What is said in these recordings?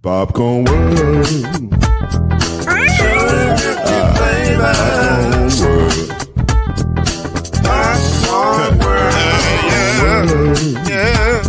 Popcorn world. Popcorn world. Yeah.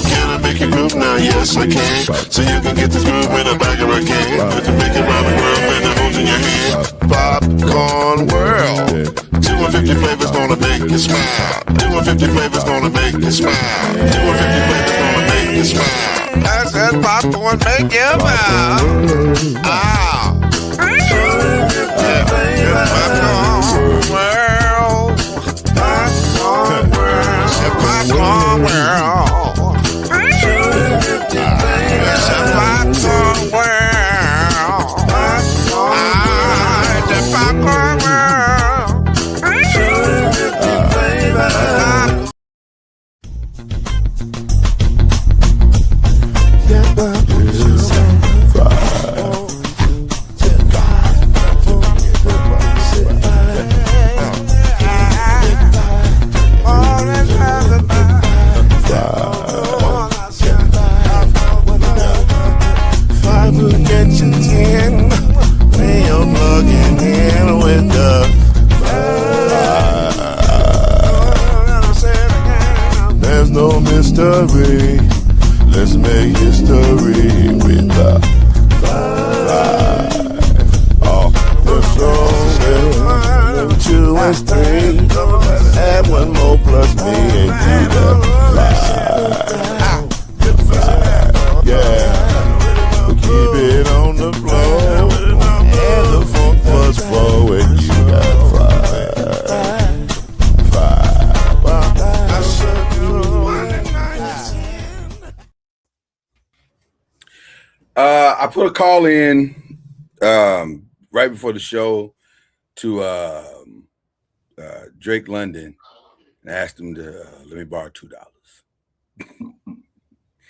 Can I make you groove now? Yes, I can. So you can get this groove in a bag of a can. Put the big around the world and the holes in your hand. Popcorn world. 250 flavors gonna make you smile. 250 flavors gonna make you smile. 250 flavors gonna make you smile. I said popcorn make you smile. Ah. Popcorn world. Popcorn world. Popcorn world. Popcorn world. The popcorn world. There's no mystery. Let's make history with the five. Off the show. 2 and 3. Add 1 more plus me and do the 5. Yeah. We keep it on the floor. And the funk was 4 and you got 5. I put a call in right before the show to Drake London and asked him to let me borrow $2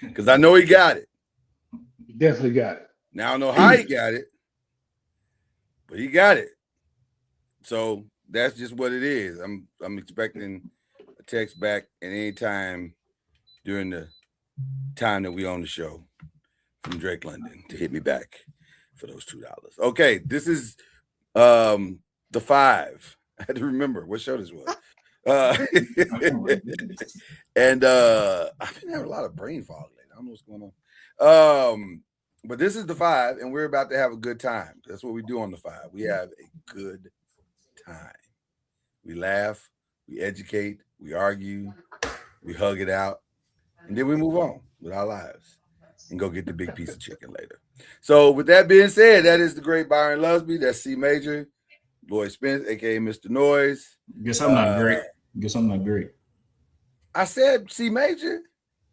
because I know he got it. He definitely got it. Now I don't know how he got it, but he got it. So that's just what it is. I'm expecting a text back at any time during the time that we on the show from Drake London to hit me back for those $2. Okay, this is the 5. I had to remember what show this was. And I've been having a lot of brain fog lately. I don't know what's going on. But this is the 5, and we're about to have a good time. That's what we do on the 5. We have a good time. We laugh, we educate, we argue, we hug it out, and then we move on with our lives and go get the big piece of chicken later. So with that being said, that is the great Byron Lusby. That's C Major, Lloyd Spence, aka Mr. Noise. Guess I'm not great. Guess I'm not great. I said C Major.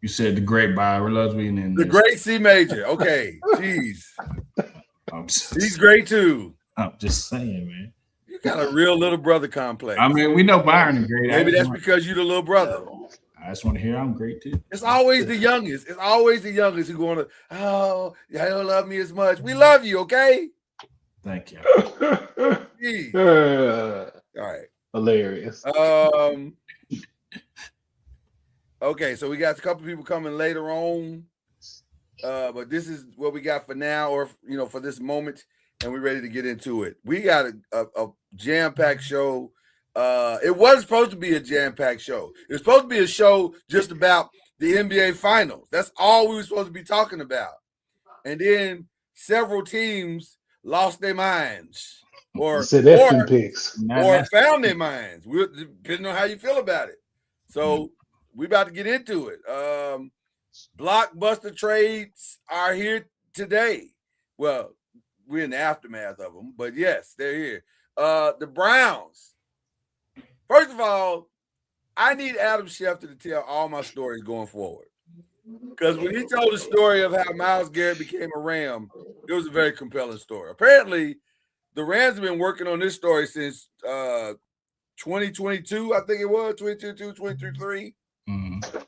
You said the great Byron Lusby, and then the great C Major. Okay, jeez. He's great too. I'm just saying, man. You got a real little brother complex. I mean, we know Byron is great. Maybe that's because you're the little brother. I just want to hear I'm great too. It's always the youngest. It's always the youngest who going to, oh, y'all don't love me as much. We love you, okay? Thank you. All right. Hilarious. Okay, so we got a couple people coming later on. But this is what we got for now, or for this moment, and we're ready to get into it. We got a jam-packed show. It wasn't supposed to be a jam-packed show. It was supposed to be a show just about the NBA Finals. That's all we were supposed to be talking about. And then several teams lost their minds or found their minds. Depending on how you feel about it. So we about to get into it. Blockbuster trades are here today. Well, we're in the aftermath of them, but yes, they're here. The Browns. First of all, I need Adam Schefter to tell all my stories going forward. Because when he told the story of how Myles Garrett became a Ram, it was a very compelling story. Apparently, the Rams have been working on this story since 2022, I think it was, 2022, 2023. Mm-hmm.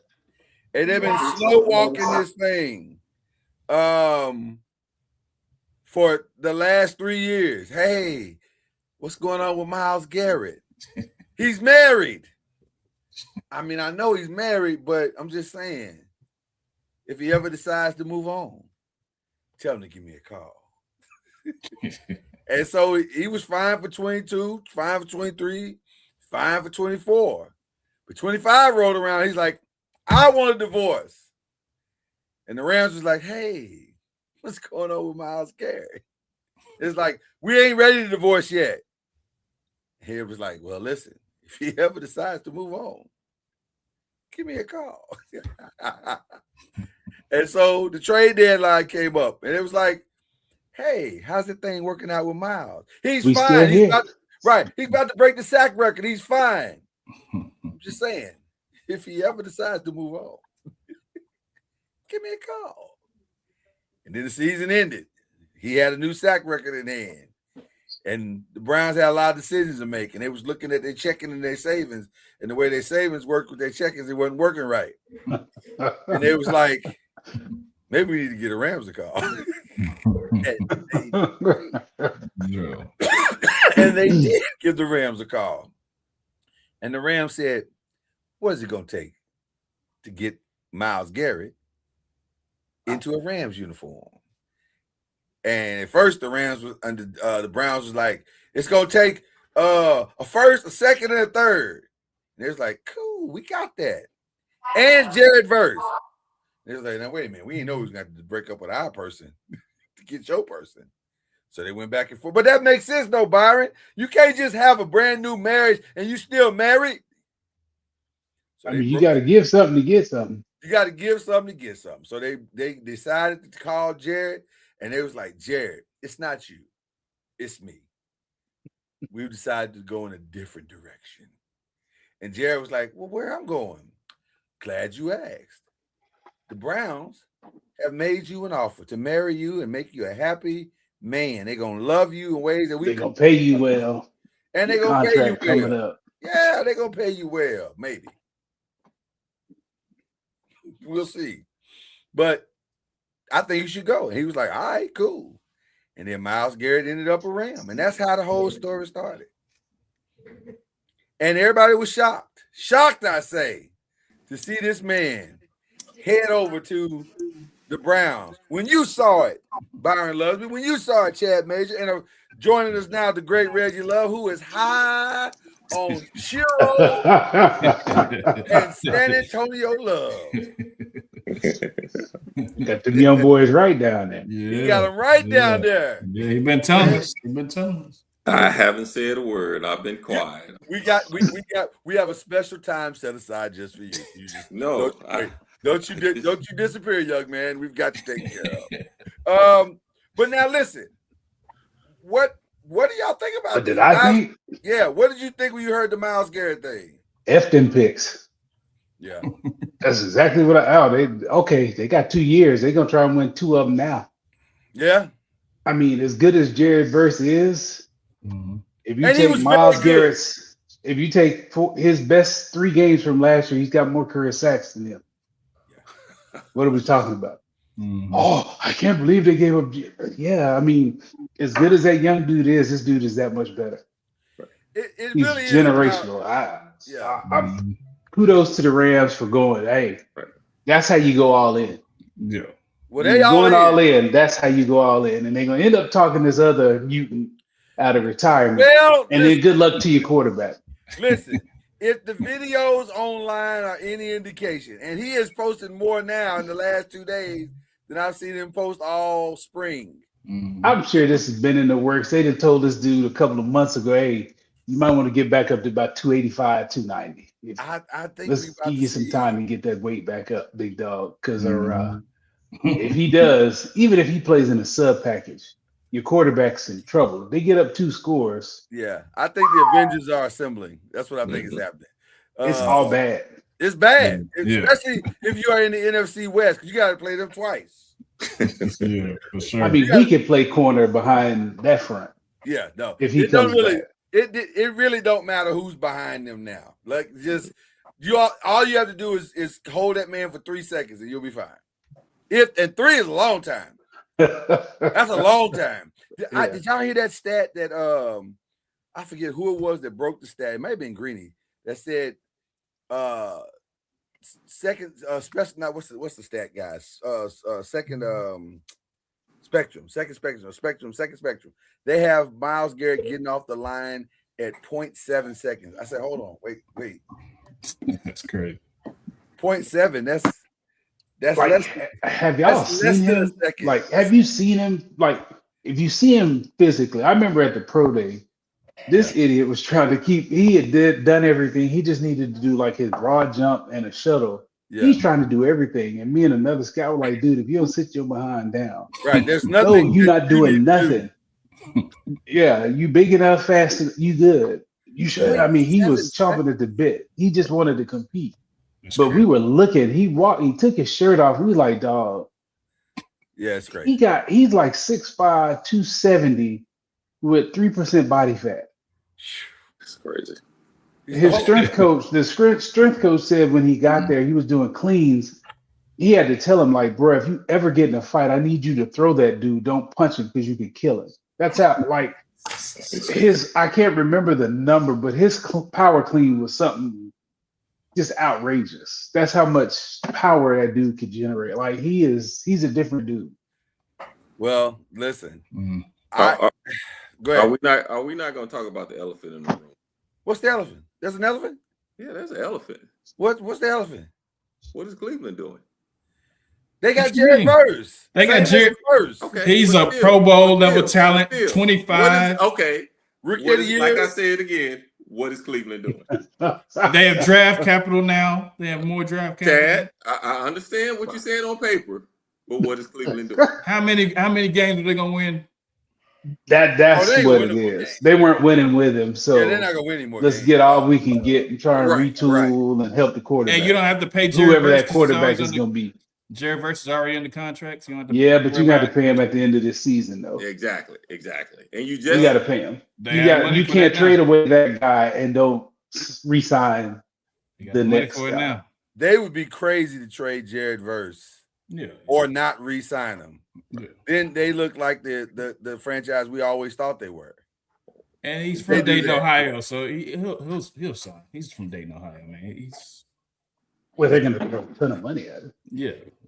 And they've been slow walking this thing. for the last 3 years. Hey, what's going on with Myles Garrett? He's married. I mean, I know he's married, but I'm just saying, if he ever decides to move on, tell him to give me a call. And so he was fine for 22, fine for 23, fine for 24. But 25 rolled around. He's like, I want a divorce. And the Rams was like, hey, what's going on with Myles Garrett? It's like, we ain't ready to divorce yet. He was like, well, listen, if he ever decides to move on, give me a call. And so the trade deadline came up, and it was like, hey, how's the thing working out with Myles? He's We fine. still He's here. he's about to break the sack record. He's fine. I'm just saying, if he ever decides to move on, give me a call. And then the season ended. He had a new sack record in hand. And the Browns had a lot of decisions to make. And they was looking at their checking and their savings. And the way their savings worked with their checkings, it wasn't working right. And it was like, maybe we need to get the Rams a call. And they did give the Rams a call. And the Rams said, what is it going to take to get Myles Garrett into a Rams uniform? And at first, the Rams was under the Browns was like, it's gonna take a first, a second, and a third. And it was like, cool, we got that. And Jared Verse. It was like, now wait a minute, we didn't know we was gonna have to break up with our person to get your person. So they went back and forth. But that makes sense, though, Byron. You can't just have a brand new marriage and you still married. So I mean, you got to give something to get something. You got to give something to get something. So they decided to call Jared. And they was like, Jared, it's not you. It's me. We decided to go in a different direction. And Jared was like, well, where I'm going? Glad you asked. The Browns have made you an offer to marry you and make you a happy man. They're going to love you in ways that They're going to pay you well. And they're going to pay you well. Coming up. Yeah, they're going to pay you well, maybe. We'll see. But I think you should go. And he was like, all right, cool. And then Myles Garrett ended up a Ram. And that's how the whole story started. And everybody was shocked. Shocked, I say, to see this man head over to the Browns. When you saw it, Byron Lusby, when you saw it, Chad Major, and joining us now, the great Reggie Love, who is high on churros and San Antonio love. Got them young boys right down there. Yeah, you got them right down there. Yeah, he been telling us. I haven't said a word. I've been quiet. We have a special time set aside just for you. No, don't you disappear, young man. We've got you taken care of. But now listen, what do y'all think about What this? did I think? Yeah, what did you think when you heard the Myles Garrett thing? F them picks. Yeah. That's exactly what they got 2 years. They're gonna try and win 2 of them now. Yeah. I mean, as good as Jared Verse is, if you take Myles Garrett's, if you take his best 3 games from last year, he's got more career sacks than him. Yeah. What are we talking about? Oh, I can't believe they gave up. Yeah, I mean, as good as that young dude is, this dude is that much better. It he's really generational. Is kudos to the Rams for going, hey, that's how you go all in. Yeah. Well, they all in. That's how you go all in. And they're going to end up talking this other mutant out of retirement. Well, and then good luck to your quarterback. Listen, if the videos online are any indication, and he has posted more now in the last 2 days than I've seen him post all spring. I'm sure this has been in the works. They just told this dude a couple of months ago, hey, you might want to get back up to about 285, 290. I think let's give you some time to get that weight back up, big dog. Because if he does, even if he plays in a sub package, your quarterback's in trouble. If they get up 2 scores. Yeah, I think the Avengers are assembling. That's what I think is happening. It's all bad. It's bad, especially if you are in the NFC West, because you got to play them twice. Yeah, for sure. I mean, he could play corner behind that front. Yeah, no. If he comes back. It really don't matter who's behind them now. Like, just all you have to do is hold that man for 3 seconds and you'll be fine. And 3 is a long time. That's a long time. Yeah. Did y'all hear that stat that I forget who it was that broke the stat? It might have been Greeny that said second special. Not what's the stat, guys? Second spectrum. They have Myles Garrett getting off the line at 0.7 seconds. I said, hold on, wait. That's crazy. 0.7. That's like, less. have y'all That's seen less than a him? second. Like, have you seen him? Like, if you see him physically, I remember at the pro day, this idiot was trying to he had done everything. He just needed to do like his broad jump and a shuttle. Yeah. He's trying to do everything. And me and another scout were like, dude, if you don't sit your behind down, Right. There's no, nothing. you're not doing need to do. nothing. Yeah, you big enough, fast, you good. You should. I mean, he was 0.7 chomping at the bit. He just wanted to compete. That's But we crazy. were looking. He took his shirt off. We were like, dog. Yeah, it's great. He's like 6'5", 270 with 3% body fat. It's crazy. His strength coach, the strength coach said when he got there, he was doing cleans. He had to tell him, like, bro, if you ever get in a fight, I need you to throw that dude. Don't punch him because you can kill him. That's how, like, I can't remember the number, but his power clean was something just outrageous. That's how much power that dude could generate. Like, he's a different dude. Well, listen. Mm. Go ahead. Are we not going to talk about the elephant in the room? What's the elephant? There's an elephant? Yeah, there's an elephant. What's the elephant? What is Cleveland doing? They got What you Jared mean? Verse. They got Jared Verse. Okay, He's but a still, Pro Bowl but level still, talent, but still. 25. Okay. Rookie of the year. Like I said again, what is Cleveland doing? They have draft capital now. They have more draft capital. Chad, I understand what you're saying on paper, but what is Cleveland doing? How many games are they gonna win? That's they what win it the is. game. They weren't winning with him, so Yeah, they're not gonna win anymore. let's games. get all we can get and try and Right, retool and help the quarterback. And you don't have to pay Jared whoever Verse that quarterback is going to be. Jared Verse is already in the contract. So you don't have to Yeah, but you got to pay him at the end of this season, though. Exactly. And you You got to just pay him. They have money You for can't that trade now. away that guy and don't re-sign You got the money next for it guy. now. They would be crazy to trade Jared Verse Yeah. or not re-sign him. Yeah. Then they look like the franchise we always thought they were. And he's They from do Dayton, that. Ohio, so he'll sign. He's from Dayton, Ohio, man. He's Well, they're going to throw a ton of money at it,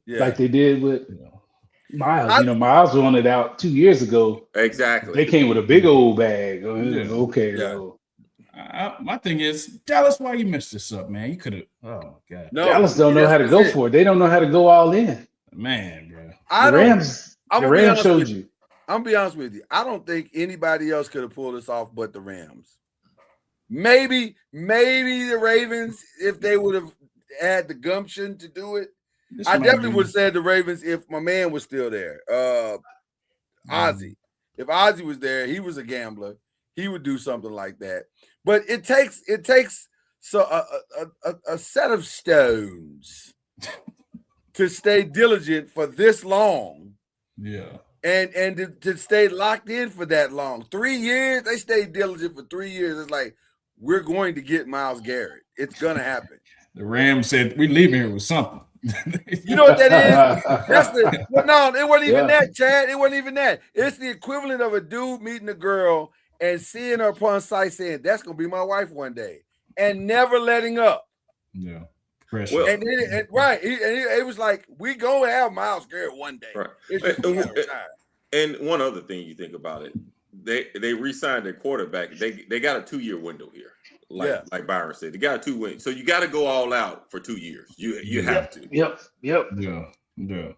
yeah. like they did with You know. Miles. Miles wanted out 2 years ago. exactly. They came with a big old bag. Yeah. Okay, Yeah. though. My thing is, Dallas, why you messed this up, man? You could have. Oh God, No, Dallas don't know how to go for it. They don't know how to go all in. man, bro. The Rams showed you. I'm gonna be honest with you. I don't think anybody else could have pulled this off but the Rams. Maybe the Ravens if they would have had the gumption to do it. This I might definitely be- would have said the Ravens if my man was still there. Ozzy. If Ozzy was there, he was a gambler. He would do something like that. But it takes so a set of stones to stay diligent for this long. Yeah. And to stay locked in for that long. 3 years, they stayed diligent for 3 years. It's like, we're going to get Myles Garrett. It's going to happen. The Rams said, we leaving here with something. You know what that is? No, it wasn't even Yeah. that, Chad. It wasn't even that. It's the equivalent of a dude meeting a girl and seeing her upon sight saying, that's going to be my wife one day. And never letting up. Yeah. Pressure. Well, And then, it was like, we going to have Myles Garrett one day. Right. It's just a matter of time. And one other thing you think about it, they re-signed their quarterback. They got a 2-year window here. Like Byron said, they got a 2 win. So you got to go all out for 2 years. You have to. Yep. Yeah.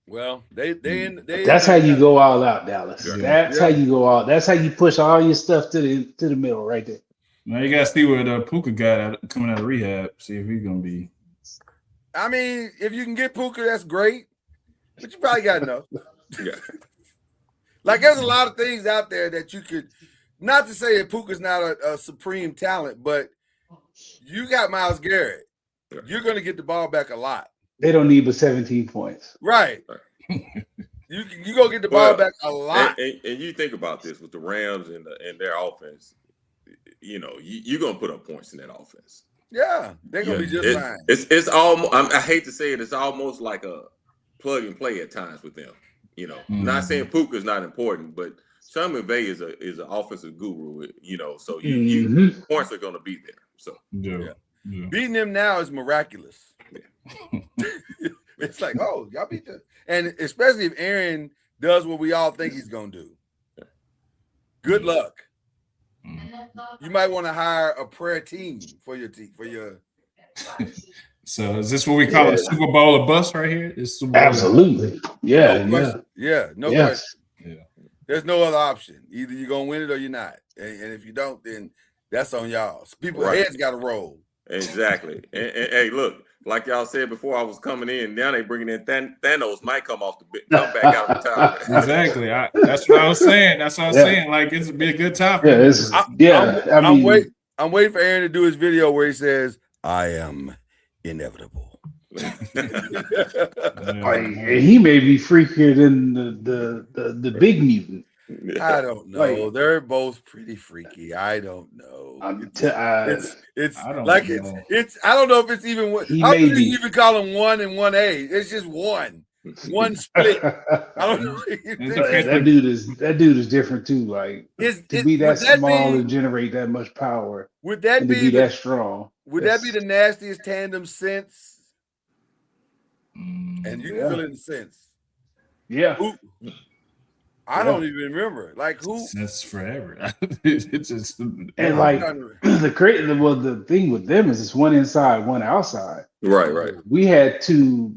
Well, they That's how you go all out, Dallas. Yeah. That's how you go all. That's how you push all your stuff to the middle, right there. Now you gotta see what Puka got coming out of rehab. See if he's gonna be. I mean, if you can get Puka, that's great. But you probably got enough. Yeah. Like there's a lot of things out there that you could. Not to say that Puka's not a supreme talent, but you got Myles Garrett. Yeah. You're going to get the ball back a lot. They don't need but 17 points. Right. You going to get the ball back a lot. And you think about this with the Rams and their offense, you're going to put up points in that offense. Yeah. They're going to be just fine. It's almost, I hate to say it, it's almost like a plug and play at times with them. You know, not saying Puka's not important, but Sean McVay is an offensive guru. You know, so you points are going to be there. So beating them now is miraculous. Yeah. It's like, oh, y'all beat them, and especially if Aaron does what we all think he's going to do. Good luck. You might want to hire a prayer team for your team for your. So is this what we call a Super Bowl or bust right here? It's Super Bowl. Absolutely. Yeah. No question. Yeah. There's no other option. Either you're gonna win it or you're not. And if you don't, then that's on y'all. People's heads got to roll. Exactly. and hey, look, like y'all said before, I was coming in. Now they bringing in Thanos. Might come back out of retirement. Exactly. That's what I was saying. That's what I was saying. Like it's be a good time. I'm waiting for Aaron to do his video where he says, "I am inevitable." He may be freakier than the big mutant. I don't know. They're both pretty freaky. I don't know. It's I don't know if it's even what. How do you even call them 1 and 1A? It's just one split. I don't know. That dude is different too. Like to be that small and generate that much power. Would that be that strong? Would that be the nastiest tandem since? And you can feel it in the sense. Yeah. I don't even remember. Like who? Since forever. It's just and like the thing with them is it's one inside, one outside. Right. We had two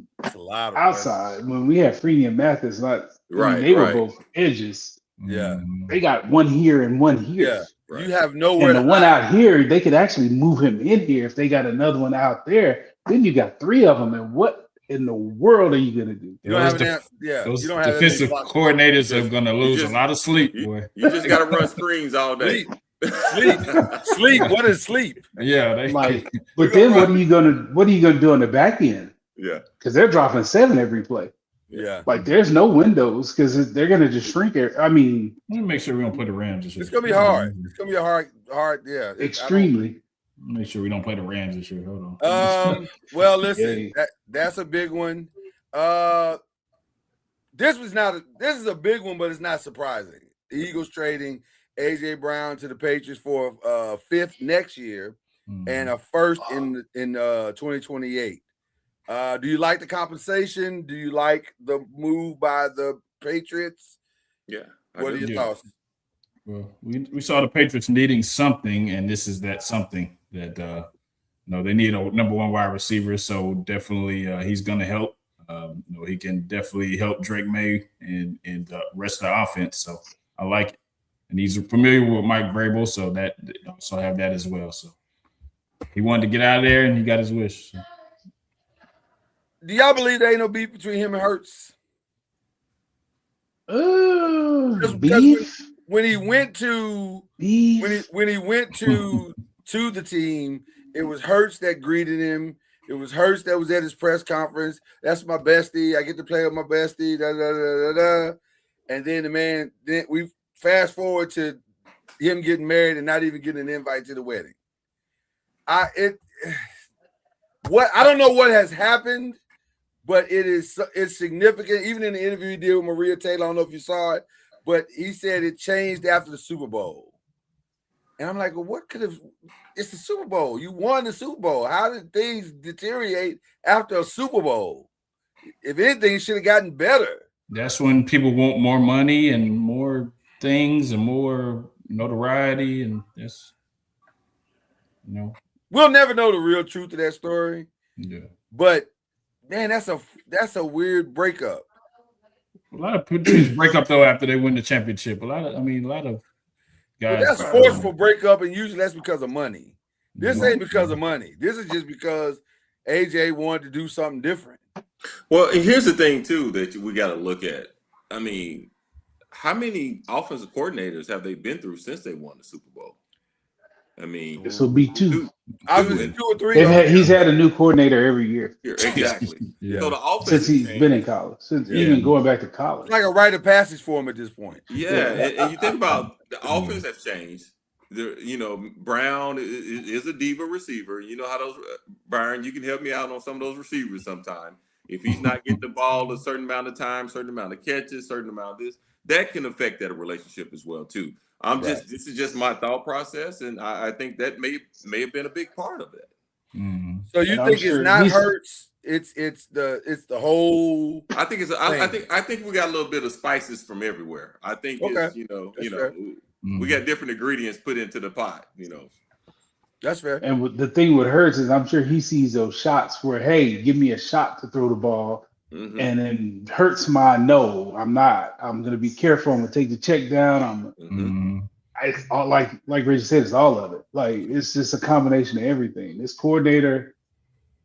outside when we had Freeney and Mathis. They were both edges. Yeah. They got one here and one here. Yeah. Right. You have nowhere. And the one out here, they could actually move him in here if they got another one out there. Then you got 3 of them, and what in the world are you gonna do? You don't have those you don't have defensive coordinators are gonna lose a lot of sleep. You just gotta run screens all day. Sleep. What is sleep? Yeah, but then what are you gonna do on the back end? Yeah, because they're dropping 7 every play. Yeah, like there's no windows because they're gonna just shrink it. I mean, let me make sure we don't play the Rams. It's gonna be hard. It's gonna be a hard. Yeah, extremely. Make sure we don't play the Rams this year. Hold on. Well, listen, that's a big one. This is a big one, but it's not surprising. The Eagles trading AJ Brown to the Patriots for a 5th next year and a 1st in 2028. Do you like the compensation? Do you like the move by the Patriots? Yeah. What are your thoughts? Well, we saw the Patriots needing something, and this is that something that they need a number 1 wide receiver. So definitely he's going to help. He can definitely help Drake May and the rest of the offense. So I like it, and he's familiar with Mike Vrabel, so that also have that as well. So he wanted to get out of there, and he got his wish. So. Do y'all believe there ain't no beef between him and Hurts? Beef. When he went to to the team, it was Hurts that greeted him. It was Hurts that was at his press conference. That's my bestie. I get to play with my bestie. Da, da, da, da, da. And then we fast forward to him getting married and not even getting an invite to the wedding. I don't know what has happened, but it's significant. Even in the interview he did with Maria Taylor, I don't know if you saw it, but he said it changed after the Super Bowl. And I'm like, well, what could have? It's the Super Bowl. You won the Super Bowl. How did things deteriorate after a Super Bowl? If anything, it should have gotten better. That's when people want more money and more things and more notoriety, and that's we'll never know the real truth of that story. Yeah, but man, that's a weird breakup. A lot of teams break up though after they win the championship. A lot of guys. But that's forceful breakup, and usually that's because of money. This ain't because of money. This is just because AJ wanted to do something different. Well, and here's the thing too that we got to look at. I mean, how many offensive coordinators have they been through since they won the Super Bowl? I mean, this will be 2. I was 2 or 3. He's had a new coordinator every year. Exactly. Yeah. So the offense since he's been in college, even going back to college, it's like a rite of passage for him at this point. Yeah, and you think about the offense has changed. Brown is a diva receiver. You know how those Byron. You can help me out on some of those receivers sometime. If he's not getting the ball a certain amount of time, certain amount of catches, certain amount of this, that can affect that relationship as well too. This is just my thought process, and I think that may have been a big part of it. Mm-hmm. So you think it's not Hurts? It's the whole. I think I think we got a little bit of spices from everywhere. I think it's we got different ingredients put into the pot. That's fair. And the thing with Hurts is, I'm sure he sees those shots where, hey, give me a shot to throw the ball, and then Hurts no, I'm not. I'm gonna be careful. I'm gonna take the check down. It's all like Reggie said, it's all of it. Like, it's just a combination of everything. This coordinator,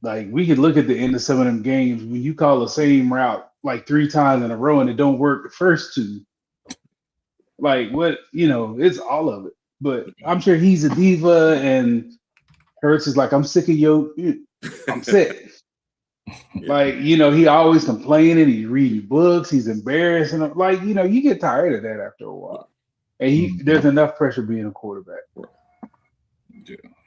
like, we could look at the end of some of them games when you call the same route like 3 times in a row and it don't work the first 2. Like, what, it's all of it. But I'm sure he's a diva, and Hurts is like, I'm sick of I'm sick. Like, he always complaining, he's reading books, he's embarrassed, and like, you get tired of that after a while. And there's enough pressure being a quarterback.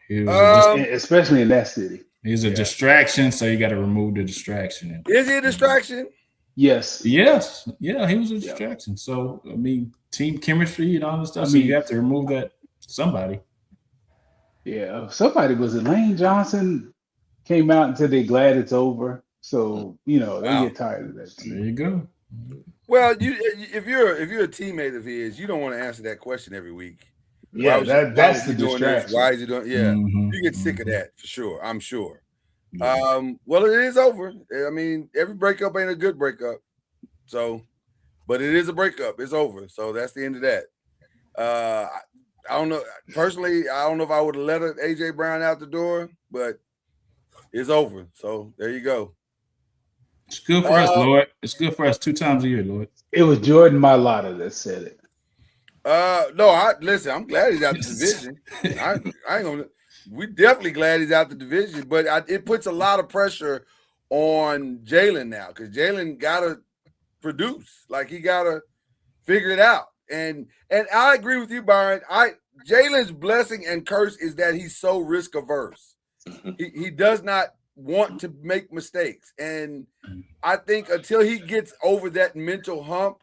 Especially in that city. He's a distraction, so you got to remove the distraction. Is he a distraction? Yes. Yeah, he was a distraction. So, I mean, team chemistry and all this stuff, so you have to remove that somebody. Yeah, somebody, was it Lane Johnson, came out and said they're glad it's over. So, they get tired of that too. There you go. Well, if you're a teammate of his, you don't want to answer that question every week. Yeah, that's the distraction. Why is he doing? Yeah, you get sick of that for sure. I'm sure. Well, it is over. I mean, every breakup ain't a good breakup. So, but it is a breakup. It's over. So that's the end of that. I don't know. Personally, I don't know if I would have let AJ Brown out the door, but it's over. So there you go. It's good for us, Lord. It's good for us 2 times a year, Lord. It was Jordan Mailata that said it. No, listen, I'm glad he's out the division. I ain't gonna. We definitely glad he's out the division, but it puts a lot of pressure on Jalen now, because Jalen gotta produce. Like, he gotta figure it out. And I agree with you, Byron. Jalen's blessing and curse is that he's so risk averse. He does not want to make mistakes, and I think until he gets over that mental hump,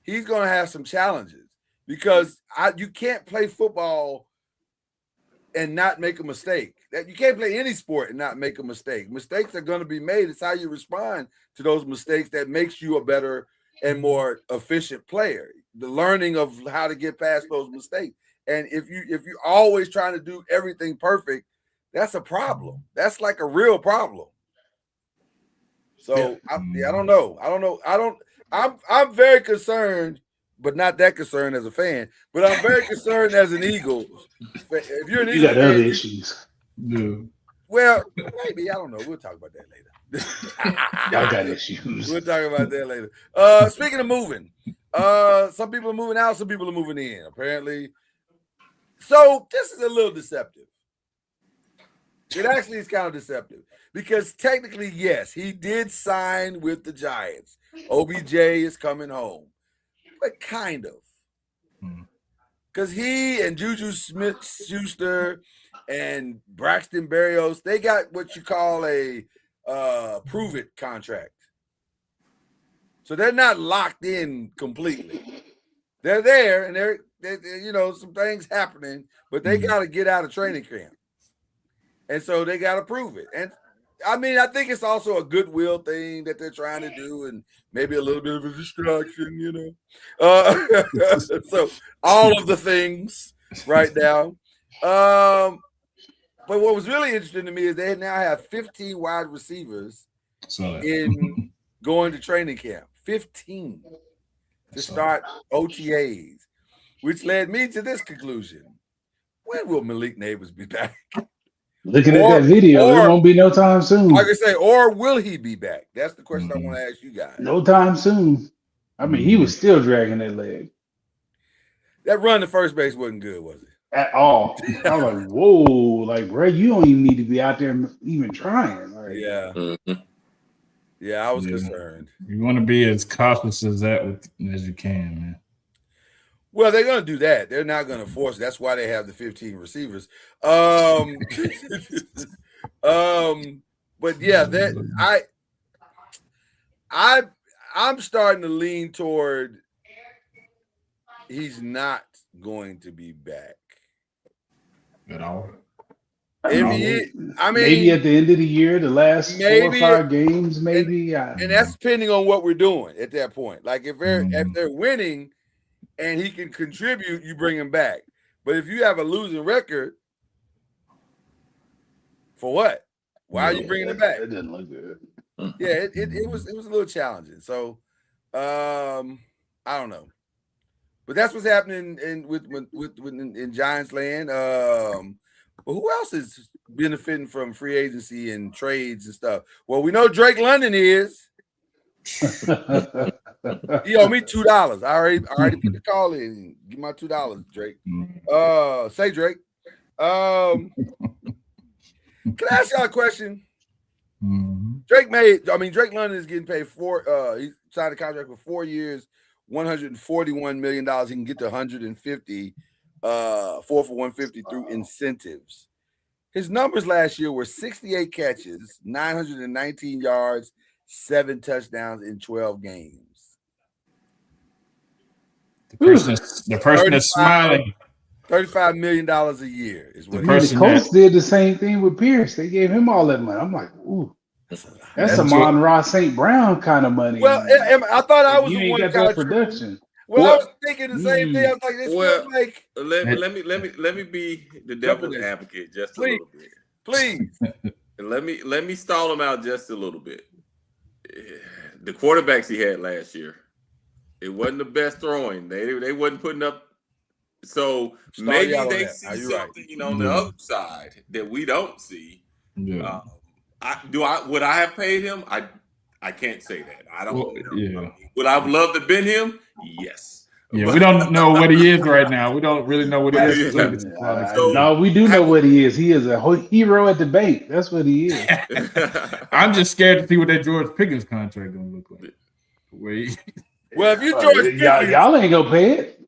he's gonna have some challenges. Because you can't play football and not make a mistake. You can't play any sport and not make a mistake. Mistakes are going to be made. It's how you respond to those mistakes that makes you a better and more efficient player. The learning of how to get past those mistakes. And if you're always trying to do everything perfect, that's a problem. That's like a real problem. So I don't know. I'm very concerned, but not that concerned as a fan. But I'm very concerned as an Eagle. If you're an Eagle, you got other issues. Yeah. Well, maybe, I don't know. We'll talk about that later. Y'all got issues. We'll talk about that later. Speaking of moving, some people are moving out, some people are moving in, apparently. So this is a little deceptive. It actually is kind of deceptive because technically, yes, he did sign with the Giants. OBJ is coming home, but kind of. Because he and Juju Smith-Schuster and Braxton Berrios, they got what you call a prove-it contract. So they're not locked in completely. They're there, and they're some things happening, but they got to get out of training camp. And so they got to prove it. And I mean, I think it's also a goodwill thing that they're trying to do, and maybe a little bit of a distraction, So all of the things right now. But what was really interesting to me is they now have 15 wide receivers in going to training camp. 15 to start OTAs, which led me to this conclusion. When will Malik Neighbors be back? Looking at that video, there won't be no time soon. Like I say, or will he be back? That's the question I want to ask you guys. No time soon. I mean, he was still dragging that leg. That run to first base wasn't good, was it? At all. I was like, whoa, like, bro, you don't even need to be out there even trying. Like, Yeah, I was concerned. You want to be as cautious as you can, man. Well, they're going to do that. They're not going to force it. That's why they have the 15 receivers. But yeah, I'm starting to lean toward he's not going to be back at all. If he is, I mean, maybe at the end of the year, the last 4 or 5 games, maybe. And that's depending on what we're doing at that point. Like if they're winning and he can contribute, you bring him back. But if you have a losing record, for what? Why are you bringing him back? It didn't look good. Yeah, it was a little challenging. So I don't know. But that's what's happening in Giants land. But who else is benefiting from free agency and trades and stuff? Well, we know Drake London is. He owe me $2. I already put the call in. Give my $2, Drake. Say Drake. Can I ask y'all a question? Drake London is getting paid he signed a contract for 4 years, $141 million. He can get to 150, 4 for 150 through incentives. His numbers last year were 68 catches, 919 yards, 7 touchdowns in 12 games. The person that's smiling. $35 million a year is what the Colts did the same thing with Pierce. They gave him all that money. I'm like, ooh, that's Amon-Ra St. Brown kind of money. Well, I thought I was the one got that production. Well, I was thinking the same thing. I was like, this feels like. Let me be the devil's advocate just a little bit. Please. Let me stall him out just a little bit. The quarterbacks he had last year, it wasn't the best throwing. They wasn't putting up. So maybe they see something on the other side that we don't see. Yeah. Would I have paid him? I can't say that. I don't know. Yeah. Would I have loved to have been him? Yes. Yeah, we don't know what he is right now. We don't really know what he is. No, we do know what he is. He is a hero at the bank. That's what he is. I'm just scared to see what that George Pickens contract gonna look like. Well, if you George Pickens, y'all ain't gonna pay it.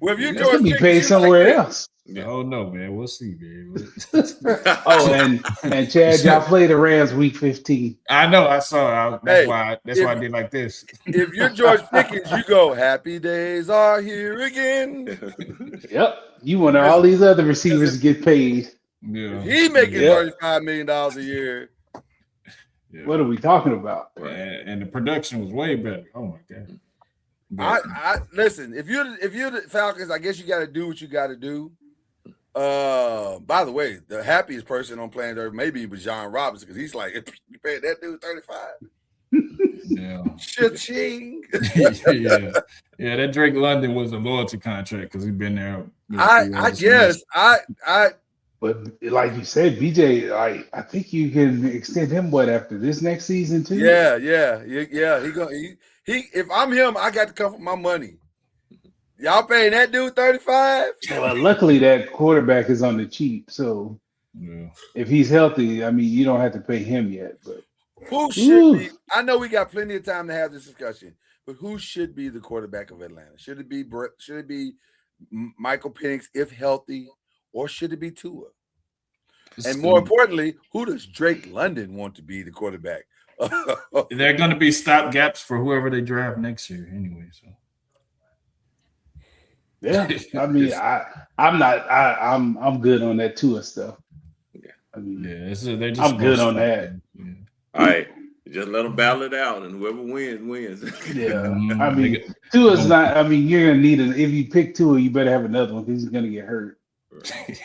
Well, if you George Pickens, be paid somewhere else. Oh no, man. We'll see, man. and Chad, y'all play the Rams week 15. I know. I saw. That's why I did like this. If you're George Pickens, you go, happy days are here again. Yep. You want all these other receivers to get paid. Yeah. He making $35 million a year. Yeah. What are we talking about? And the production was way better. Oh my god. I listen. If you're the Falcons, I guess you got to do what you got to do. By the way, the happiest person on planet Earth maybe was John Robinson because he's like, you paid that dude 35. Yeah. Cha-ching. yeah. That Drake London was a loyalty contract because he's been there. I guess. But like you said, BJ, I think you can extend him after this next season too. Yeah. He if I'm him, I got to come for my money. Y'all paying that dude 35? Well, luckily that quarterback is on the cheap, so if he's healthy, I mean, you don't have to pay him yet. But who should be? I know we got plenty of time to have this discussion, but who should be the quarterback of Atlanta? Should it be Michael Penix if healthy, or should it be Tua? And more importantly, who does Drake London want to be the quarterback? They're going to be stopgaps for whoever they draft next year, anyway. So. Yeah, I mean, I'm good on that Tua stuff. I mean, they're just I'm good on that. Yeah. All right, just let them battle it out, and whoever wins. Yeah, I mean, Tua's not. I mean, you're gonna need if you pick Tua, you better have another one because he's gonna get hurt,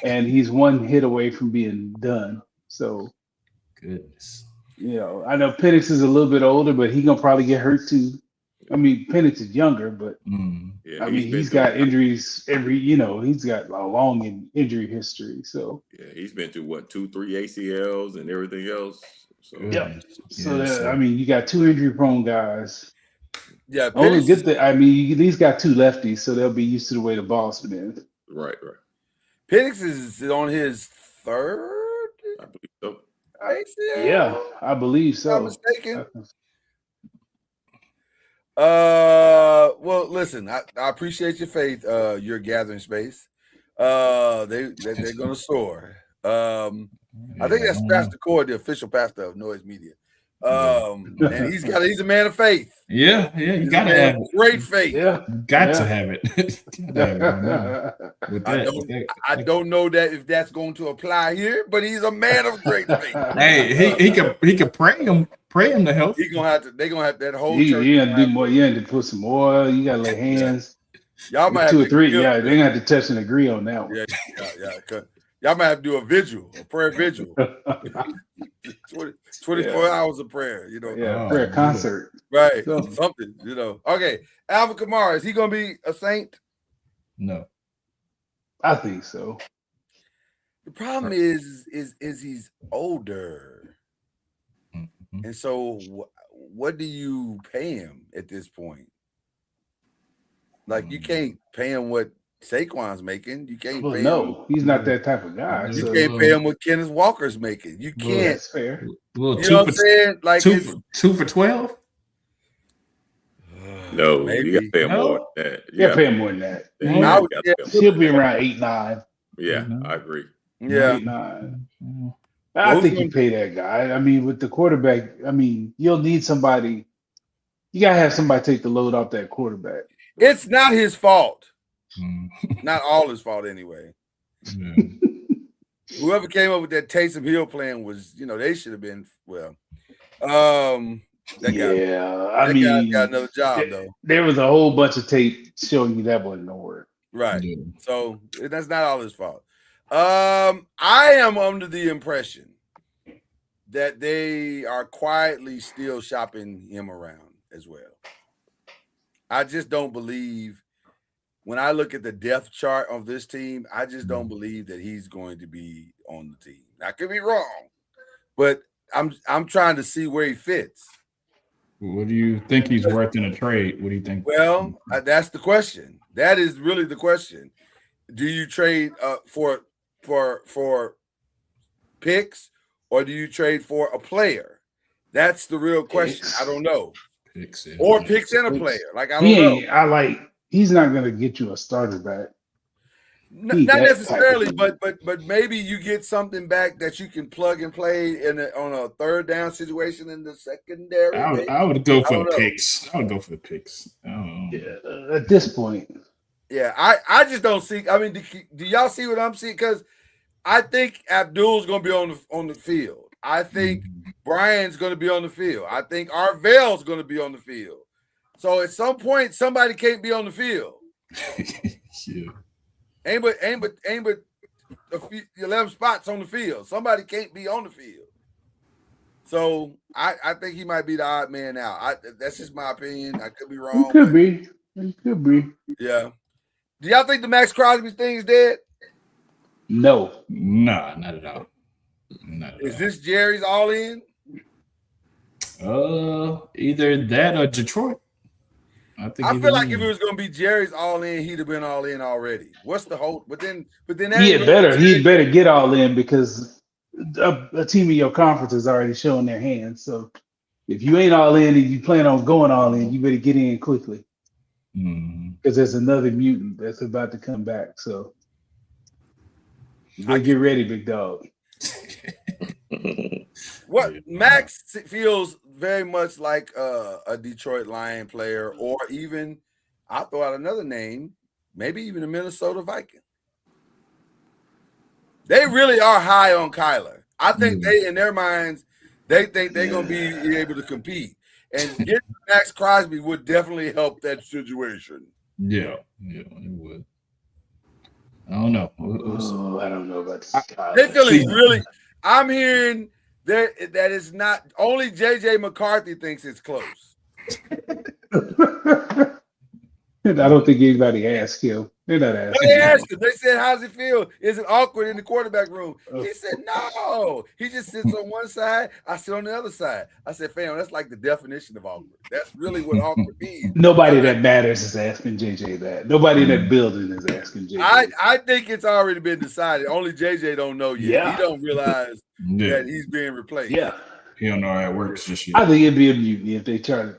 and he's one hit away from being done. So, goodness. I know Penix is a little bit older, but he's gonna probably get hurt too. I mean, Penix is younger, but I mean, he's got injuries he's got a long injury history. So he's been through 2-3 ACLs and everything else. So I mean, you got 2 injury-prone guys. Yeah, he's got 2 lefties, so they'll be used to the way the ball's been. Right. Penix is on his 3rd. I believe so. ACL? Yeah, I believe so. If I'm mistaken. Well, listen, I appreciate your faith. Your gathering space. They're gonna soar. I think that's Pastor Cord, the official pastor of Noise Media. And he's a man of faith. Yeah, you He's gotta a man have of it. great faith. Yeah. Got to have it. Gotta have it. With I don't know that if that's going to apply here, but he's a man of great faith. Hey, he could pray him to health. They're gonna have that whole you, church. you gotta do more. You have to put some oil. You gotta lay hands. Y'all might have 2 or to 3. Yeah, they have to touch and agree on that one. Yeah. Y'all might have to do a prayer vigil. 24 hours of prayer, prayer concert. Right. So. Something, Okay. Alvin Kamara, is he gonna be a Saint? No. I think so. The problem is he's older. Mm-hmm. And so what do you pay him at this point? Like, you can't pay him what Saquon's making. You can't pay him. He's not that type of guy. You can't pay him what Kenneth Walker's making. You can't. That's fair. You know what I'm saying? Like, 2 for 12? No, maybe. you got to pay him more than that. You got to pay him more than that. He'll be around 8-9. Yeah, I agree. Yeah. 8-9. I think you pay that guy. I mean, with the quarterback, you'll need somebody. You got to have somebody take the load off that quarterback. It's not his fault. Not all his fault, anyway. Yeah. Whoever came up with that Taysom Hill plan was, they should have been, that guy got another job, though. There was a whole bunch of tape showing you that wasn't gonna work. Right. Yeah. So that's not all his fault. I am under the impression that they are quietly still shopping him around as well. I just don't believe, when I look at the depth chart of this team, I just don't believe that he's going to be on the team. I could be wrong, but I'm trying to see where he fits. What do you think he's worth in a trade? What do you think? Well, that's the question. That is really the question. Do you trade for picks, or do you trade for a player? That's the real question. Picks. I don't know. Picks and a player. Like, I don't know. He's not going to get you a starter back. Not necessarily, but maybe you get something back that you can plug and play on a third down situation in the secondary. I would go for the picks. I would go for the picks. Yeah, at this point. Yeah, I just don't see. I mean, do y'all see what I'm seeing? Because I think Abdul's going to be on the field. I think Brian's going to be on the field. I think Arvell's going to be on the field. So at some point, somebody can't be on the field. Yeah. Ain't but a few 11 spots on the field. Somebody can't be on the field. So I think he might be the odd man out. That's just my opinion. I could be wrong. It could be. Yeah. Do y'all think the Max Crosby thing is dead? No. Nah, not at all. Is this Jerry's all in? Either that or Detroit. I feel like if it was going to be Jerry's all in, he'd have been all in already. What's the hope? But then he'd better get all in, because a team in your conference is already showing their hands. So if you ain't all in and you plan on going all in, you better get in quickly, because there's another mutant that's about to come back. So you better get ready, big dog. Max feels very much like a Detroit Lion player, or even, I'll throw out another name, maybe even a Minnesota Viking. They really are high on Kyler. I think they, in their minds, they think they're going to be able to compete. And getting Max Crosby would definitely help that situation. Yeah, it would. I don't know. I don't know about this. They feel it's really. I'm hearing that it's not. Only JJ McCarthy thinks it's close. I don't think anybody asked him. They're not asking. They asked him. They said, "How's it feel? Is it awkward in the quarterback room?" He said, "No." He just sits on one side. I sit on the other side. I said, "Fam, that's like the definition of awkward. That's really what awkward means." Nobody that matters is asking JJ that. Nobody in that building is asking JJ. I think it's already been decided. Only JJ don't know yet. Yeah. He don't realize that he's being replaced. Yeah. He don't know how it works just yet. I think it'd be a mutiny if they try to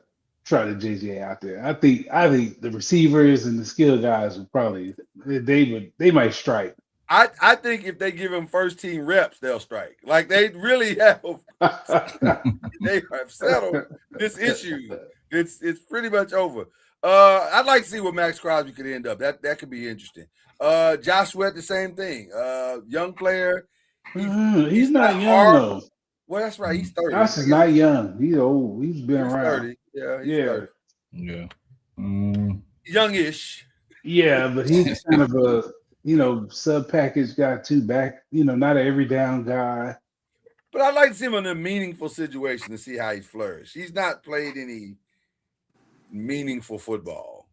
JJ out there. I think the receivers and the skill guys would probably they might strike. I think if they give him first team reps, they'll strike. Like they really have. They have settled this issue. It's pretty much over. I'd like to see what Max Crosby could end up. That could be interesting. Josh Sweat, the same thing. Young player. He's not young though. Well, that's right. He's 30. Josh is not young. He's old. He's been around. 30. Yeah, he's 30. Yeah. Youngish. Yeah, but he's kind of a sub package guy too. Back, not an every down guy. But I'd like to see him in a meaningful situation to see how he flourished. He's not played any meaningful football.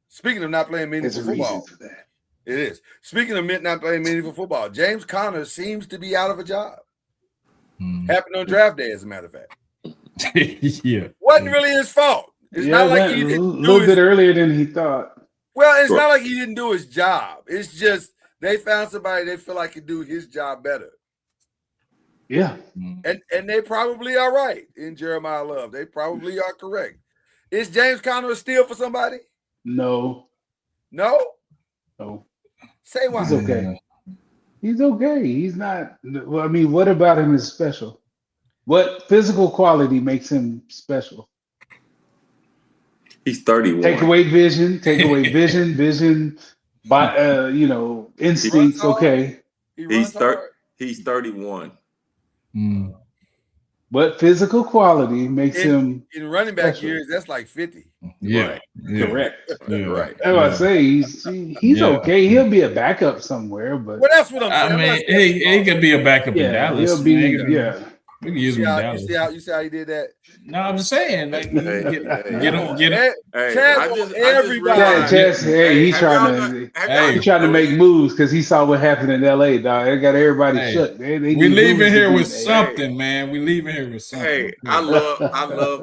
Speaking of not playing meaningful football, for that. it is. Speaking of not playing meaningful football, James Conner seems to be out of a job. Happened on draft day, as a matter of fact. Yeah. Wasn't really his fault. It's not like he didn't a little bit earlier than he thought. Well, it's not like he didn't do his job. It's just they found somebody they feel like could do his job better. Yeah. And they probably are right in Jeremiah Love. They probably are correct. Is James Conner a steal for somebody? No. No? No. Say why. He's okay. He's okay. He's not. Well, I mean, what about him is special? What physical quality makes him special? He's 31. Take away vision, by instincts. Okay. He's 31. What physical quality makes him in running back special? years? That's like 50. Yeah. Correct. Yeah. Right. That's what I say. He's okay. He'll be a backup somewhere, but Well, that's what I'm saying. I mean, he could be a backup in Dallas. he'll be. We can use him in Dallas. You see how he did that? No, I'm just saying, like, get him. He's trying to make moves because he saw what happened in LA, dog. They got everybody shook. We leaving here with something, man. We leaving here with something. Hey, I love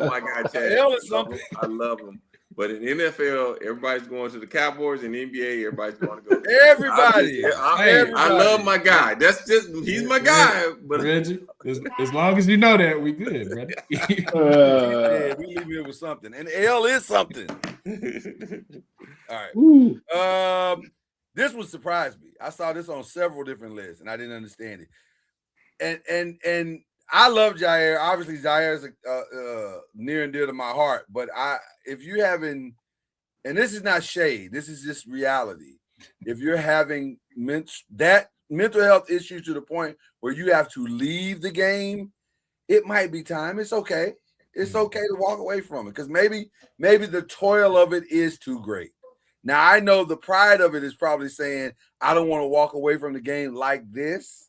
my guy Chad. Hell is something. I love him. But in NFL, everybody's going to the Cowboys. In the NBA, everybody's going to go. Everybody. I love my guy. That's just he's my guy. But Reggie, as long as you know that, we good, brother. We leave here with something, and L is something. All right. This would surprise me. I saw this on several different lists, and I didn't understand it. And I love Jair. Obviously, Jair is near and dear to my heart. But if you having, and this is not shade, this is just reality. If you're having mental health issues to the point where you have to leave the game, it might be time. It's okay. It's okay to walk away from it because maybe the toil of it is too great. Now I know the pride of it is probably saying I don't want to walk away from the game like this.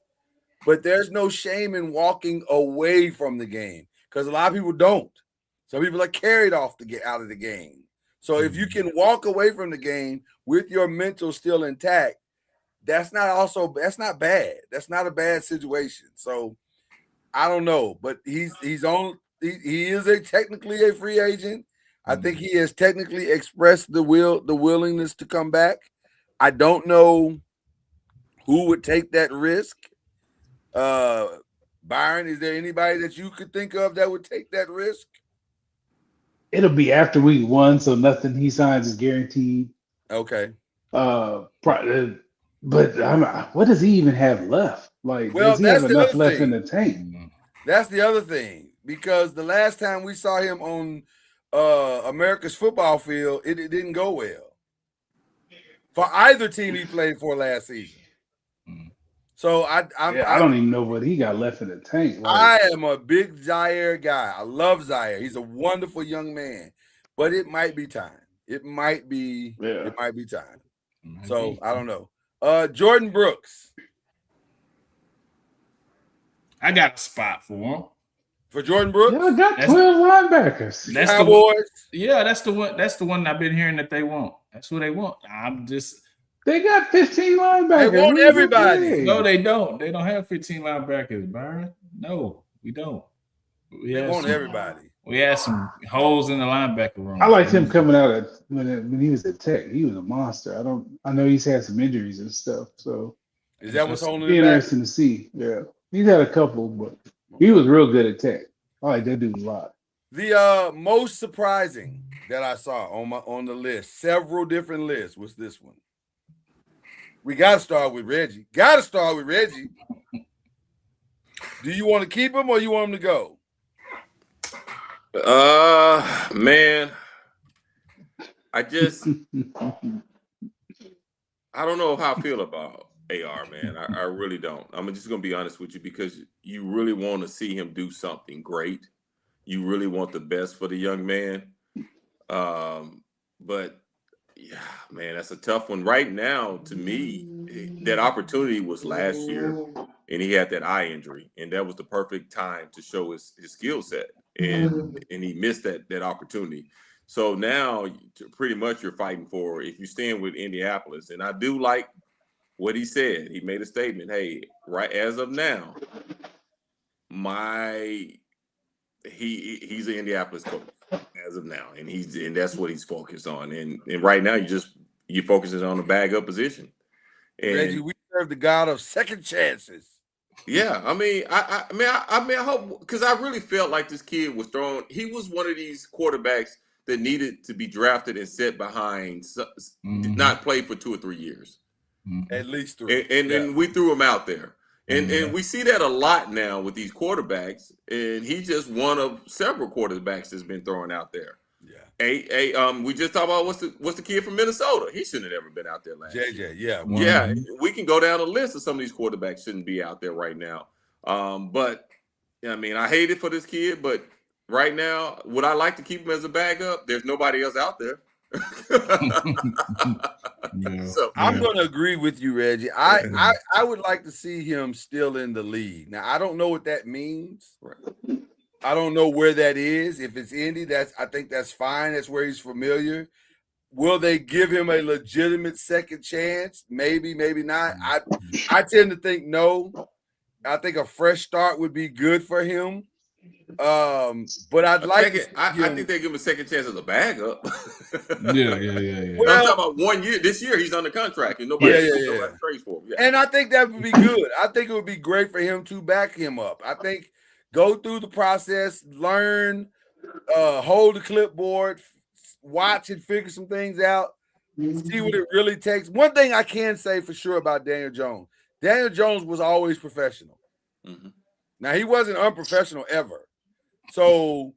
But there's no shame in walking away from the game because a lot of people don't. Some people are carried off to get out of the game. So if you can walk away from the game with your mental still intact, that's not bad. That's not a bad situation. So I don't know, but he is technically a free agent. I think he has technically expressed the willingness to come back. I don't know who would take that risk. Byron, is there anybody that you could think of that would take that risk? It'll be after week 1, so nothing he signs is guaranteed. Okay. But what does he even have left? Like, does he have enough left in the tank? That's the other thing, because the last time we saw him on America's football field, it didn't go well for either team he played for last season. So I don't even know what he got left in the tank. Like, I am a big Jair guy. I love Jair. He's a wonderful young man, but it might be time. It might be time. So I don't know. Jordan Brooks. I got a spot for him. For Jordan Brooks? Y'all got 12 linebackers. That's Cowboys. That's the one I've been hearing that they want. That's what they want. They got 15 linebackers. They want everybody. No, they don't. They don't have 15 linebackers, Byron. No, we don't. They want everybody. We had some holes in the linebacker room. I liked him coming out when he was at Tech. He was a monster. I know he's had some injuries and stuff. So is that what's holding him back? Interesting to see. Yeah, he's had a couple, but he was real good at Tech. I like that dude a lot. The most surprising that I saw on the list, several different lists, was this one. We got to start with Reggie. Got to start with Reggie. Do you want to keep him or you want him to go? Man, I don't know how I feel about AR, man. I really don't. I'm just gonna be honest with you because you really want to see him do something great. You really want the best for the young man. But yeah, man, that's a tough one. Right now, to me, that opportunity was last year, and he had that eye injury, and that was the perfect time to show his skill set, and he missed that opportunity. So now, pretty much, you're fighting for if you stand with Indianapolis, and I do like what he said. He made a statement. Hey, right as of now, he's an Indianapolis coach as of now, and that's what he's focused on. And right now, you're focusing on the bag up position. And Reggie, we serve the God of second chances. yeah, I hope, because I really felt like this kid was thrown. He was one of these quarterbacks that needed to be drafted and set behind, did not play for 2 or 3 years, at least 3. And then we threw him out there. And we see that a lot now with these quarterbacks, and he's just one of several quarterbacks that's been thrown out there. Yeah. We just talked about what's the kid from Minnesota? He shouldn't have ever been out there last year. JJ, yeah. Yeah, we can go down a list of some of these quarterbacks shouldn't be out there right now. But I mean, I hate it for this kid, but right now, would I like to keep him as a backup? There's nobody else out there. So I'm going to agree with you, Reggie. I would like to see him still in the league. Now, I don't know what that means. Right. I don't know where that is. If it's Indy, I think that's fine. That's where he's familiar. Will they give him a legitimate second chance? Maybe, maybe not. I tend to think no. I think a fresh start would be good for him. But I'd like I think they give him a second chance as a backup. Yeah. Well, I'm talking about 1 year. This year he's under contract and nobody trades for him. Yeah. And I think that would be good. I think it would be great for him to back him up. I think go through the process, learn, hold the clipboard, watch and figure some things out, see what it really takes. One thing I can say for sure about Daniel Jones was always professional. Mm-hmm. Now, he wasn't unprofessional ever. So,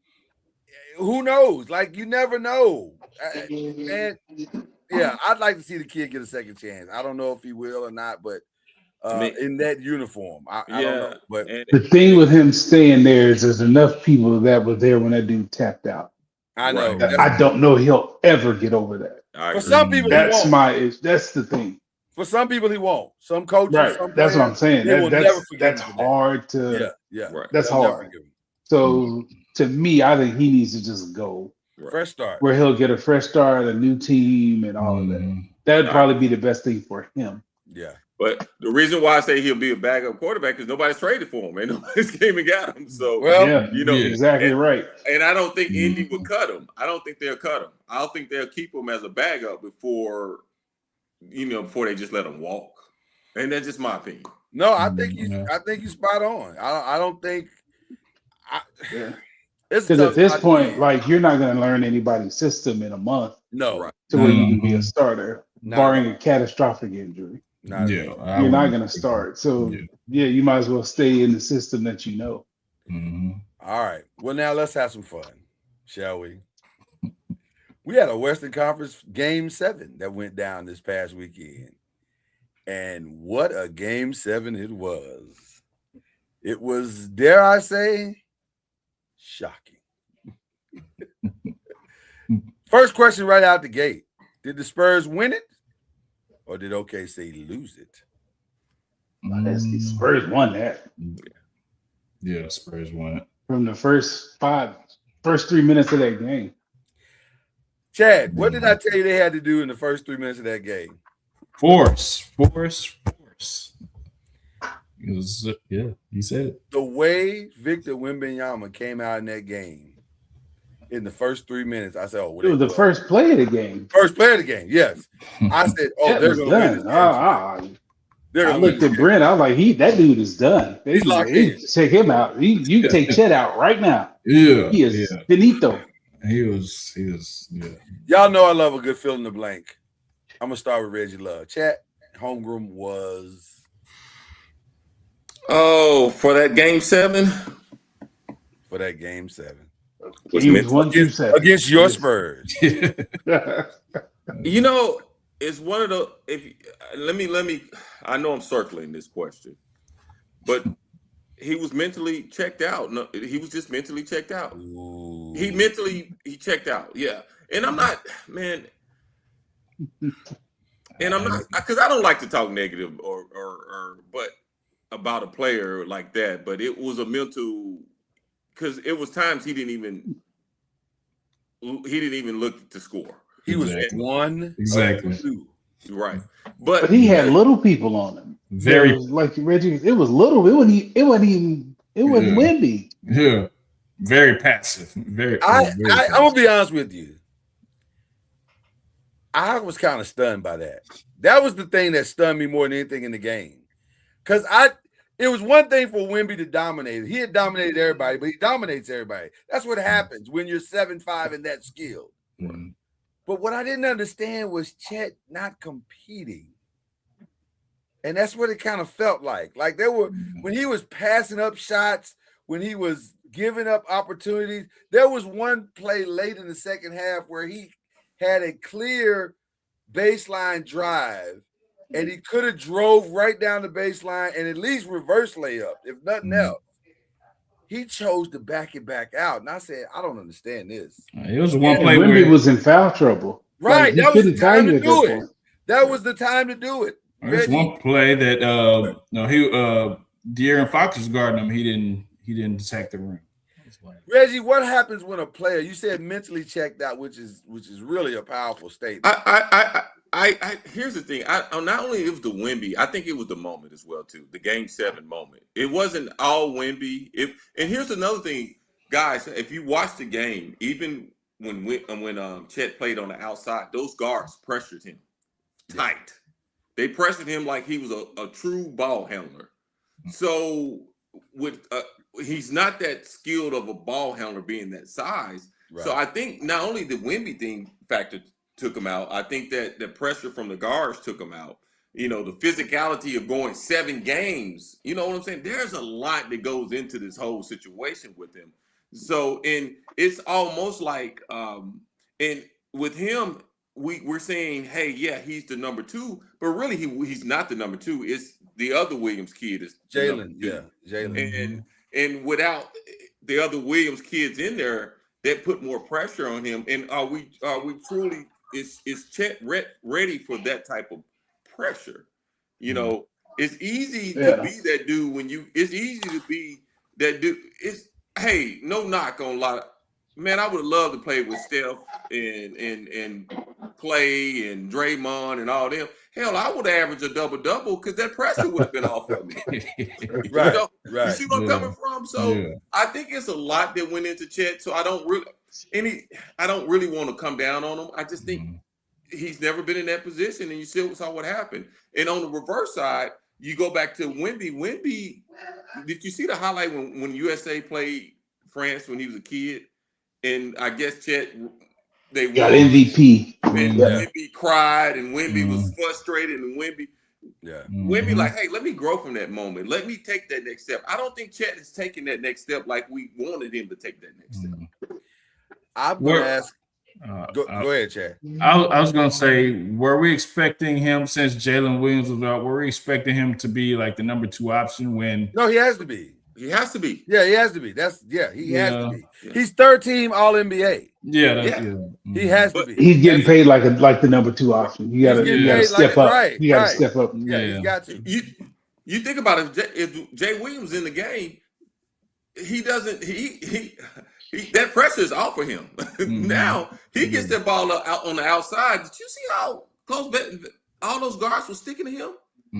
who knows? Like, you never know. And, yeah, I'd like to see the kid get a second chance. I don't know if he will or not, but in that uniform, I don't know. But the thing with him staying there is there's enough people that were there when that dude tapped out. I know. Right. I don't know he'll ever get over that. For some people, that's the thing. For some people, he won't. Some coaches, some that's what I'm saying. That's hard to. Yeah. Right. That's hard. So to me, I think he needs to just go fresh start, where he'll get a fresh start, a new team, and all of that. That'd probably be the best thing for him. Yeah. But the reason why I say he'll be a backup quarterback is nobody's traded for him, and nobody's came and got him. So, exactly right. And I don't think Indy would cut him. I don't think they'll cut him. I don't think they'll keep him as a backup before they just let him walk. And that's just my opinion. No, I think he's spot on. I don't think. Because at this point, like, you're not going to learn anybody's system in a month. No, to where you can be a starter, barring a catastrophic injury. You're not going to start. So, you might as well stay in the system that you know. Mm-hmm. All right. Well, now let's have some fun, shall we? We had a Western Conference Game 7 that went down this past weekend. And what a Game 7 it was. It was, dare I say, shocking. First question right out the gate. Did the Spurs win it? Or did OKC lose it? The Spurs won that. Yeah, Spurs won it. From the first 3 minutes of that game. Chad, what did I tell you they had to do in the first 3 minutes of that game? Force. He said it. The way Victor Wembanyama came out in that game in the first 3 minutes, I said, it was the first play of the game. First play of the game, yes. I said, they're going to win this game. I looked at Brent. I was like, that dude is done. He's locked in. Take him out. You can take Chet out right now. Yeah. He is finito. He was. Y'all know I love a good fill in the blank. I'm going to start with Reggie Love. Chat, Holmgren was. Oh, for that game 7. For that game 7. Games 1 through 7 against your Spurs. You know, it's one of the. Let me. I know I'm circling this question, but he was mentally checked out. No, he was just mentally checked out. Ooh. He checked out. Yeah, and I'm not, man. And I'm not, because I don't like to talk negative but about a player like that. But it was a mental, because it was times he didn't even look to score. He was at 1, exactly 2. Right, but he had little people on him. Very like Reggie. It was little. It wasn't Wemby. Yeah, very passive. Very. I'm gonna be honest with you. I was kind of stunned by that. That was the thing that stunned me more than anything in the game. Because it was one thing for Wemby to dominate. He had dominated everybody, but he dominates everybody. That's what happens when you're 7'5" and that skilled. Mm-hmm. But what I didn't understand was Chet not competing. And that's what it kind of felt like. Like when he was passing up shots, when he was giving up opportunities, there was one play late in the second half where he had a clear baseline drive and he could have drove right down the baseline and at least reverse layup, if nothing else. He chose to back it back out. And I said, I don't understand this. It was one play where Wemby was in foul trouble. Right. Like, that was the time to do it. That was the time to do it. There's one play that De'Aaron Fox was guarding him. He didn't attack the rim. Reggie, what happens when a player, you said mentally checked out, which is really a powerful statement. I here's the thing. Not only it was the Wemby, I think it was the moment as well too. The game 7 moment. It wasn't all Wemby. And here's another thing, guys. If you watch the game, even when Chet played on the outside, those guards pressured him tight. They pressured him like he was a true ball handler. So he's not that skilled of a ball handler being that size. Right. So I think not only the Wemby thing factor took him out, I think that the pressure from the guards took him out. You know, the physicality of going 7 games. You know what I'm saying? There's a lot that goes into this whole situation with him. So, and it's almost like, and with him, we're saying, hey, yeah, he's the number 2, but really he's not the number 2. It's the other Williams kid is Jalen. Yeah, Jalen. And without the other Williams kids in there, that put more pressure on him. And are we truly is Chet ready for that type of pressure? You know, it's easy to be that dude it's easy to be that dude. Hey, no knock on a lot of. Man, I would love to play with Steph and Clay and Draymond and all them. Hell, I would average a double-double because that pressure would have been off of me. Right. You see where I'm coming from? So I think it's a lot that went into Chet. So I don't really want to come down on him. I just think he's never been in that position, and you saw what happened. And on the reverse side, you go back to Wemby. Wemby, did you see the highlight when USA played France when he was a kid? And I guess Chet, they got MVP. And Wemby cried, and Wemby was frustrated, and Wemby like, hey, let me grow from that moment. Let me take that next step. I don't think Chet is taking that next step like we wanted him to take that next step. I'm going to ask. Go ahead, Chad. I was going to say, were we expecting him, since Jalen Williams was out, were we expecting him to be like the number 2 option when? No, he has to be. He has to be. Yeah, he has to be. He has to be. Yeah. He's 3rd team All NBA. He has to be. He's getting paid like the number 2 option. You got to step up. Right, you got to step up. Yeah, he's got to. You think about it. If Jay Williams in the game, he doesn't. He that pressure is off for him. Now he gets that ball out on the outside. Did you see how close all those guards were sticking to him?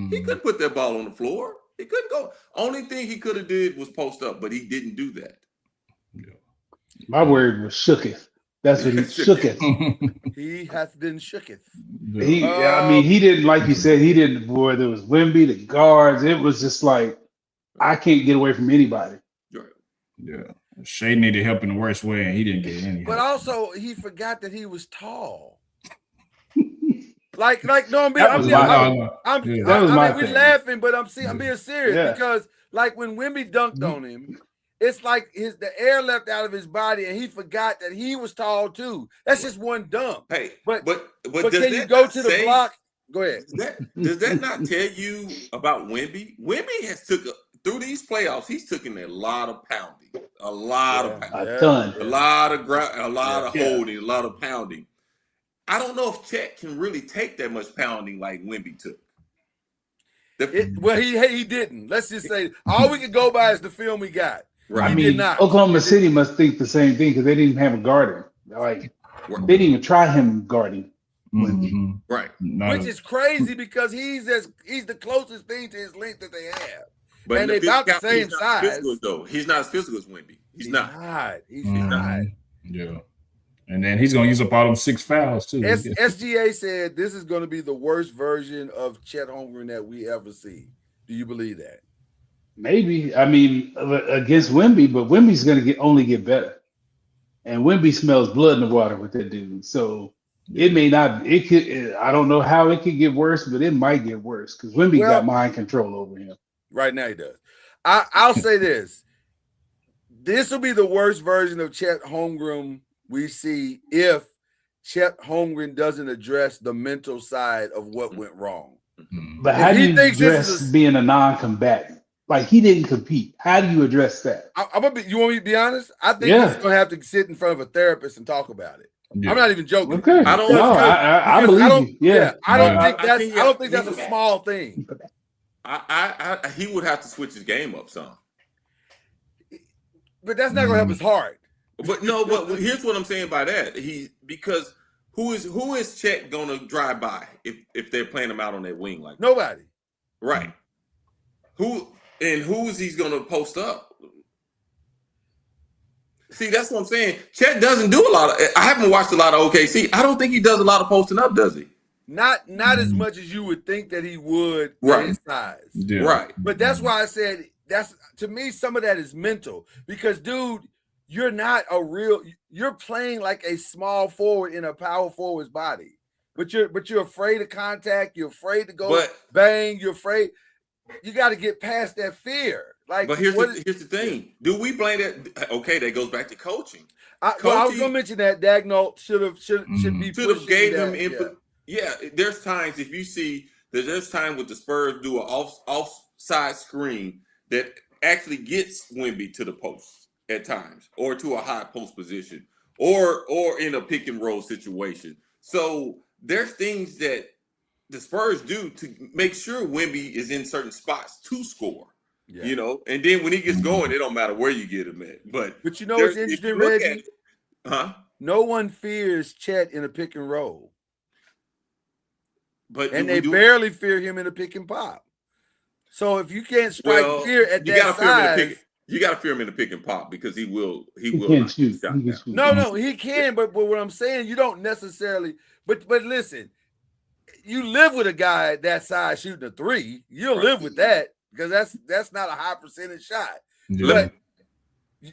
He couldn't put that ball on the floor. He couldn't go. Only thing he could have did was post up, but he didn't do that. My word was shooketh. That's what he shooketh. He has been shooketh. I mean, he didn't, like you said, he didn't. Boy, there was Wemby, the guards. It was just like, I can't get away from anybody. Yeah. Shea needed help in the worst way, and he didn't get any help. But also, he forgot that he was tall. Like no, I'm That was my being laughing, but I'm being serious because like when Wemby dunked on him, it's like the air left out of his body and he forgot that he was tall too. That's just one dunk. Hey, but can you go to the block? Go ahead. Does that not tell you about Wemby? Wemby has through these playoffs, he's taken a lot of pounding, a lot of holding, a lot of pounding. I don't know if Chet can really take that much pounding like Wemby took. He didn't. Let's just say all we can go by is the film we got. Right. I mean, Oklahoma City must think the same thing because they didn't have a guarder. Like they didn't even try him guarding. Mm-hmm. Right. Which is crazy because he's the closest thing to his length that they have. But and they're about the same size. He's not as physical as Wemby. He's not. He's not. Yeah. And then he's going to use up all them 6 fouls, too. SGA said this is going to be the worst version of Chet Holmgren that we ever see. Do you believe that? Maybe. I mean, against Wemby, but Wemby's going to only get better. And Wemby smells blood in the water with that dude. So it may not, it could, I don't know how it could get worse, but it might get worse because Wemby got mind control over him. Right now he does. I'll say this. This will be the worst version of Chet Holmgren we see if Chet Holmgren doesn't address the mental side of what went wrong. But how do you address being a non-combatant? Like he didn't compete. How do you address that? You want me to be honest? I think he's going to have to sit in front of a therapist and talk about it. Yeah. I'm not even joking. Okay. I believe you. Yeah. I don't think that's a small thing. He would have to switch his game up some. But that's not going to help his heart. But here's what I'm saying by that. Because who is Chet gonna drive by if they're playing him out on that wing like that? Nobody. Right. Who is he gonna post up? See, that's what I'm saying. Chet doesn't do a lot of. I haven't watched a lot of OKC. I don't think he does a lot of posting up, does he? Not as much as you would think that he would at his size. Yeah. Right. But that's why I said that's to me some of that is mental because dude. You're playing like a small forward in a power forward's body, but you're afraid of contact. You're afraid to go bang. You're afraid. You got to get past that fear. But here's the thing. Do we blame that? Okay, that goes back to coaching. I was gonna mention that Dagnall should have gave him input. Yeah, there's times if you see that there's time with the Spurs do an offside screen that actually gets Wemby to the post. At times, or to a high post position, or in a pick and roll situation. So there's things that the Spurs do to make sure Wemby is in certain spots to score. Yeah. You know, and then when he gets going, it don't matter where you get him at. But you know what's interesting, Reggie? No one fears Chet in a pick and roll, and they barely fear him in a pick and pop. So if you can't strike fear at that size. You got to fear him in the pick and pop because he will not shoot. No, he can. But what I'm saying, you don't necessarily. But listen, you live with a guy that size shooting a 3. You'll live with that because that's not a high percentage shot. Yeah. But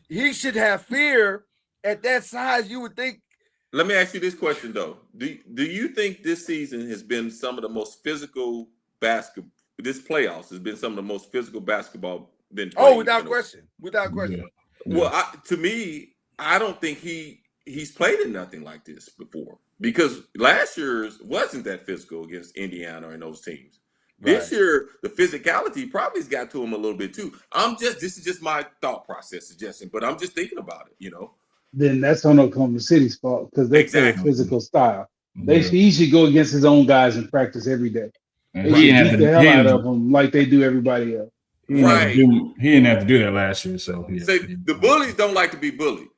he should have fear at that size. You would think. Let me ask you this question though: Do you think this season has been some of the most physical basketball? This playoffs has been some of the most physical basketball. Without question. Yeah. Well, to me, I don't think he's played in nothing like this before because last year's wasn't that physical against Indiana and those teams. Right. This year, the physicality probably has got to him a little bit too. This is just my thought process suggestion, but I'm just thinking about it, you know. Then that's on Oklahoma City's fault because they play a physical style. He should go against his own guys and practice every day. They should beat the hell out of them like they do everybody else. He didn't have to do that last year. So the bullies don't like to be bullied.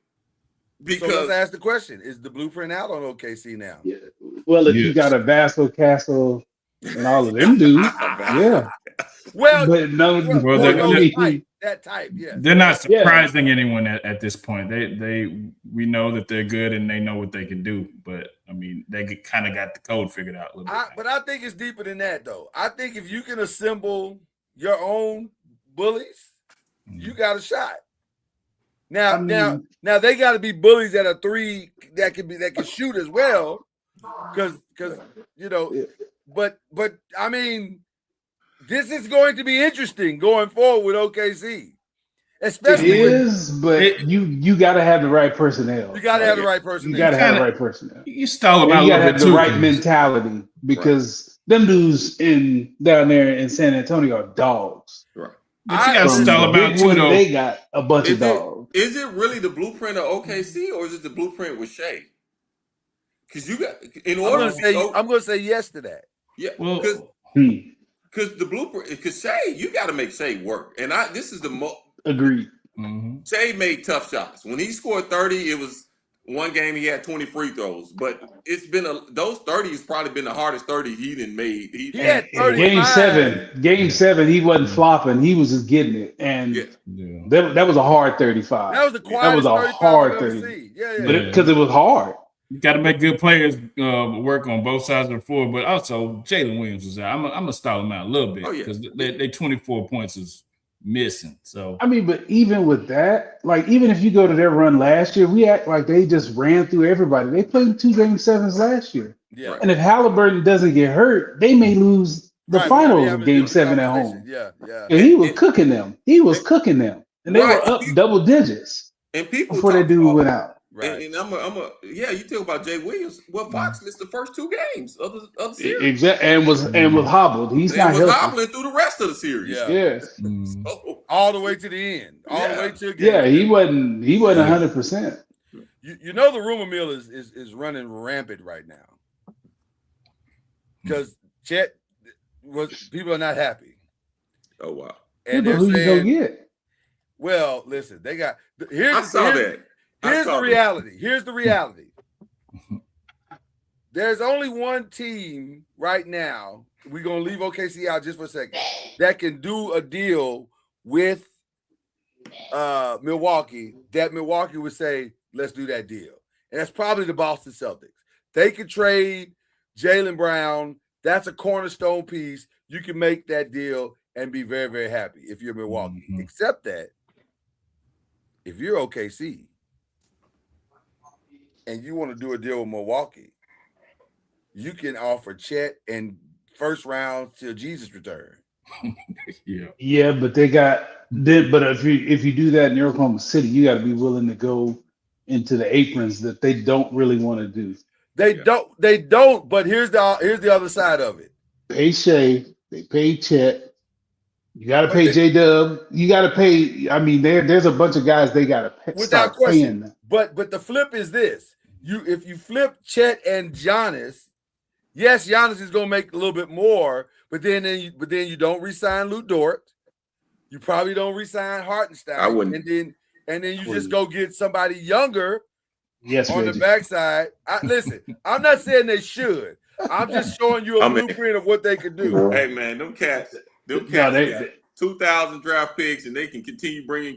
Because so let's ask the question: is the blueprint out on OKC now? Yeah. Well, if you got a Vassal, Castle, and all of them dudes, yeah. Well, but that type, yeah. They're not surprising anyone at this point. We know that they're good and they know what they can do. But I mean, they kind of got the code figured out a little bit. But I think it's deeper than that, though. I think if you can assemble your own bullies, you got a shot. Now they got to be bullies that are 3 that can shoot as well. because but I mean, this is going to be interesting going forward with OKC. Especially it is, but you got to have the right personnel. You got to have the right personnel. You got to have the right personnel. You stall them out. You got to have the right mentality because them dudes down there in San Antonio are dogs. Right. But you got to stall them out too, though. They got a bunch of dogs. Is it really the blueprint of OKC or is it the blueprint with Shea? Because you got I'm going to say yes to that. Yeah. Well, because the blueprint, because Shea, you got to make Shea work, and this is the most. Agreed. Mm-hmm. Shea made tough shots. When he scored 30, it was one game he had 20 free throws. But it's been those 30 has probably been the hardest 30 he didn't made. He had 35. Game seven, he wasn't flopping. He was just getting it. And that was a hard 35. That was the quietest. That was a hard 30. Yeah. Because it was hard. You got to make good players work on both sides of the floor. But also, Jalen Williams is out. I'm going to stall him out a little bit because they 24 points is missing. So I mean, but even with that, like even if you go to their run last year, we act like they just ran through everybody. They played 2 game 7s last year. Yeah. And if Halliburton doesn't get hurt, they may lose the finals of game 7 at home. Yeah. And he was cooking them. He was cooking them. And they were up double digits and people before that dude went out. Right. And you talk about Jay Williams. Well, Fox missed the first 2 games of the series. Exactly, and was hobbled. He's not healthy. Hobbling through the rest of the series. Yeah. So, all the way to the end. All the way to the game. Yeah, he wasn't 100%. You know the rumor mill is running rampant right now. Because Chet people are not happy. Oh wow. And who you gonna get? Well, listen, they got Here's the reality. Here's the reality. There's only one team right now. We're gonna leave OKC out just for a second. That can do a deal with Milwaukee. That Milwaukee would say, "Let's do that deal," and that's probably the Boston Celtics. They could trade Jaylen Brown. That's a cornerstone piece. You can make that deal and be very, very happy if you're Milwaukee. Mm-hmm. Except that if you're OKC. And you want to do a deal with Milwaukee, you can offer Chet and first round till Jesus return. Yeah, but they got. But if you do that in Oklahoma City, you got to be willing to go into the aprons that they don't really want to do. They don't. But here's the other side of it. Pay Shea, they pay Chet. You got to pay J-Dub. You got to pay. I mean, there's a bunch of guys they got to pay. Without question. But the flip is this. If you flip Chet and Giannis, yes, Giannis is going to make a little bit more, but then you don't re-sign Lou Dort. You probably don't re-sign Hartenstein. I wouldn't. And then you just go get somebody younger on the backside. Listen, I'm not saying they should. I'm just showing you a blueprint of what they could do. Hey man, them cats got 2,000 draft picks, and they can continue bringing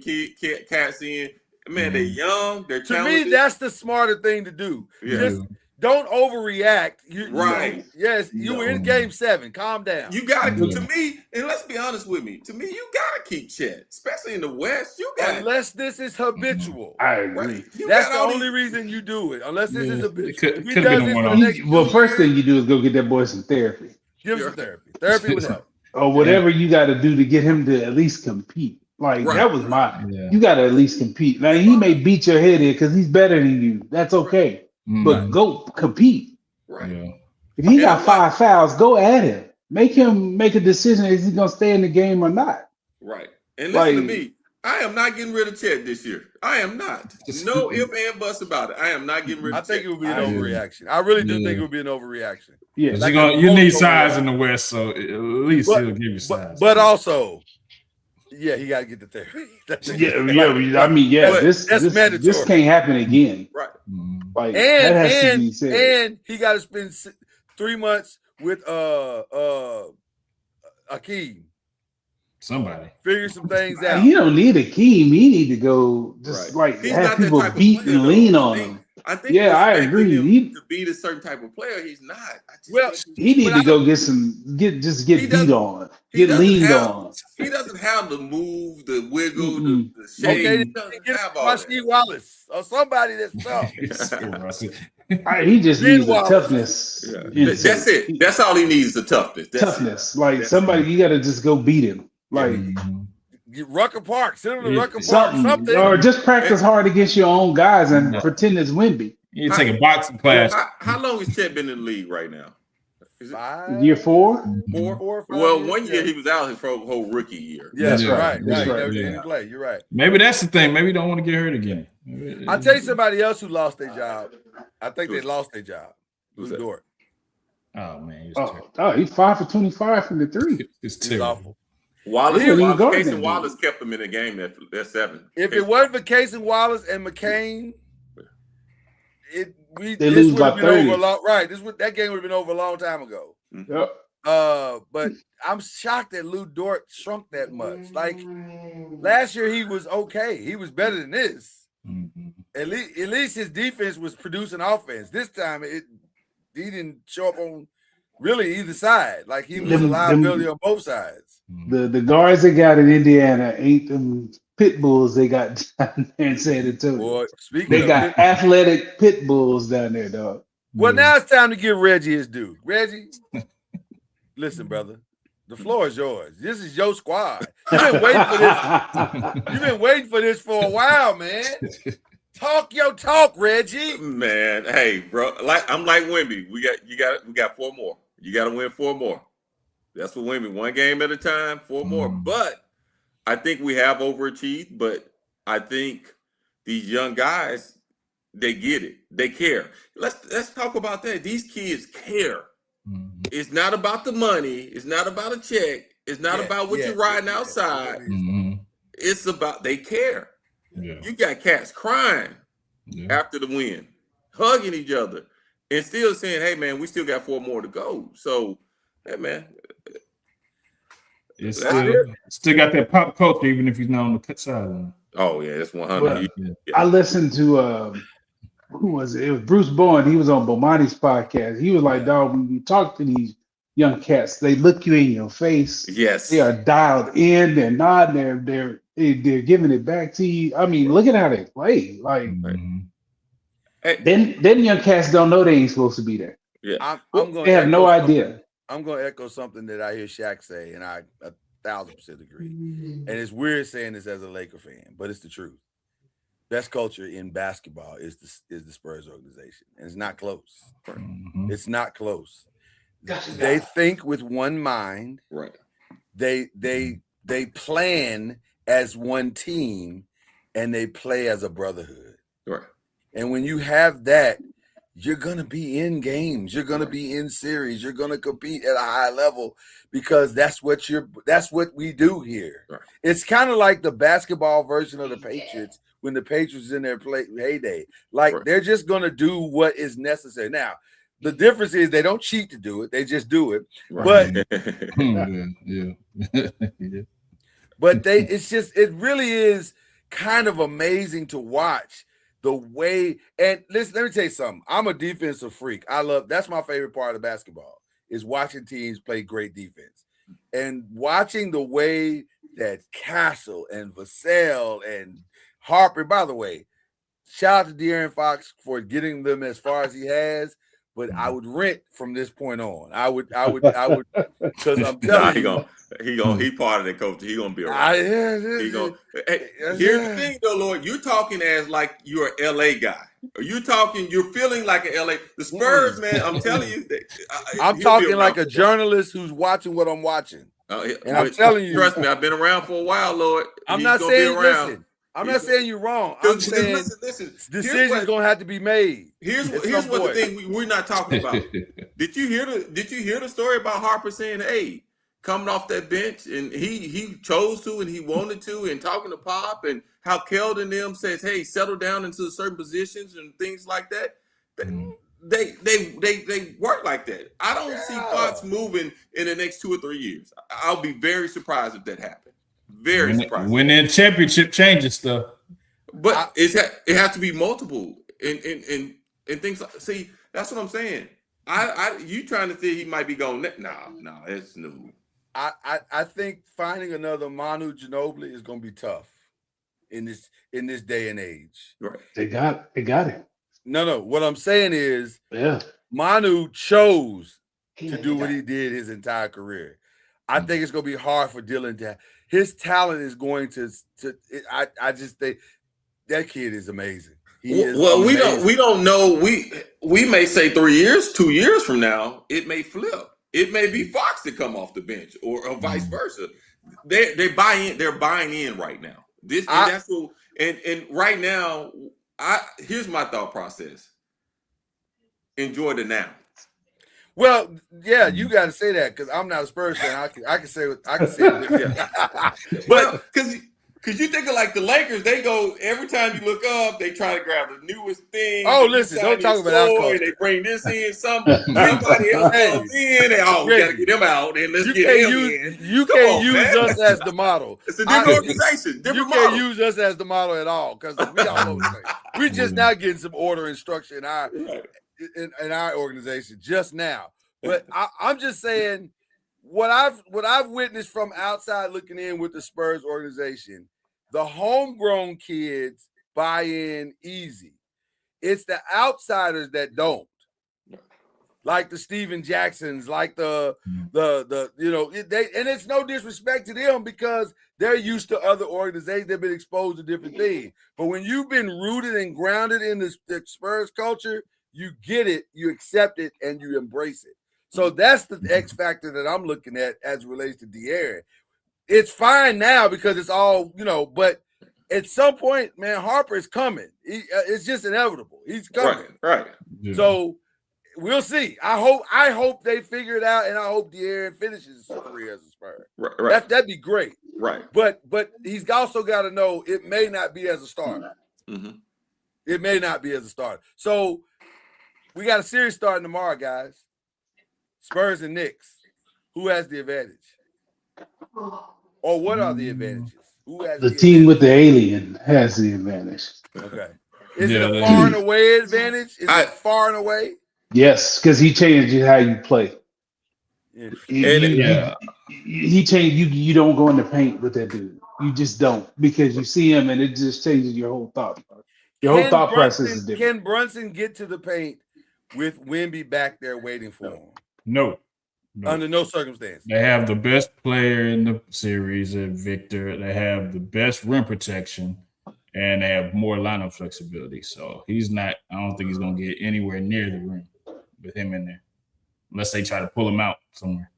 cats in. Man, they're young. They're talented. To me, that's the smarter thing to do. Yeah. Just don't overreact. Right. You were in game 7. Calm down. You got to, to me, and let's be honest with me. To me, you got to keep Chet, especially in the West. You got unless this is habitual. I agree. That's the only reason you do it. Unless this is habitual. Well, first thing you do is go get that boy some therapy. Give him some therapy. Therapy would help. Or whatever you got to do to get him to at least compete. Like that was you got to at least compete. Now he may beat your head in because he's better than you. That's okay, but go compete. Right. Yeah. If he got 5 fouls, go at him. Make him make a decision: is he gonna stay in the game or not? Right. And listen to me. I am not getting rid of Chet this year. I am not. No ifs and buts about it. I am not getting rid of Chet. I think it would be an overreaction. I really do think it would be an overreaction. Yeah. Like you need size in the West, so at least he'll give you size. But also, he got to get the therapy. I mean, this can't happen again. Right. Like that has to be said. And he got to spend 3 months with Akeem. Somebody figure some things out. He don't need Akeem. He need to go just have people beat and lean on him. I think Yeah, I expecting agree. him to be a certain type of player, he's not. I just Well, think He need but to I go don't. he get beat doesn't on, he get doesn't leaned have on. he doesn't have the move, the wiggle, Mm-mm. the shape. Okay, He then doesn't get have all Rasheed Wallace or somebody that's tough. He just Ben needs a Wallace. toughness Yeah. That's insert. it. That's all he needs is the toughness. That's it. Toughness. Like That's it. somebody, you got to just go beat him. Yeah. Like Get Rucker Park. Send him to Yeah. Rucker Park. something, Something. or just practice hard against your own guys and Yeah. pretend it's Wimby. You take a boxing class. How long has Chet been in the league right now? Is it 5, Year 4. 4? 4 or 5 Well, years? 1 year Yeah. he was out his whole rookie year. Yeah, That's Yeah, right. right. That's He right. never Yeah. didn't play. You're right. Maybe that's the thing. Maybe you don't want to get hurt again. I'll tell you somebody else who lost their job. I think they lost their job. Who's Lou that? Dort. Oh man, he's He's 5 for 25 from the 3. it's He's terrible. awful. Wallace, He wasn't even guarding Casey that Wallace kept him in the game. That's 7. If it wasn't for Casey Wallace and McCain, They this lose would by have been 30. over a long. Right, that game would have been over a long time ago. Yep. But I'm shocked that Lou Dort shrunk that much. Like last year, he was okay. He was better than this. Mm-hmm. At least his defense was producing offense. This time, he didn't show up on really either side. Like he was a liability on both sides. The guards they got in Indiana ain't them pit bulls they got down there in San Antonio. Boy, speaking They of got athletic pit bulls down there, dog. well, now it's time to give Reggie his due. Reggie, listen, brother. The floor is yours. This is your squad. You've been waiting for this. You've been waiting for this for a while, man. Talk your talk, Reggie. Man, hey, bro. I'm like Wimby. We got 4 more. You got to win 4 more. That's what Wimby. 1 game at a time, 4 more. But I think we have overachieved. But I think these young guys, they get it. They care. Let's talk about that. These kids care. Mm-hmm. It's not about the money. It's not about a check. It's not about what you're riding outside. Mm-hmm. It's about they care. Yeah. You got cats crying after the win, hugging each other, and still saying, "Hey, man, we still got 4 more to go." So, hey, man, It's still got that pop culture, even if he's not on the cut sideline. Oh yeah, that's 100. Well, Yeah. I listened to who was it? It was Bruce Bowen. He was on Bomani's podcast. He was like, dog, when you talk to these young cats, they look you in your face. Yes, They are dialed in. They're nodding. They're giving it back to you. I mean, look at how they play. Like, then young cats don't know they ain't supposed to be there. Yeah, They have no idea. I'm going to echo something that I hear Shaq say, and I 1,000% agree. And it's weird saying this as a Laker fan, but it's the truth. Best culture in basketball is the Spurs organization, and it's not close. Mm-hmm. It's not close. They think with one mind. right. They plan as one team, and they play as a brotherhood. Right. And when you have that, you're gonna be in games. You're gonna be in series. You're gonna compete at a high level because that's what we do here. Right. It's kind of like the basketball version of the Patriots when the Patriots in their heyday. Like they're just gonna do what is necessary. Now, the difference is they don't cheat to do it; they just do it. Right. But it really is kind of amazing to watch the way. And listen, let me tell you something. I'm a defensive freak. That's my favorite part of basketball is watching teams play great defense and watching the way that Castle and Vassell and Harper. By the way, shout out to De'Aaron Fox for getting them as far as he has. But I would rent from this point on. I would, because I'm telling you, he part of the coach. He gonna be around. Here's the thing, though, Lord. You're talking as like you're an LA guy. You're feeling like an LA. The Spurs, man. I'm telling you. I'm talking like a journalist who's watching what I'm watching. And I'm telling you, trust me, I've been around for a while, Lord. I'm not saying listen. I'm not saying you're wrong. I'm saying listen. Decisions gonna have to be made. Here's what the thing we're not talking about. Did you hear the story about Harper saying, "Hey, coming off that bench," and he chose to and he wanted to, and talking to Pop and how Keldon them says, "Hey, settle down into certain positions and things like that." They work like that. I don't see Fox moving in the next 2 or 3 years. I'll be very surprised if that happened. Very surprised. When that championship changes stuff. But it has to be multiple. and things. See, that's what I'm saying. You trying to say he might be going? No, it's new. I think finding another Manu Ginobili is going to be tough in this day and age. Right. They got it. No. What I'm saying is, yeah, Manu chose to do what he did his entire career. I think it's going to be hard for Dylan to. His talent is going to. I just think that kid is amazing. He is. Well, amazing. we don't know. We may say 3 years, 2 years from now, it may flip. It may be Fox to come off the bench, or vice versa. They're buying in right now. That's what. And right now, here's my thought process. Enjoy the now. Well, yeah, you got to say that because I'm not a Spurs fan. I can say it. But because you think of like the Lakers, they go every time you look up, they try to grab the newest thing. Oh, listen, don't talk about that. They bring this in, somebody else comes in, and we got to get them out, and let's get them in. You can't use us as the model. It's a different organization. You can't use us as the model at all because we all over the place. We're just now getting some order and structure in our organization just now. But I'm just saying what I've witnessed from outside looking in with the Spurs organization, the homegrown kids buy in easy. It's the outsiders that don't. Like the Steven Jacksons, like and it's no disrespect to them because they're used to other organizations. They've been exposed to different things. But when you've been rooted and grounded in the Spurs culture, you get it, you accept it, and you embrace it. So that's the X factor that I'm looking at as it relates to De'Aaron. It's fine now because it's all, but at some point, man, Harper is coming. It's just inevitable. He's coming. Right. Yeah. So we'll see. I hope they figure it out, and I hope De'Aaron finishes his career as a Spur. Right. That'd be great. Right. But he's also got to know it may not be as a starter. Mm-hmm. It may not be as a starter. So we got a series starting tomorrow, guys. Spurs and Knicks. Who has the advantage? Or what are the advantages? Who has the team with the alien has the advantage. Okay. Is it a far and away advantage? Is it far and away? Yes, because he changes how you play. Yeah. He changed. You don't go in the paint with that dude. You just don't because you see him and it just changes your whole thought. Your whole thought process is different. Can Brunson get to the paint with Wemby back there waiting for him? No. Under no circumstance. They have the best player in the series at Victor. They have the best rim protection, and they have more lineup flexibility. So I don't think he's going to get anywhere near the rim with him in there, unless they try to pull him out somewhere.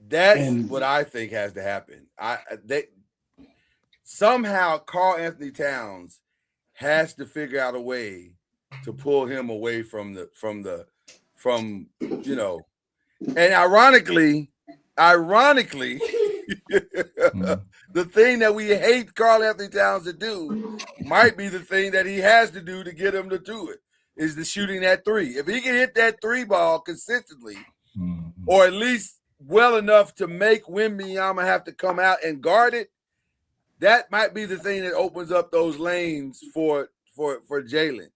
That's what I think has to happen. Somehow Karl Anthony Towns has to figure out a way to pull him away from and ironically, the thing that we hate Karl Anthony Towns to do might be the thing that he has to do to get him to do it, is the shooting that three. If he can hit that three ball consistently, or at least well enough to make Wembanyama have to come out and guard it, that might be the thing that opens up those lanes for Jalen.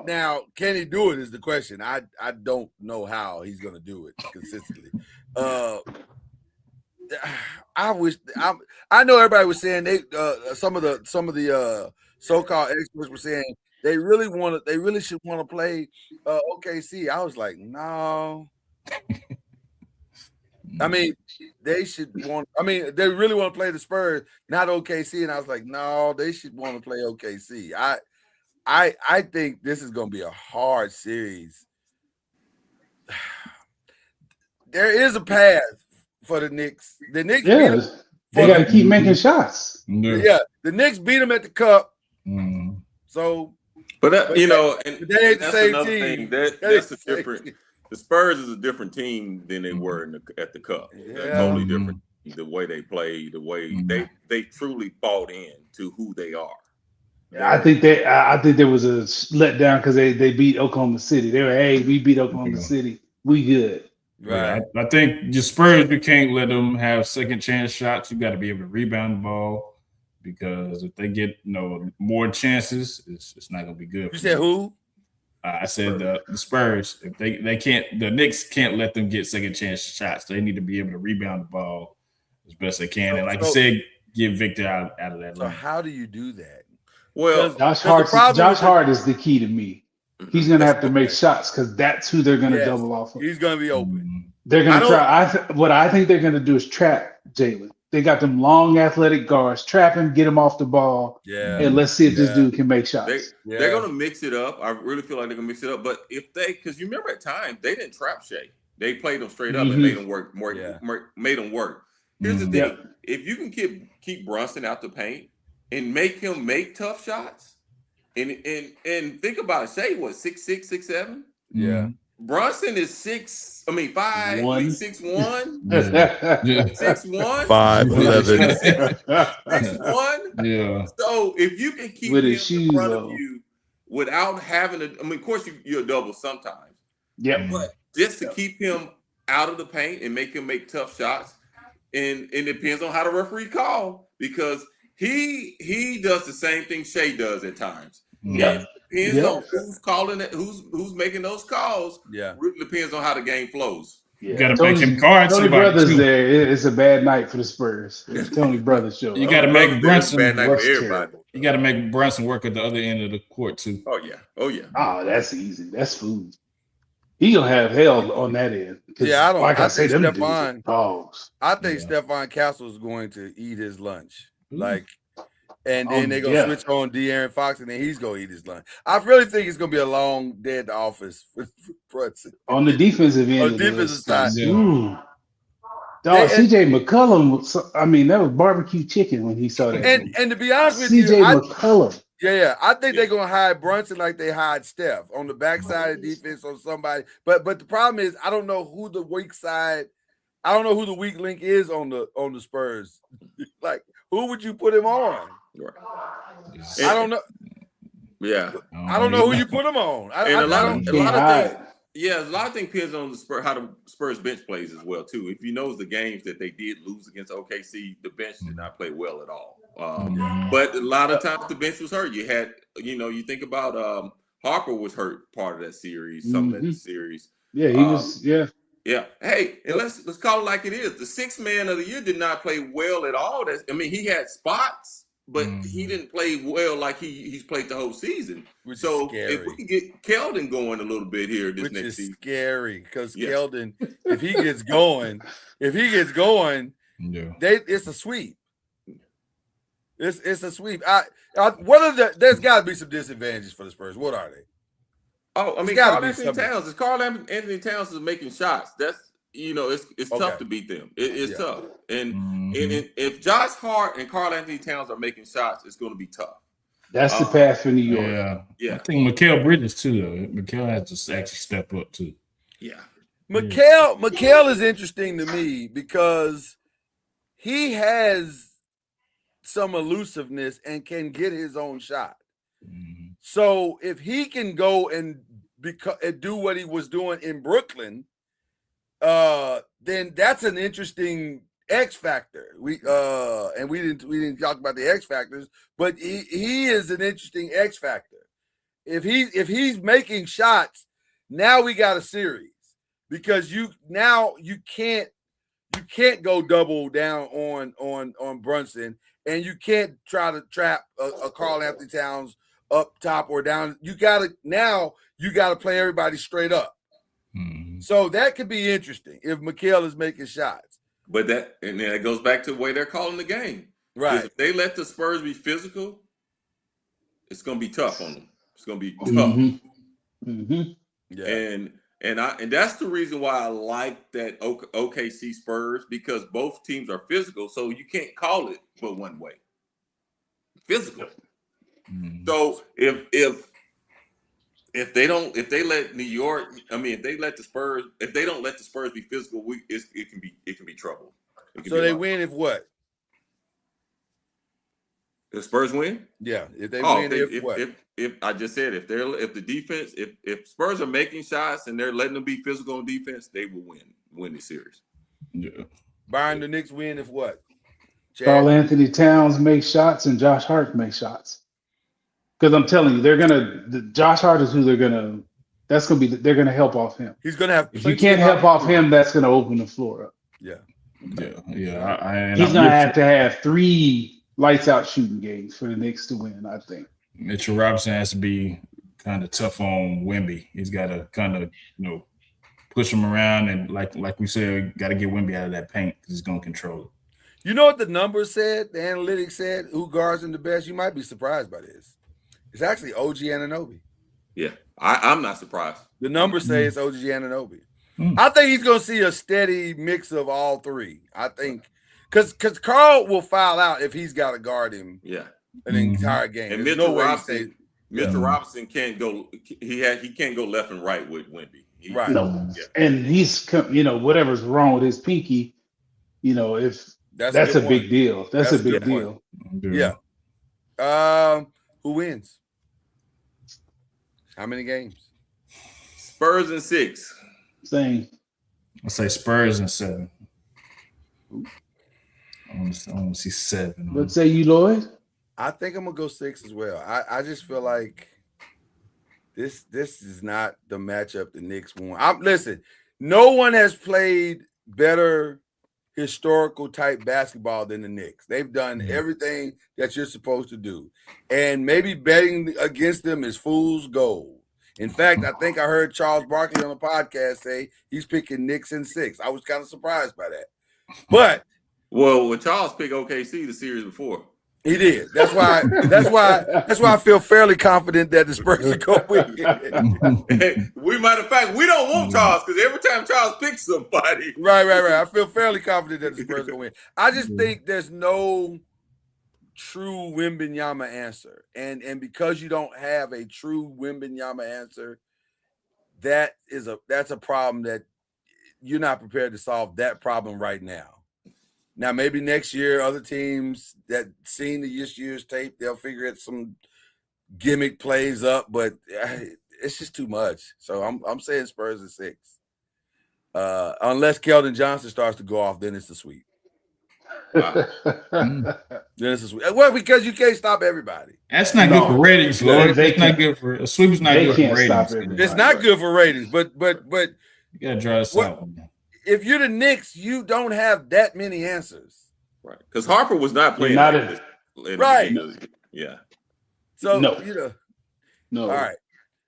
Now, can he do it is the question. I don't know how he's going to do it consistently. I know everybody was saying some of the so-called experts were saying they really should want to play OKC. I was like, no. I mean, they really want to play the Spurs, not OKC. And I was like, no, they should want to play OKC. I think this is going to be a hard series. There is a path for the Knicks. The Knicks, they got to keep making shots. Yeah, the Knicks beat them at the Cup. So, but that ain't the same another team. thing. That's a different. The Spurs is a different team than they were at the Cup. They're totally different. The way they play, the way they truly bought in to who they are. I think there was a letdown because they beat Oklahoma City. They were, hey, we beat Oklahoma City. We good. Right. Yeah, I think the Spurs, you can't let them have second chance shots. You got to be able to rebound the ball. because if they get more chances, it's not gonna be good. You said who? I said the Spurs. If they can't, the Knicks can't let them get second chance shots. They need to be able to rebound the ball as best they can, and like you said, get Victor out of that. So how do you do that? Well, Josh Hart is the key to me. He's gonna have to make shots because that's who they're gonna double off of. He's gonna be open. They're gonna try. What I think they're gonna do is trap Jalen. They got them long athletic guards. Trap him, get him off the ball. Yeah. And let's see if this dude can make shots. They're gonna mix it up. I really feel like they're gonna mix it up. But because you remember at times they didn't trap Shea. They played him straight up and made him work made him work. Here's the thing: if you can keep Brunson out the paint and make him make tough shots, and think about it, Shea was 6'6", 6'7". Yeah. Brunson is 5'6", 6'1", 6'1", 5'11". 6'1". Yeah. So if you can keep With him his shoes in front on. of you without having to, of course you're double sometimes. Yep. But just to keep him out of the paint and make him make tough shots, and it depends on how the referee call, because he does the same thing Shea does at times. Yeah. Depends on who's calling it, who's making those calls. Yeah. Really depends on how the game flows. You got to make him guard Tony somebody Brothers too. there. It's a bad night for the Spurs. It's Tony Brothers show. You got to make Brunson. Bad night for everybody. You got to make Brunson work at the other end of the court too. Oh yeah. Oh, that's easy. That's food. He gonna have hell on that end. Yeah, I say think them dudes are dogs. I think Stephon Castle is going to eat his lunch. And then they're gonna switch on De'Aaron Fox, and then he's gonna eat his lunch. I really think it's gonna be a long day at the office for Brunson. On the defensive end. On the defensive side. Dog, CJ McCollum, that was barbecue chicken when he saw that. And to be honest with you, CJ McCollum. Yeah, I think they're gonna hide Brunson like they hide Steph on the backside of defense on somebody. But the problem is I don't know who the weak side. I don't know who the weak link is on the Spurs. Like, who would you put him on? I don't know. Yeah, I don't know who you put him on. A lot of things. Yeah, a lot of things depends on the Spurs, how the Spurs bench plays as well too. If you know the games that they did lose against OKC, the bench did not play well at all. But a lot of times the bench was hurt. You had, you think about Harper was hurt part of that series, some of that series. Yeah, he was. Yeah. Yeah. Hey, and let's call it like it is. The sixth man of the year did not play well at all. He had spots, but he didn't play well like he's played the whole season. So if we can get Keldon going a little bit here this next season, scary because Keldon, if he gets going, it's a sweep. It's a sweep. There's got to be some disadvantages for the Spurs. What are they? Karl Anthony Towns. If Karl Anthony Towns is making shots, that's it's tough to beat them. It's tough. And if Josh Hart and Karl Anthony Towns are making shots, it's going to be tough. That's the path for New York. Yeah. I think Mikal Bridges too, though. Mikal has to actually step up too. Yeah. Mikal is interesting to me because he has some elusiveness and can get his own shot. So if he can go and do what he was doing in Brooklyn, then that's an interesting X factor. We didn't talk about the X factors, but he is an interesting X factor. If he's making shots, now we got a series because you can't go double down on Brunson, and you can't try to trap a Karl Anthony Towns up top or down. You gotta play everybody straight up. So that could be interesting if Mikal is making shots. But that goes back to the way they're calling the game. Right. If they let the Spurs be physical, it's gonna be tough on them. It's gonna be tough. Yeah. And that's the reason why I like that OKC Spurs, because both teams are physical, so you can't call it but one way. Physical. So if they let New York, if they don't let the Spurs be physical, it can be trouble. So they win if what? The Spurs win? Yeah. If they win, if I just said if the defense, if Spurs are making shots and they're letting them be physical on defense, they will win the series. Yeah. Byron, the Knicks win if what? Karl Chad. Anthony Towns makes shots and Josh Hart makes shots. Because I'm telling you, Josh Hart is who they're gonna help off him. He's gonna have. If you plenty can't of help off him, opportunities. that's gonna open the floor up. Yeah. Yeah. He's gonna have to have 3 lights out shooting games for the Knicks to win, I think. Mitchell Robinson has to be kind of tough on Wemby. He's got to kind of, push him around, and like we said, got to get Wemby out of that paint because he's going to control it. You know what the numbers said? The analytics said who guards him the best. You might be surprised by this. It's actually OG Anunoby. Yeah, I'm not surprised. The numbers say it's OG Anunoby. Mm. I think he's going to see a steady mix of all 3. I think because Karl will foul out if he's got to guard him. Yeah, an entire game. And There's Mitchell no way he Robinson, stays. Mitchell Robinson can't go. He can't go left and right with Wemby. Right. No, Yeah. and he's whatever's wrong with his pinky, if that's a big deal. That's a big deal. Yeah. Who wins? How many games? Spurs in 6. Same. I'll say Spurs in 7. I want to see 7. What say you, Lloyd? I think I'm gonna go 6 as well. I just feel like this is not the matchup the Knicks want. Listen, no one has played better historical type basketball than the Knicks. They've done everything that you're supposed to do, and maybe betting against them is fool's gold. In fact, I think I heard Charles Barkley on the podcast say he's picking Knicks in 6. I was kind of surprised by that, but when Charles picked OKC the series before. He did. That's why I feel fairly confident that the Spurs are going to win. We matter of fact, we don't want Charles because every time Charles picks somebody. Right. I feel fairly confident that the Spurs are going to win. I just think there's no true Wembanyama answer. And because you don't have a true Wembanyama answer, that's a problem that you're not prepared to solve that problem right now. Now, maybe next year, other teams that seen this year's tape, they'll figure it some gimmick plays up, but it's just too much. So I'm saying Spurs in 6. Unless Keldon Johnson starts to go off, then it's the sweep. Then it's a sweep. Well, because you can't stop everybody. That's not good for ratings, Lord. It's not good for a sweep. Is not good for ratings. It's not good for ratings, but you gotta draw this out. If you're the Knicks, you don't have that many answers. Right. Because Harper was not playing. Right. Yeah. So, No. All right.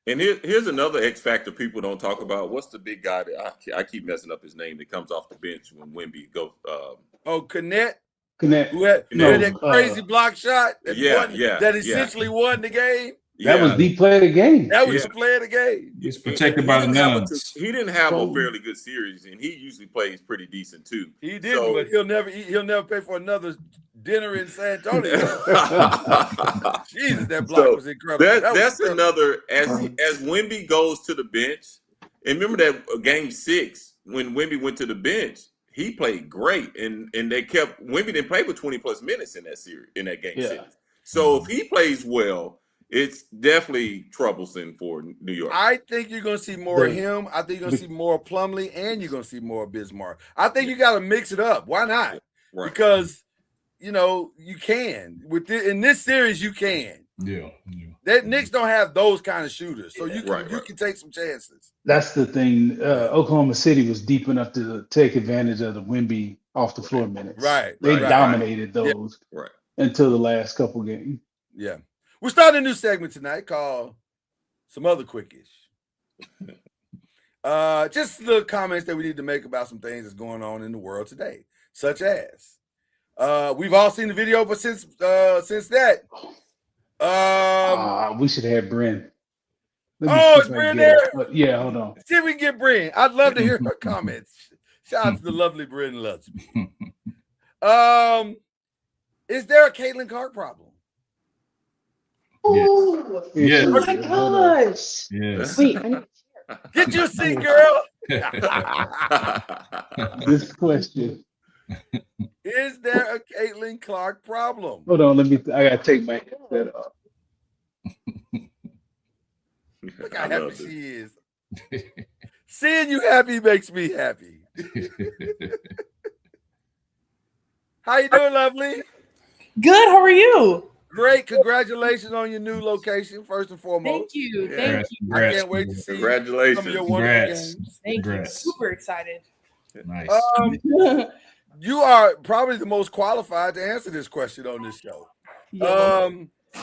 And here's another X factor people don't talk about. What's the big guy that I keep messing up his name that comes off the bench when Wemby goes? Connect. Connect. Who had that crazy block shot that essentially won the game. That was the play of the game. That was the play of the game. He's protected by the nuns. He didn't have a fairly good series, and he usually plays pretty decent too. He did, but he'll never pay for another dinner in San Antonio. Jesus, that block was incredible. That's another as Wemby goes to the bench. And remember that game 6 when Wemby went to the bench, he played great, and they kept Wemby didn't play for 20+ minutes in that series in that game 6. So if he plays well, it's definitely troublesome for New York. I think you're going to see more of him. I think you're going to see more of Plumlee, and you're going to see more of Bismarck. I think you got to mix it up. Why not? Right. Because, you can. In this series, you can. Yeah. That Knicks don't have those kind of shooters, so you can take some chances. That's the thing. Oklahoma City was deep enough to take advantage of the Wemby off the floor minutes. Right. They dominated those until the last couple games. Yeah. We're starting a new segment tonight called Some Other Quickish. Just little comments that we need to make about some things that's going on in the world today, such as we've all seen the video, but since that, we should have Bryn. Is Bryn there? Yeah, hold on. See if we can get Bryn. I'd love to hear her comments. Shout out to the lovely Bryn Lutsby. Is there a Caitlin Clarke problem? Yes. Oh my gosh. Yes. Wait, I need Get your seat, girl. This question. Is there a Caitlin Clarke problem? Hold on, I gotta take my headset off. Look how happy she is. Seeing you happy makes me happy. How you doing, lovely? Good. How are you? Great. Congratulations on your new location, first and foremost. Thank you. Yeah. Thank you. I can't wait to see some of Congratulations. your wonderful Congrats. games. Thank Congrats. you. Super excited. Nice. You are probably the most qualified to answer this question on this show. Yeah.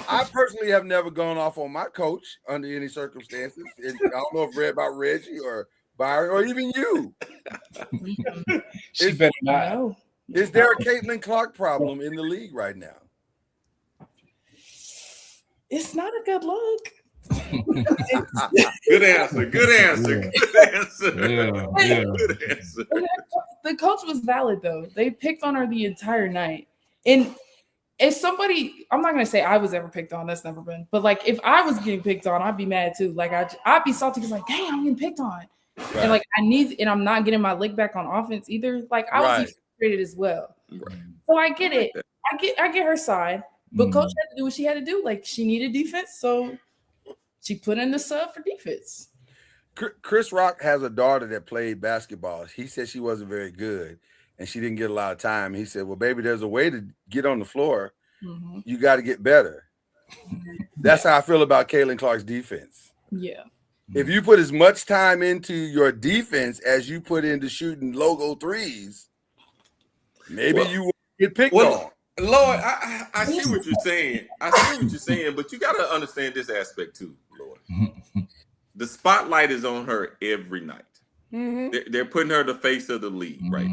I personally have never gone off on my coach under any circumstances. And I don't know if read about Reggie or Byron or even you. She better not. No. Is there a Caitlin Clarke problem in the league right now? It's not a good look. Good answer. Good answer. Yeah. Good answer. Yeah. Good answer. The coach was valid though. They picked on her the entire night. And if somebody, I'm not gonna say I was ever picked on. That's never been. But like, if I was getting picked on, I'd be mad too. Like I'd be salty because like, dang, I'm getting picked on. Right. And like and I'm not getting my lick back on offense either. Like I would be frustrated as well. Right. So I get it. I get her side. But coach had to do what she had to do. Like she needed defense, so she put in the sub for defense. Chris Rock has a daughter that played basketball. He said she wasn't very good and she didn't get a lot of time. He said, well, baby, there's a way to get on the floor. Mm-hmm. You got to get better. That's how I feel about Caitlin Clarke's defense. Yeah. If you put as much time into your defense as you put into shooting logo threes, maybe you will get picked on. Lord, I see what you're saying. I see what you're saying, but you got to understand this aspect too, Lord. The spotlight is on her every night. Mm-hmm. They're putting her the face of the league, right?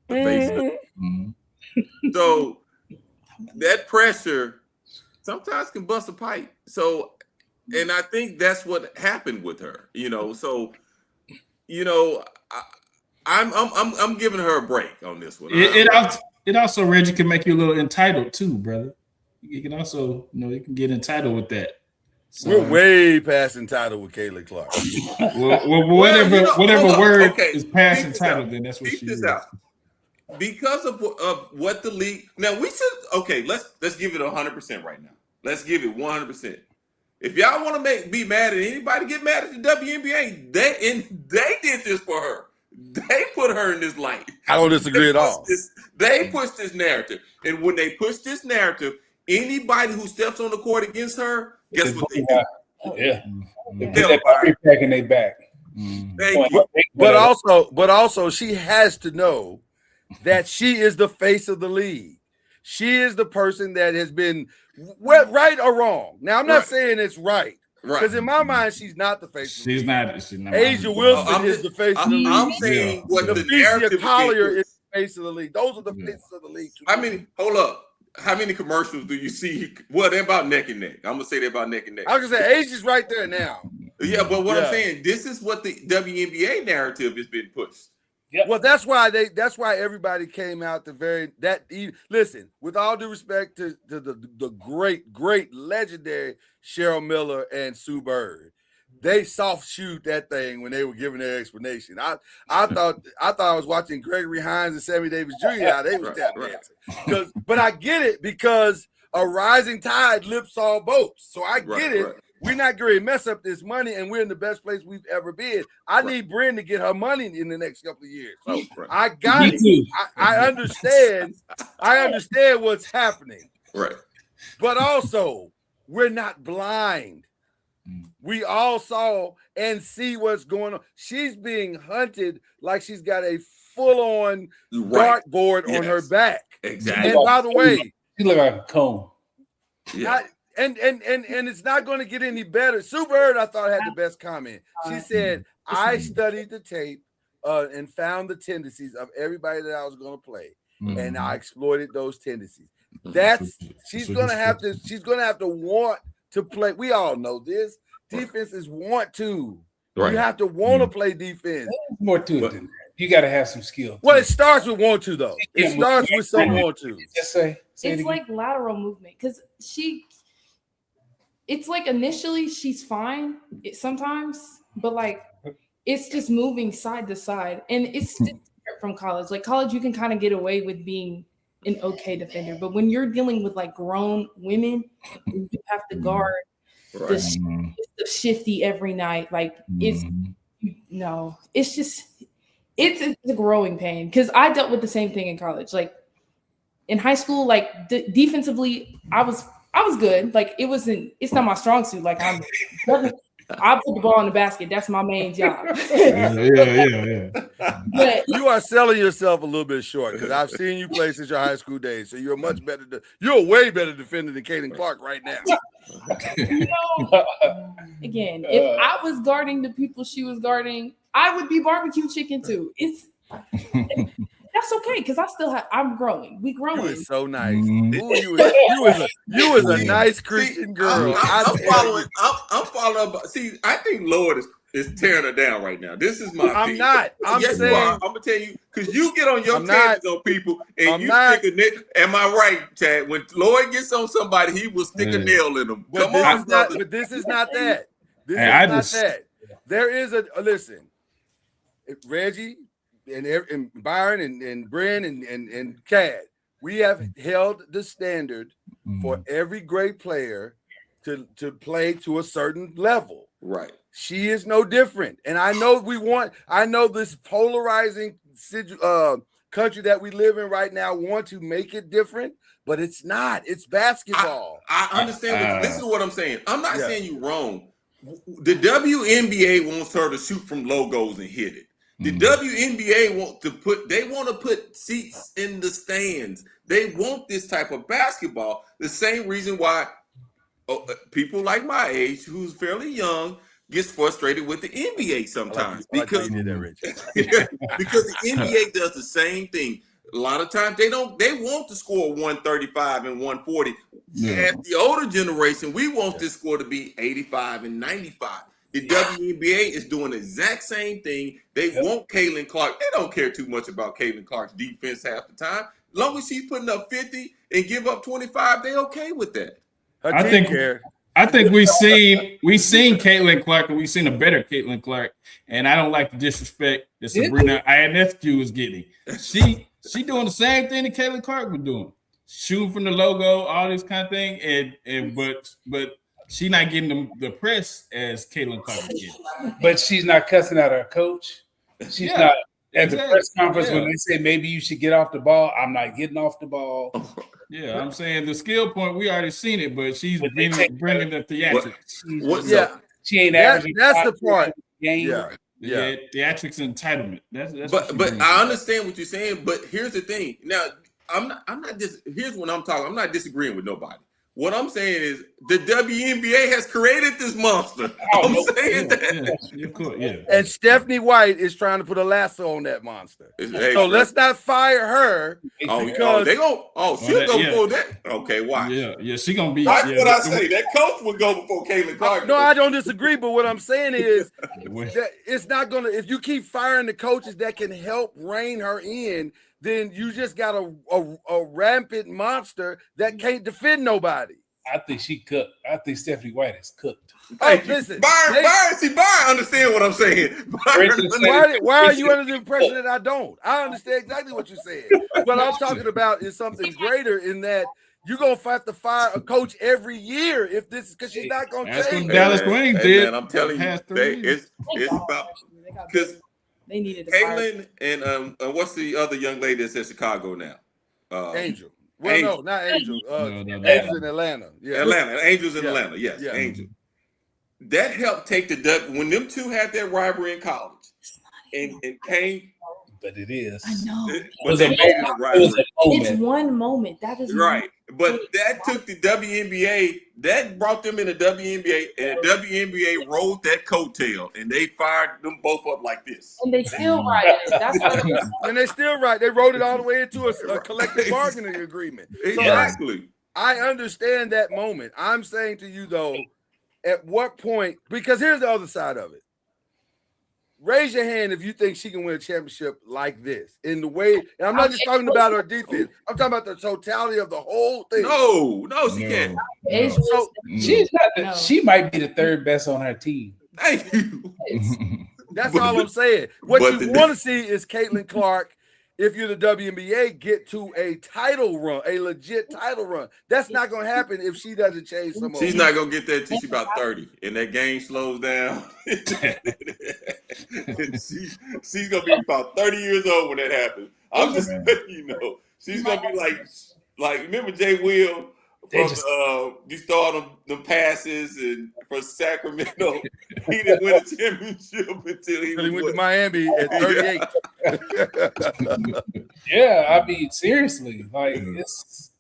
The face of So that pressure sometimes can bust a pipe. So, and I think that's what happened with her, you know. So, you know, I'm giving her a break on this one. It also, Reggie, can make you a little entitled too, brother. You can also, you can get entitled with that. So, we're way past entitled with Caitlin Clarke. whatever word is past entitled, then that's what she is. Because of what the league now we should let's give it 100% right now. Let's give it 100%. If y'all want to be mad at anybody, get mad at the WNBA. They did this for her. They put her in this light. I don't disagree at all. They pushed this narrative. And when they push this narrative, anybody who steps on the court against her, guess what they do? Yeah. They put that battery pack in their back. Thank you. But also, she has to know that she is the face of the league. She is the person that has been right or wrong. Now, I'm not saying it's right. Because in my mind, she's not the face. She's not. Asia Wilson is the face of the league. I'm saying what the narrative Collier is the face of the league. Those are the faces of the league. I mean, hold up. How many commercials do you see? Well, they're about neck and neck. I'm gonna say they're about neck and neck. I was gonna say Asia's right there now. Yeah, but what I'm saying, this is what the WNBA narrative has been pushed. Yep. Well, that's why everybody came out listen, with all due respect to the great legendary Cheryl Miller and Sue Bird, they soft shoot that thing when they were giving their explanation. I thought I was watching Gregory Hines and Sammy Davis Jr. how they was tap dancing. But I get it because a rising tide lifts all boats. So I get it. Right. We're not going to mess up this money, and we're in the best place we've ever been. I need Bryn to get her money in the next couple of years. So I got it. I understand. I understand what's happening. Right. But also, we're not blind. We all saw and see what's going on. She's being hunted like she's got a full-on dartboard on her back. Exactly. And by the way, she look like a cone. Yeah. And it's not going to get any better. Sue Bird, I thought, had the best comment. She said, I studied the tape and found the tendencies of everybody that I was going to play. And I exploited those tendencies. She's going to have to want to play. We all know this. Defenses want to. Right. You have to want to play defense. There's more to it than that. You got to have some skill. Well, it starts with want to, though. It starts with some want to. Just say it's like lateral movement because it's like initially she's fine sometimes, but like it's just moving side to side. And it's different from college. Like college, you can kind of get away with being an okay defender. But when you're dealing with like grown women, you have to guard the shifty every night. Like it's just it's a growing pain because I dealt with the same thing in college. Like in high school, like defensively, I was good. Like it's not my strong suit. Like I put the ball in the basket. That's my main job. yeah. But you are selling yourself a little bit short because I've seen you play since your high school days. So you're a way better defender than Caitlin Clarke right now. Again, if I was guarding the people she was guarding, I would be barbecue chicken too. That's okay because I'm growing. We growing. You is so nice. Mhm. Ooh, you is a nice Christian girl. I'm following. See, I think Lord is tearing her down right now. This is my. I'm not. I'm yes, saying. you are. I'm gonna tell you because you get on your tangents on people and I'm you not. stick a nail. Am I right, Chad? When Lloyd gets on somebody, he will stick a nail in them. But this is not that. This is not that. There is listen. Reggie and Byron and Bryn and Cad, we have held the standard for every great player to play to a certain level. Right. She is no different. And I know this polarizing country that we live in right now want to make it different, but it's not. It's basketball. I understand. Listen to what I'm saying. I'm not saying you're wrong. The WNBA wants her to shoot from logos and hit it. The WNBA want to put seats in the stands. They want this type of basketball. The same reason why people like my age, who's fairly young, gets frustrated with the NBA sometimes because the NBA does the same thing. A lot of times they want to score 135 and 140. As the older generation, we want this score to be 85 and 95. The WNBA is doing the exact same thing. They want Caitlin Clarke. They don't care too much about Caitlin Clarke's defense half the time. As long as she's putting up 50 and give up 25, they okay with that. I think we've seen Caitlin Clarke and we've seen a better Caitlin Clarke. And I don't like the disrespect that Sabrina Ionescu is getting. She doing the same thing that Caitlin Clarke was doing. Shooting from the logo, all this kind of thing. But she's not getting the press as Caitlin Clarke is getting. But she's not cussing out her coach. She's not at the press conference when they say maybe you should get off the ball. I'm not getting off the ball. Yeah, I'm saying the skill point, we already seen it, but she's bringing the theatrics. She ain't averaging. That's the part. Yeah, theatrics entitlement. That's but I understand what you're saying. But here's the thing. Now, I'm not just. Here's what I'm talking. I'm not disagreeing with nobody. What I'm saying is the WNBA has created this monster. I'm saying that. And Stephanie White is trying to put a lasso on that monster. So let's not fire her. She'll go before that. Okay, why? Yeah, she gonna be. That's what I say. That coach would go before Caitlin Clarke. No, I don't disagree. But what I'm saying is that it's not gonna. If you keep firing the coaches that can help rein her in, then you just got a rampant monster that can't defend nobody. I think she cooked. I think Stephanie White is cooked. Oh, listen, Byron understand what I'm saying. Why are you under the impression that I don't? I understand exactly what you're saying. What I'm talking about is something greater in that you're gonna have to fire a coach every year if this is because she's not gonna change. That's what Dallas Wayne did. Man, I'm telling you, it's about because they needed Caitlin and what's the other young lady that's in Chicago now? Angel. Well, Angel. No, not Angel. Angels in Atlanta. Yeah. Angels in Atlanta. Yes, Angel. That helped take when them two had that rivalry in college and came. But it is. I know. It's one moment. That is right. But that took the WNBA, that brought them in the WNBA, and the WNBA rolled that coattail, and they fired them both up like this. And they still ride it. That's what and they still ride. They rolled it all the way into a collective bargaining agreement. Exactly. So I understand that moment. I'm saying to you, though, at what point, because here's the other side of it. Raise your hand if you think she can win a championship like this. In the way, and I'm not just talking about her defense. I'm talking about the totality of the whole thing. No, she can't. So, she's not. She might be the third best on her team. Thank you. That's all I'm saying. What you want to see is Caitlin Clarke, if you're the WNBA, get to a title run, a legit title run. That's not going to happen if she doesn't change some more. She's not going to get there until she's about 30, and that game slows down. She's going to be about 30 years old when that happens. I'm just letting you know. She's going to be like Like, remember Jay Will They from just- you saw them passes and for Sacramento. He didn't win a championship until he He went was to Miami at 38. Yeah, I mean, seriously, like it's.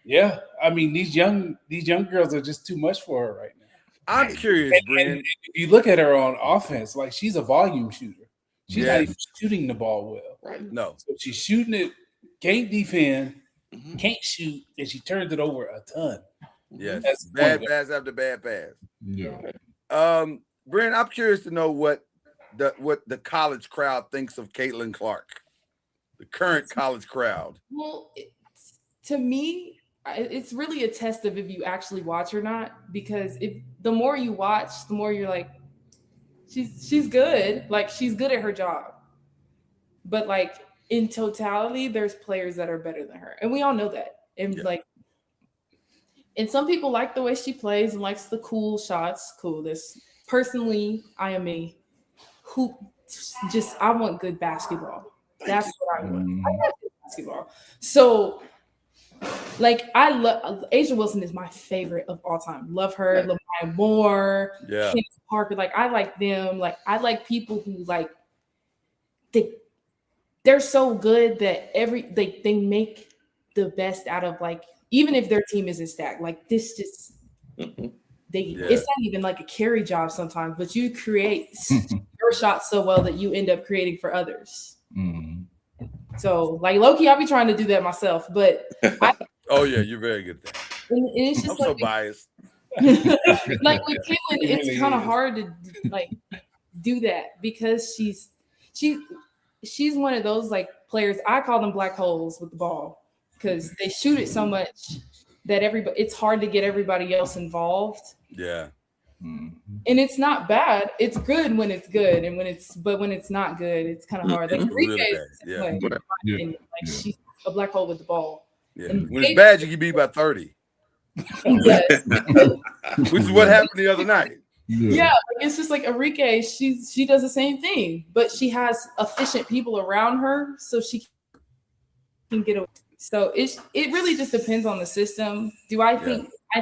Yeah, I mean these young girls are just too much for her right now. I'm curious, And Brent. if you look at her on offense, like she's a volume shooter. She's not Yes. even shooting the ball well. right. No. So she's shooting it, can't defend, Mhm. can't shoot, and she turns it over a ton. Yes. That's the Bad point. pass after bad pass. Yeah. Brent, I'm curious to know what the college crowd thinks of Caitlin Clarke, the current college crowd. Well, to me, it's really a test of if you actually watch or not. Because if the more you watch, the more you're like, she's good. Like she's good at her job. But like in totality, there's players that are better than her, and we all know that. And and some people like the way she plays and likes the cool shots. Cool. Personally, I am a hoop. I want good basketball. That's what I want. I want good basketball. So. Like I love Asia Wilson is my favorite of all time. Love her, Lamar Moore, Kenneth Parker. Like I like them. Like I like people who like they're so good that they make the best out of like even if their team isn't stacked. Like this just it's not even like a carry job sometimes, but you create your shots so well that you end up creating for others. Mm-hmm. So, like low-key, I'll be trying to do that myself, but Oh yeah, you're very good at that. and it's just I'm so like, biased. like with Caitlin, it's really kind of is. hard to like do that because she's one of those like players. I call them black holes with the ball because they shoot it so much that it's hard to get everybody else involved. Yeah. And it's not bad. It's good when it's good, and when it's not good, it's kind of hard. Like Really Enrique, bad. Yeah. in my opinion, like she's a black hole with the ball. Yeah. And When it's bad, you can beat by 30, Yes. which is what happened the other night. Yeah, like it's just like Enrique. She does the same thing, but she has efficient people around her, so she can get away. So it really just depends on the system. I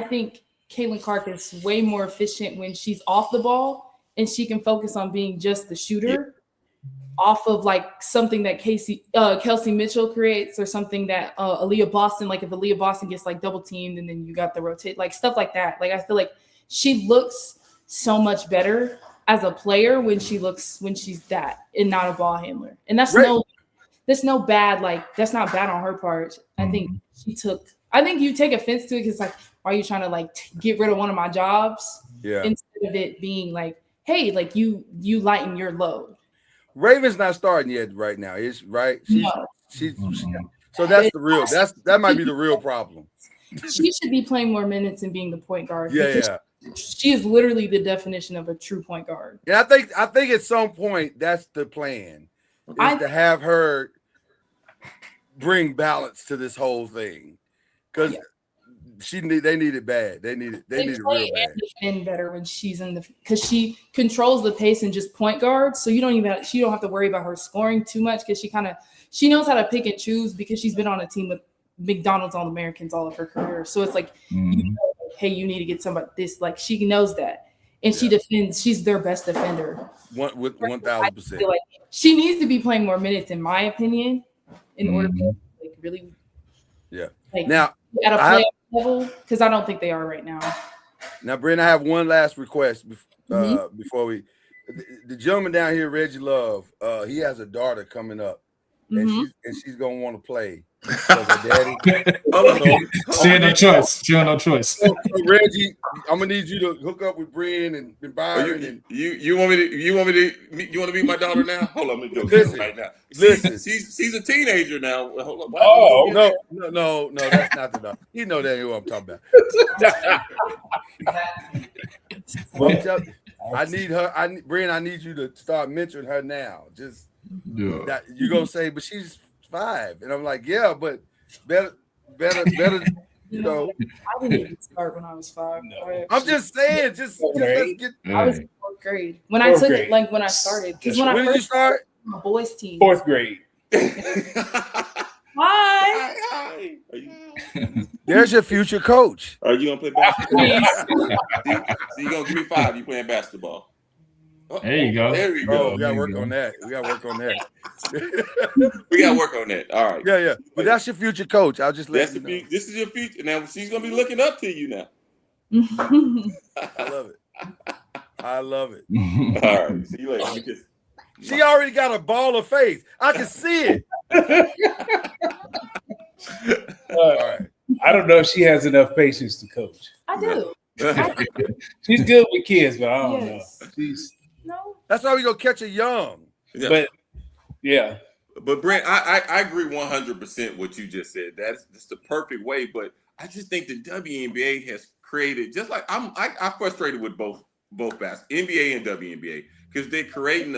think Caitlin Clarke is way more efficient when she's off the ball and she can focus on being just the shooter off of like something that Kelsey Mitchell creates or something that Aaliyah Boston, like if Aaliyah Boston gets like double teamed and then you got the rotate, like stuff like that. Like I feel like she looks so much better as a player when she's that and not a ball handler. And that's no bad, like that's not bad on her part. I think you take offense to it because like, why are you trying to like get rid of one of my jobs? Yeah. Instead of it being like, hey, like you lighten your load. Raven's not starting yet right now. Is right. She's so that's that might be the real problem. She should be playing more minutes and being the point guard. Yeah. She is literally the definition of a true point guard. And I think at some point that's the plan is to have her bring balance to this whole thing because they need it bad. They need it real bad. And better when she's because she controls the pace and just point guard, so you don't have to worry about her scoring too much because she knows how to pick and choose because she's been on a team with McDonald's All-Americans all of her career. So it's like, hey, you need to get somebody this. Like she knows that, and she defends. She's their best defender. 1,000%. Like she needs to be playing more minutes, in my opinion, in order to like really. Yeah. Like, now at a playoff level, because I don't think they are right now. Now, Brent, I have one last request before we. The gentleman down here, Reggie Love, he has a daughter coming up, and she's gonna want to play. Her daddy. She had no choice. So, Reggie, I'm gonna need you to hook up with Brian and Byron. You want to meet my daughter now? Hold on, let me go right now. Listen, she's a teenager now. Hold on. Oh no, that's not the daughter. You know that ain't who I'm talking about. I need her. Brian, I need you to start mentoring her now. Just that you're gonna say, but she's 5, and I'm like, yeah, but better. You know, I didn't even start when I was 5. No. I'm just saying, just let's get. I was in 4th grade when I took it, like when I started. Because when did you start? My boys' team. 4th grade. Hi. Hi. There's your future coach. Are you gonna play basketball? So you gonna give me 5? You playing basketball? There you go. There we Oh, go. we gotta work on that. We gotta work on that. We gotta work on that. All right. Yeah. But that's your future coach. I'll just let That's you know. This is your future. Now she's gonna be looking up to you now. I love it. I love it. All right. See you later. Let me kiss. She already got a ball of face. I can see it. All right. I don't know if she has enough patience to coach. I do. She's good with kids, but I don't Yes. know. She's No. That's why we gonna catch her young. Yeah. but yeah. But Brent, I agree 100% what you just said. That's the perfect way. But I just think the WNBA has created, just like I'm frustrated with both NBA and WNBA, because they're creating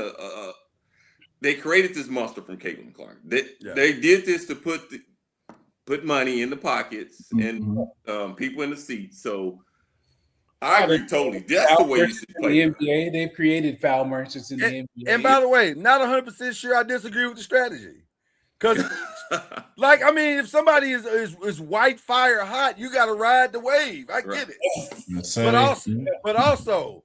they created this monster from Caitlin Clark. They did this to put money in the pockets and people in the seats. So I agree totally. That's the way you should play. The NBA, they've created foul merchants in the NBA. And by the way, not 100% sure I disagree with the strategy. Because, like, I mean, if somebody is white fire hot, you got to ride the wave. I get it. But also,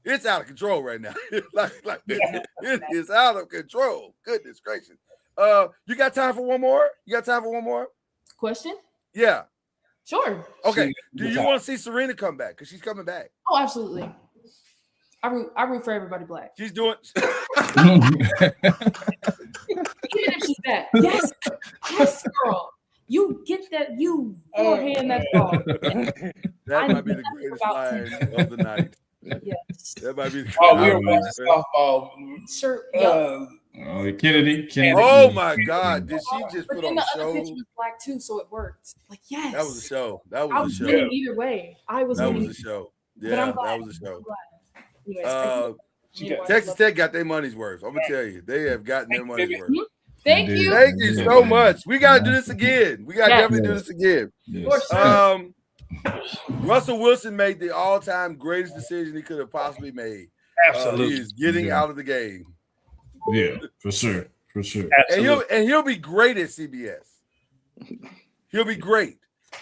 it's out of control right now. like it is out of control. Goodness gracious. You got time for one more? Question? Yeah. Sure. Okay. Do you want to see Serena come back? Because she's coming back. Oh, absolutely. I root for everybody black. She's doing. Even if she's back. Yes, girl. You get that. You forehand that ball. That might be the greatest line of the night. Yes. That might be. We were watching softball. Sure. Kennedy. Oh my God! Did she just put on the a other show? pitch was black too, so it worked. Like yes. That was a show. I was winning either way. I was That winning. was a show. But Yeah, I'm glad. that was a show. Anyways, Texas Tech got their money's worth. I'm gonna tell you, they have gotten their money's worth. Thank you. Thank you so much. We gotta do this again. We gotta definitely do this again. Russell Wilson made the all-time greatest decision he could have possibly made. Absolutely, he is getting out of the game. Yeah, for sure. And he'll be great at CBS. He'll be great.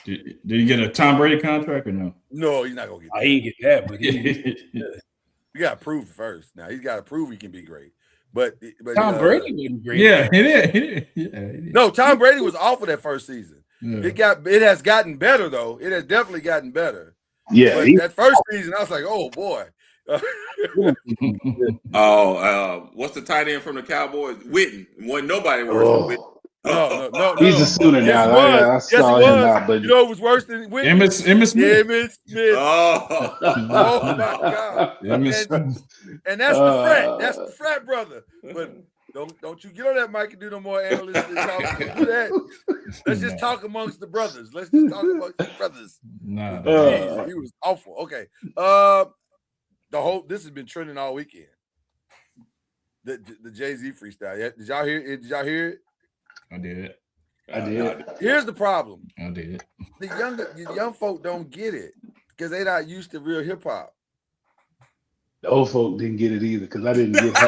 Did he get a Tom Brady contract or no? No, he's not gonna get that. He ain't get that, but you gotta prove it first. Now he's gotta prove he can be great. But Tom Brady wasn't great. Yeah, he did. No, Tom Brady was awful that first season. Yeah. It has gotten better though. It has definitely gotten better. Yeah, but that first season, I was like, oh boy. What's the tight end from the Cowboys? Witten. Wasn't nobody worse than Witten. No. He's a Sooner now. I saw him now, but you know it was worse than Witten? Emmitt Smith. Emmitt Smith. Oh my God. And that's the frat. That's the frat brother. But don't you get on that mic and do no more analysts and talk. Do that. Let's just talk amongst the brothers. Let's just talk amongst the brothers. Jeez, he was awful. Okay. This has been trending all weekend. The Jay-Z freestyle. Yeah, did y'all hear it? I did. Here's the problem. I did. The young folk don't get it because they're not used to real hip hop. The old folk didn't get it either because I didn't get it.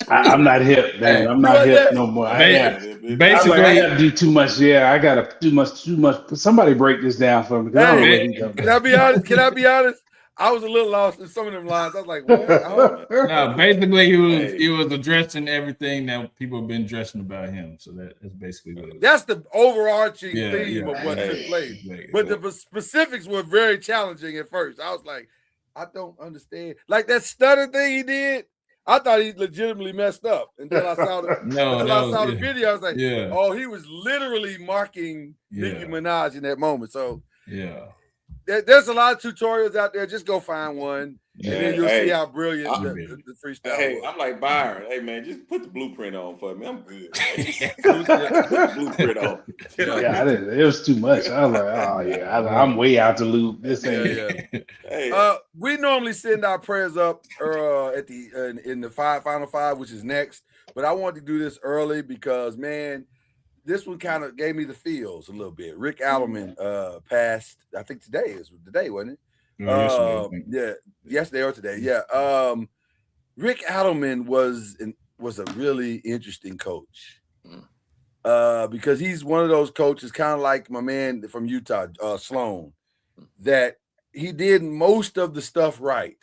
I'm not hip, man. I'm not hip no more. Basically, I gotta do too much. Yeah, I gotta do too much. Somebody break this down for me. Can I be honest? I was a little lost in some of them lines. I was like, what? No, basically he was addressing everything that people have been addressing about him. So that's basically what it was. That's the overarching theme of what took place. But the specifics were very challenging at first. I was like, I don't understand. Like that stutter thing he did, I thought he legitimately messed up. Until I saw the video, I was like, oh, he was literally marking Nicki Minaj in that moment. So there's a lot of tutorials out there. Just go find one, and then you'll see how brilliant the freestyle was. I'm like Byron. Hey man, just put the blueprint on for me. I'm good. Put the blueprint on. It was too much. I was like, oh yeah, I'm way out the loop. This ain't. We normally send our prayers up at in the final five, which is next. But I wanted to do this early because man, this one kind of gave me the feels a little bit. Rick Alderman passed. I think today is the day, wasn't it? Yesterday or today. Yeah. Rick Alderman was was a really interesting coach. Because he's one of those coaches, kind of like my man from Utah, Sloan, that he did most of the stuff right.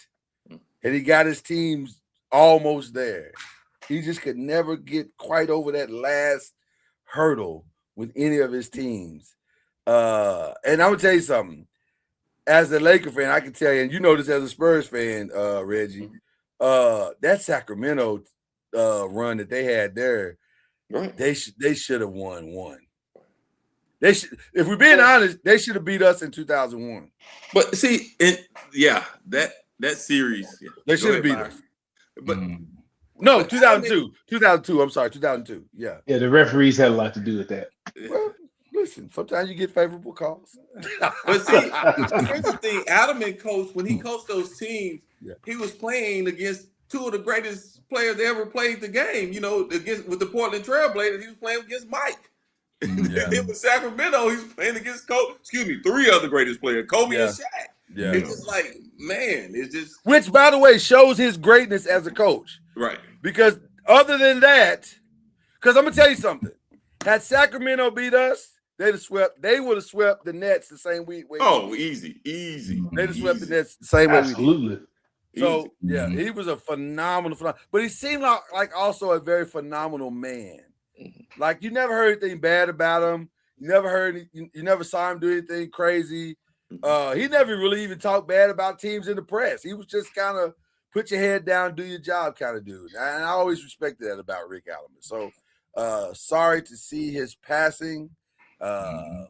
And he got his teams almost there. He just could never get quite over that last hurdle with any of his teams. And I'm going to tell you something. As a Laker fan, I can tell you, and you know this as a Spurs fan, Reggie, that Sacramento run that they had there, Right. they should have won one. They should, if we're being honest, they should have beat us in 2001. But see, that series, They should have beat us. But no, 2002. 2002. I'm sorry, 2002. Yeah. Yeah, the referees had a lot to do with that. Well, listen, sometimes you get favorable calls. But see, here's the thing: Adam and coach, when he coached those teams, he was playing against two of the greatest players that ever played the game. You know, with the Portland Trailblazers, he was playing against Mike. Then with Sacramento, he's playing against three other greatest players, Kobe and Shaq. Yeah. It's just like, man, it's just, which, by the way, shows his greatness as a coach. right. Because other than that, because I'm gonna tell you something. Had Sacramento beat us, they would have swept the Nets the same way. Oh, easy. They'd have swept the Nets the same way we did. Absolutely. So he was a phenomenal, but he seemed like also a very phenomenal man. Like you never heard anything bad about him. You never saw him do anything crazy. He never really even talked bad about teams in the press. He was just kind of put your head down, do your job kind of dude. And I always respected that about Rick Alleman. So sorry to see his passing.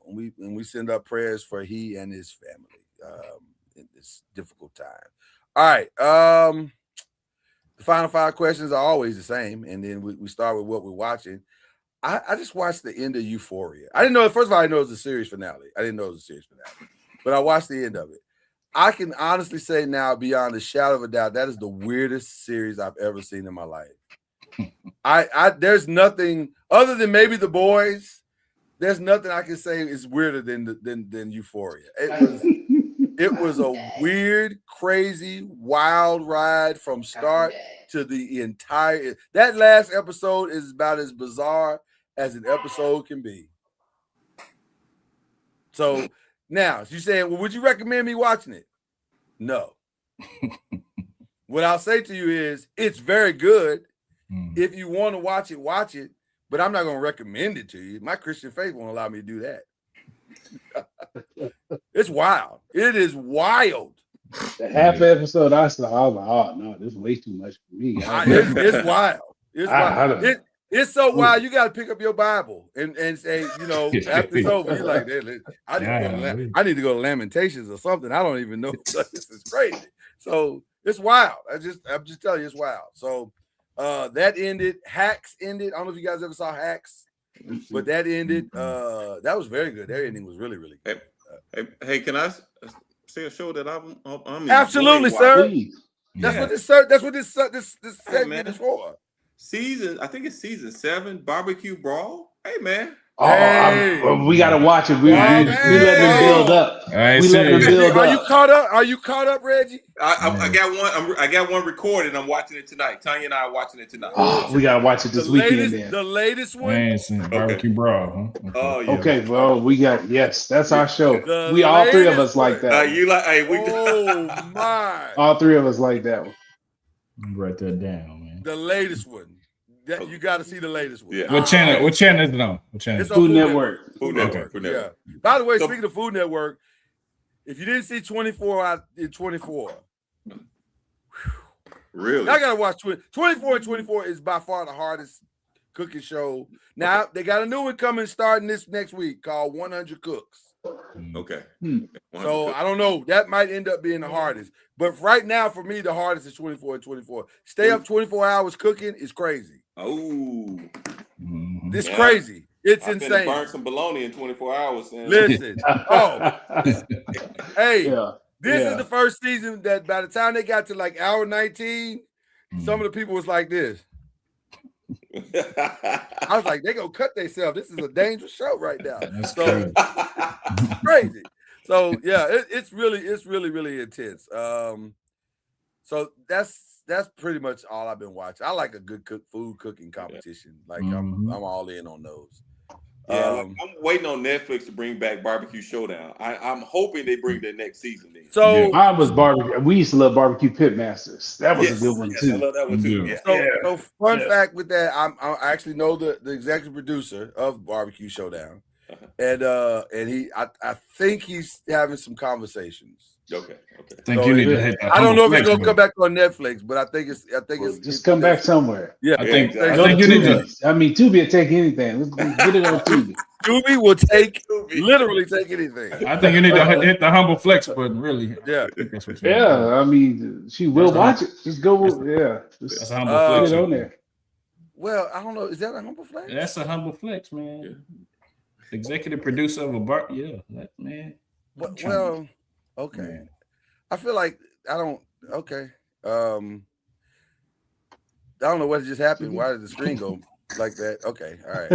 We send up prayers for he and his family in this difficult time. All right. The final 5 questions are always the same. And then we start with what we're watching. I just watched the end of Euphoria. I didn't know, first of all, I didn't know it was a series finale. But I watched the end of it. I can honestly say now, beyond a shadow of a doubt, that is the weirdest series I've ever seen in my life. There's nothing other than maybe The Boys. There's nothing I can say is weirder than Euphoria. It was a weird, crazy, wild ride from start to the entire. That last episode is about as bizarre as an episode can be. So now you saying, well, would you recommend me watching it? No. What I'll say to you is it's very good. If you want to watch it, but I'm not going to recommend it to you. My Christian faith won't allow me to do that. It's wild. It is wild. The half episode I saw, I was like, oh no, this is way too much for me. It's wild. It's wild. It's so wild. You got to pick up your Bible and say, after it's over, you're like, I need to go to Lamentations or something. I don't even know. This is crazy. So it's wild. I'm just telling you, it's wild. So that ended. Hacks ended. I don't know if you guys ever saw Hacks, but that ended. That was very good. Their ending was really, really good. Hey, can I see a show that I'm absolutely, sir. Please. That's what this segment is for. I think it's season 7, Barbecue Brawl. Hey, man. We got to watch it. We let them build up. Are you caught up? Are you caught up, Reggie? I got one. I got one recorded. I'm watching it tonight. Tanya and I are watching it tonight. Oh, we got to watch it this weekend. Then the latest one. Barbecue Brawl. Huh? Oh, yeah. Okay, well, we got that's our show. We all 3 of us like that. You like? Hey, oh my! All 3 of us like that one. Write that down, man. The latest one. You got to see the latest one. Yeah. What channel? What channel is it on? What channel? It's on Food Network. Food Network. Yeah. By the way, speaking of Food Network, if you didn't see 24 out in 24, really, I gotta watch 24 and 24 is by far the hardest cooking show. Now they got a new one coming starting this next week called 100 Cooks. Okay. So I don't know. That might end up being the hardest. But right now, for me, the hardest is 24 and 24. Stay up 24 hours cooking is crazy. Oh, it's crazy. It's insane. Burn some bologna in 24 hours. Listen. This is the first season that by the time they got to like hour 19, some of the people was like this. I was like, they gonna cut themselves. This is a dangerous show right now. That's crazy. So yeah, it's really intense. So that's that's pretty much all I've been watching. I like a good food cooking competition. Like I'm all in on those. Yeah, I'm waiting on Netflix to bring back Barbecue Showdown. I'm hoping they bring that next season in. So mine was barbecue. We used to love Barbecue Pit Masters. That was a good one I too. love that one too. Yeah. So fun fact with that, I actually know the executive producer of Barbecue Showdown, and I think he's having some conversations. Okay. Think you need to hit that. I don't know if Humble it's gonna Flex come back on Netflix, but I think it's Just come back somewhere. Yeah, I think Go to you need to. Tubi. I mean, Tubi will take anything. Let's get it on Tubi. Tubi will literally take anything. I think you need to hit the humble flex button. Really. Yeah. I think that's what you Yeah, I mean, she will watch it. Just go. That's a humble flex. Get it on there. Well, I don't know. Is that a humble flex? That's a humble flex, man. Yeah. Executive producer of a bar. Yeah, that man. Well, okay. Man. I feel like I don't. Okay. I don't know what just happened. Why did the screen go like that? Okay. All right.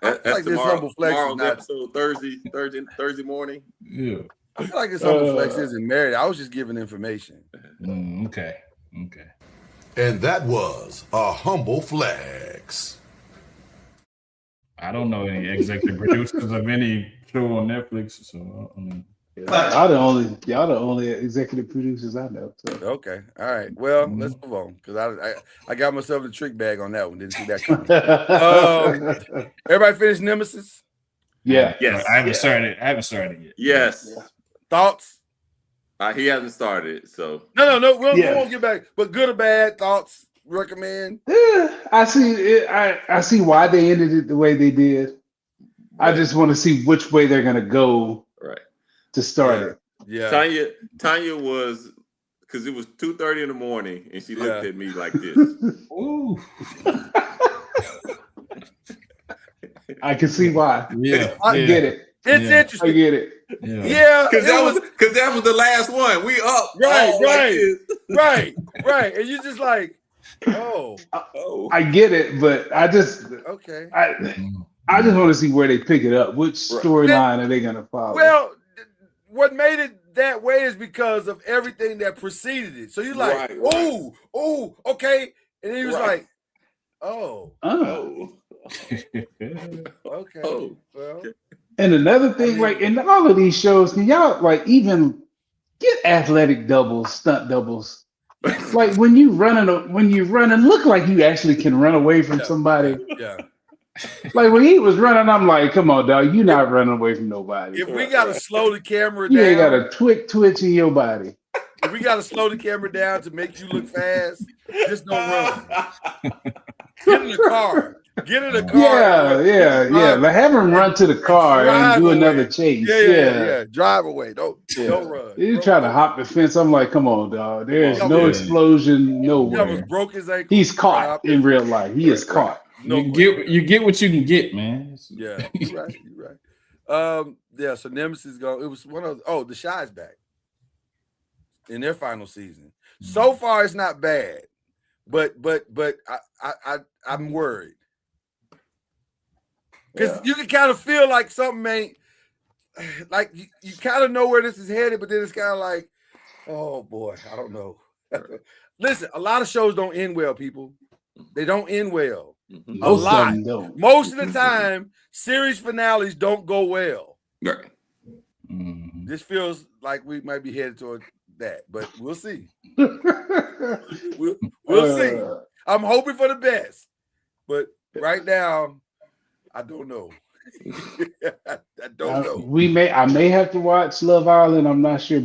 That's like this humble flex tomorrow's episode Thursday morning. Yeah. I feel like this humble flex isn't married. I was just giving information. Okay. And that was a humble flex. I don't know any executive producers of any show on Netflix, so y'all the only executive producers I know. So. Okay, all right. Well, let's move on because I got myself the trick bag on that one. Didn't see that coming. Everybody finished Nemesis? Yeah. Yes. I haven't started yet. Yes. Yeah. Thoughts? He hasn't started, so no. We won't get back. But good or bad thoughts? Recommend? I see it. I see why they ended it the way they did. I just want to see which way they're gonna go. Right. To start it. Yeah. Tanya was because it was 2:30 in the morning, and she looked at me like this. Ooh. I can see why. Yeah. I get it. It's interesting. I get it. Yeah. Because that was the last one. We up. Right. And you just like, I get it, but I just okay. I just want to see where they pick it up. Which storyline are they gonna follow? Well, what made it that way is because of everything that preceded it. So you're like, oh, okay. And then he was like, okay. Well. And another thing, like in all of these shows, can y'all like even get athletic doubles, stunt doubles? Like when you run and look like you actually can run away from somebody. Yeah. Like when he was running, I'm like, come on, dog, you're not running away from nobody. If we gotta slow the camera down, you ain't got a twitch in your body. If we gotta slow the camera down to make you look fast, just don't run. Get in the car. Yeah. Like have him run to the car and do another chase. Yeah. Drive away. Don't run. He's trying to hop the fence. I'm like, come on, dog. There's no explosion nowhere. He almost broke his ankle. He's caught in real life. He is caught. You get what you can get, man. Yeah, you're right. So Nemesis go. It was one of the Shy's back in their final season. So far, it's not bad, but I'm worried because you can kind of feel like something ain't like you kind of know where this is headed, but then it's kind of like, oh boy, I don't know. Listen, a lot of shows don't end well, people. They don't end well. A lot. Most of the time, series finales don't go well. Right. This feels like we might be headed toward that, but we'll see. We'll see. I'm hoping for the best, but right now, I don't know. I don't know. I may have to watch Love Island. I'm not sure.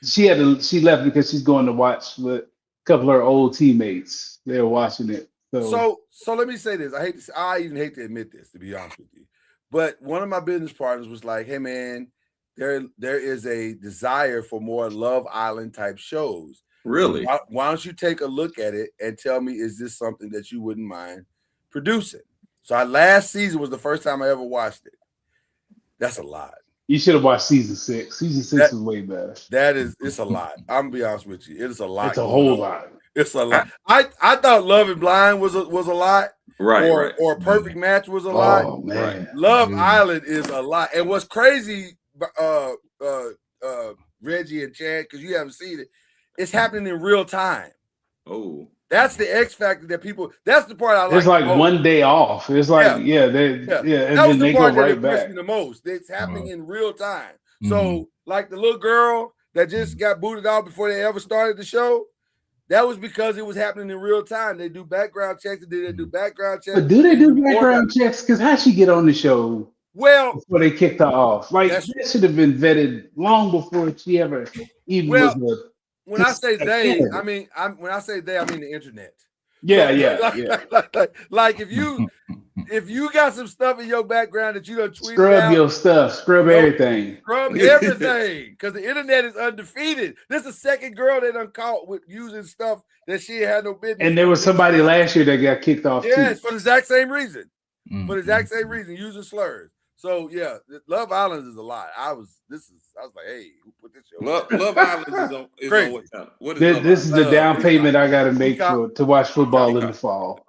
She left because she's going to watch with a couple of her old teammates. They're watching it. So let me say this. I even hate to admit this, to be honest with you. But one of my business partners was like, hey man, there is a desire for more Love Island type shows. Really? Why don't you take a look at it and tell me, is this something that you wouldn't mind producing? So last season was the first time I ever watched it. That's a lot. You should have watched season 6. Season 6 is way better. It's a lot. I'm gonna be honest with you. It is a lot. It's a whole lot. It's a lot. I thought Love and Blind was a lot. Right. Or a Perfect Match was a lot. Oh man. Love Island is a lot. And what's crazy, Reggie and Chad, because you haven't seen it, it's happening in real time. Oh, That's the X factor that people. That's the part I like. It's like the most. one day off. It's like and That was then the they go part that right impressed back. me the most. It's happening in real time. Mhm. So, like the little girl that just got booted out before they ever started the show, that was because it was happening in real time. They do background checks. They do background checks. But do they do background checks? Because how'd she get on the show? Well, Before they kicked her off, like that's- that should have been vetted long before she ever even Well, was a. when I say a they, candidate. I mean when I say they, I mean the internet. Yeah, Like if you got some stuff in your background that you done tweeted Scrub out, your stuff, scrub everything. scrub everything, because the internet is undefeated. This is the second girl that done caught with using stuff that she had no business. And there was somebody last year that got kicked off Yes, too. for the exact same reason. Mhm. For the exact same reason, using slurs. So yeah, Love Island is a lot. I was like, hey, who put this show? Love Island is on Crazy. what channel? What is Love This is Island? the down payment I got to make Peacock. to watch football in the fall.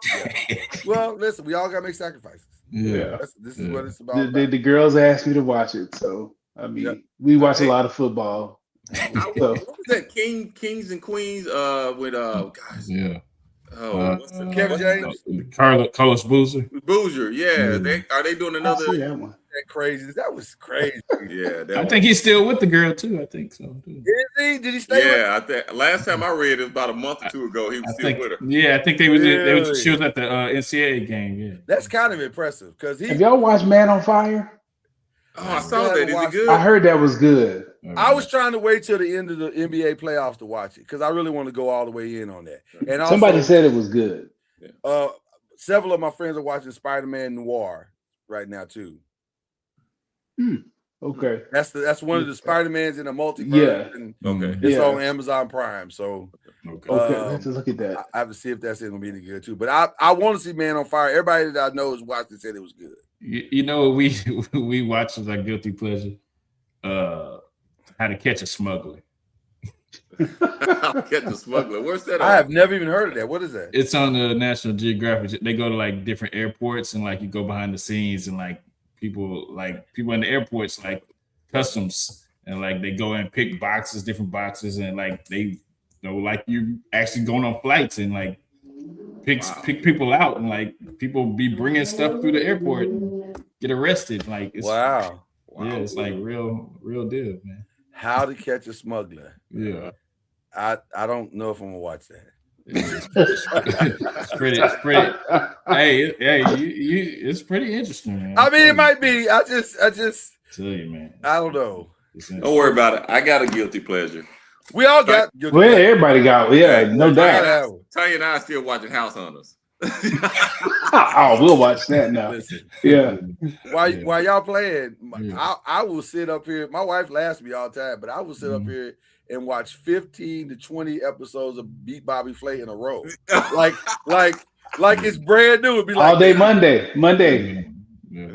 Well, listen, we all gotta make sacrifices. Yeah. This is what it's about. The girls asked me to watch it, so I mean, we watch a lot of football. So What was that? Kings and Queens with guys. Yeah. Oh, Kevin James? Carlos Boozer. Boozer, yeah. Are they doing I see another? that one. That crazy. That was crazy. Yeah, I think he's still with the girl too. I think so. Too. Is he? Did he stay? Yeah, I think last time I read it was about a month or two ago. He was still with her. Yeah, I think they was. Really? She was at the NCAA game. Yeah. That's kind of impressive because Have y'all watched Man on Fire? Oh, I saw that. Is it good? I heard that was good. I was trying to wait till the end of the NBA playoffs to watch it because I really want to go all the way in on that. And also, Somebody said it was good. several of my friends are watching Spider-Man Noir right now too. Okay. That's one of the Spider-Mans in the multiverse. Yeah. And Okay. it's Yeah. on Amazon Prime. So Okay, I have to look at that. I have to see if that's going to be any good too. But I want to see Man on Fire. Everybody that I know has watched it said it was good. You know what we watched as our guilty pleasure? How to Catch a Smuggler. Catch a Smuggler. Where's that? I have never even heard of that. What is that? It's on the National Geographic. They go to like different airports and like you go behind the scenes and like people in the airports like customs and like they go and pick different boxes and like they like you actually going on flights and like pick people out and like people be bringing stuff through the airport and get arrested. Like it's Wow. Yeah, it's like real deal, man. How to Catch a Smuggler. Yeah. I don't know if I'm gonna watch that. It's pretty. Hey, it's pretty interesting, man. I mean, it might be. I just tell you, man. I don't know. Don't worry about it. I got a guilty pleasure. We all got. Well, everybody got. Yeah, no doubt. Tanya and I are still watching House Hunters. Oh, we'll watch that now. Listen, Yeah. while y'all playing, I will sit up here. My wife laughs at me all the time, but I will sit up here and watch 15 to 20 episodes of Beat Bobby Flay in a row. like it's brand new. It'd be like All day Monday.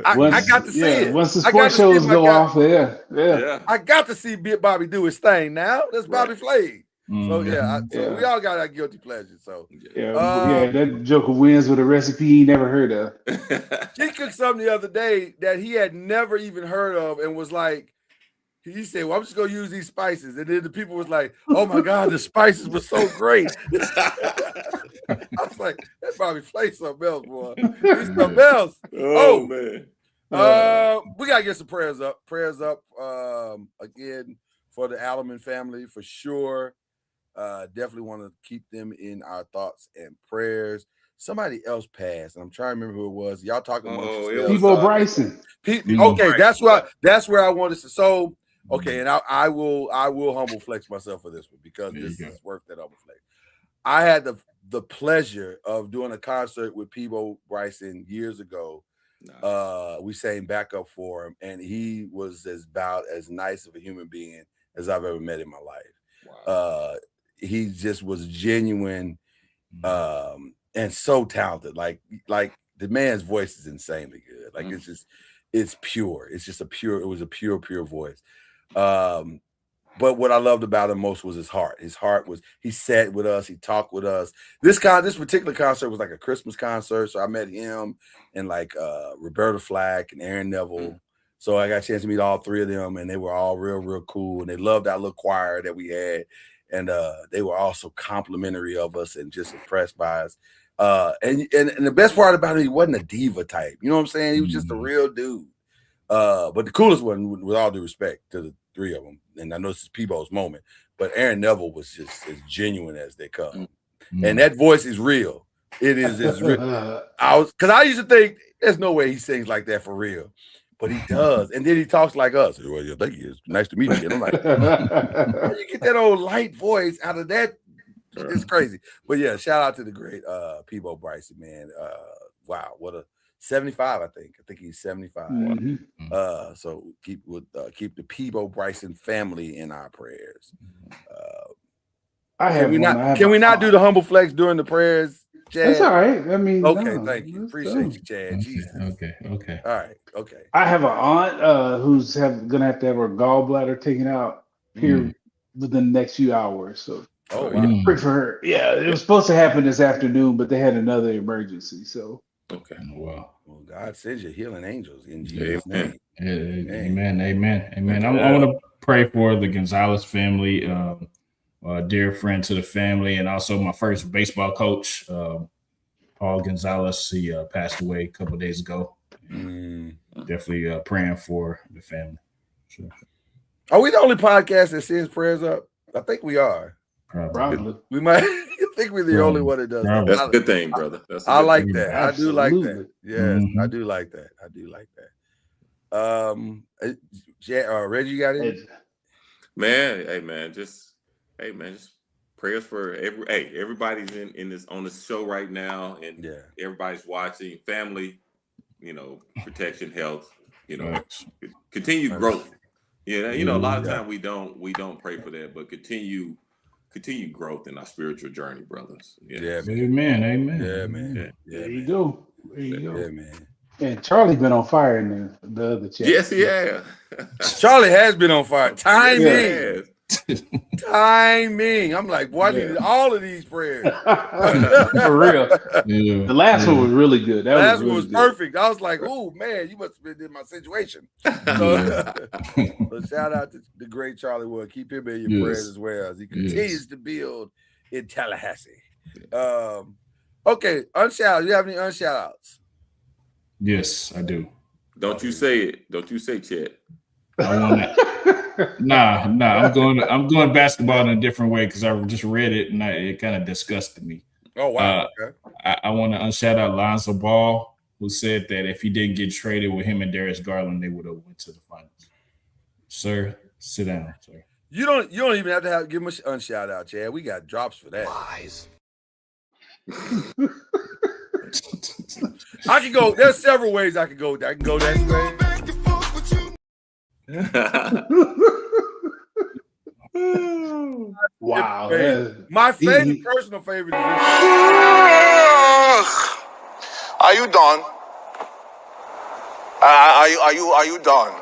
I got to see it. Once the sports shows go off, yeah. I got to see Bobby do his thing now. That's Bobby Flay. So we all got our guilty pleasures. So that Joker wins with a recipe he never heard of. He cooked something the other day that he had never even heard of and was like, he said, well, I'm just gonna use these spices. And then the people was like, oh my God, the spices were so great. I was like, that's Bobby Flay something else, boy. He's something else. Oh man. We gotta get some prayers up. Prayers up again for the Alleman family for sure. Definitely want to keep them in our thoughts and prayers. Somebody else passed, and I'm trying to remember who it was. Y'all talking amongst yourselves. People Bryson. Okay, that's where I wanted to. So okay, and I will humble flex myself for this one because this is worth that humble flex. I had the pleasure of doing a concert with Peebo Bryson years ago. Nice. We sang backup for him, and he was about as nice of a human being as I've ever met in my life. Wow. He just was genuine and so talented. Like the man's voice is insanely good. Like it's pure. It's just it was a pure voice. But what I loved about him most was his heart. His heart was, he sat with us, he talked with us. This particular concert was like a Christmas concert. So I met him and like Roberta Flack and Aaron Neville. So I got a chance to meet all three of them, and they were all real cool. And they loved our little choir that we had. and they were also complimentary of us and just impressed by us. And the best part about it, he wasn't a diva type. You know what I'm saying? He was just a real dude. But the coolest one, with all due respect to the three of them, and I know this is Peebo's moment, but Aaron Neville was just as genuine as they come. And that voice is real. It is real. Because I used to think there's no way he sings like that for real, but he does. And then he talks like us. Well, yeah, thank you. It's nice to meet you. And I'm like, how you get that old light voice out of that? It's crazy. But yeah, shout out to the great Peebo Bryson, man. Wow, what a 75, I think. I think he's 75. So keep the Peebo Bryson family in our prayers. Can we not do the humble flex during the prayers, Chad? That's all right. I mean, okay, thank you. Appreciate you, Chad. Jesus. Okay. All right. Okay. I have an aunt who's gonna have to have her gallbladder taken out here within the next few hours. So pray for her. Yeah, it was supposed to happen this afternoon, but they had another emergency. So okay. Well, God sends you healing angels in Jesus' name. Amen. I want to pray for the Gonzalez family, a dear friend to the family, and also my first baseball coach, Paul Gonzalez. He passed away a couple of days ago. Definitely praying for the family. Sure. Are we the only podcast that sends prayers up? I think we are. Probably. We might think we're the only one that does that. That's a good thing, brother. I like that. I do like that. Absolutely. Yes, I do like that. Reggie, you got it? Man, just prayers for everybody's in this on this show right now, and everybody's watching. Family, protection, health, continued growth. A lot of times we don't pray for that, but continue growth in our spiritual journey, brothers. Yeah, man. Amen. Yeah, man. There you go. Yeah, man. And Charlie been on fire in the other chat. Yes, he has. Charlie has been on fire. Timing. Yes. Timing. I'm like, boy, I needed all of these prayers. For real. The last one was really good. That last one was perfect. I was like, oh man, you must have been in my situation. So shout out to the great Charlie Wood. Keep him in your prayers as well as he continues to build in Tallahassee. Okay, unshout. You have any unshout outs? Yes, I do. Don't you say it. Don't you say Chet. I want to. Nah. I'm going basketball in a different way because I just read it and it kind of disgusted me. Oh wow. Okay. I want to unshout out Lonzo Ball, who said that if he didn't get traded with him and Darius Garland, they would have went to the finals. Sir, sit down, sir. You don't even have to give him an unshout out, Chad. We got drops for that. Lies. I can go. There's several ways I can go. I can go that way. Wow. My personal favorite is this. Are you done? Are you done?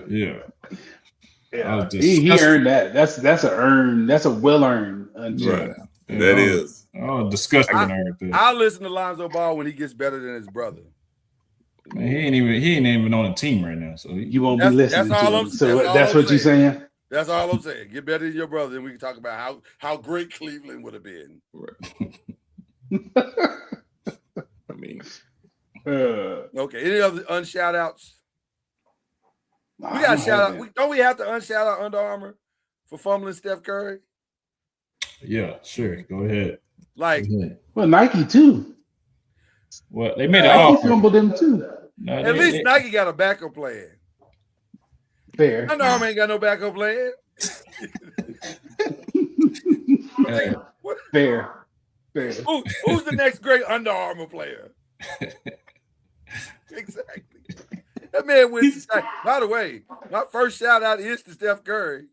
Yeah. He earned that. That's a well-earned right. That is. Oh, disgusting. I'll listen to Lonzo Ball when he gets better than his brother. Man, he ain't even on a team right now, so you won't be listening to him. So that's what you're saying? That's all I'm saying. Get better than your brother, and we can talk about how great Cleveland would have been. Right. I mean, okay. Any other unshout outs? We got shout out. Don't we have to unshout out Under Armour for fumbling Steph Curry? Yeah, sure. Go ahead. Well, Nike too. Well, they made an offer. Fumbled them too. At least Nike got a backup plan. Fair. Under Armour ain't got no backup plan. Fair. Who's the next great Under Armour player? Exactly. That man went to. By the way, my first shout out is to Steph Curry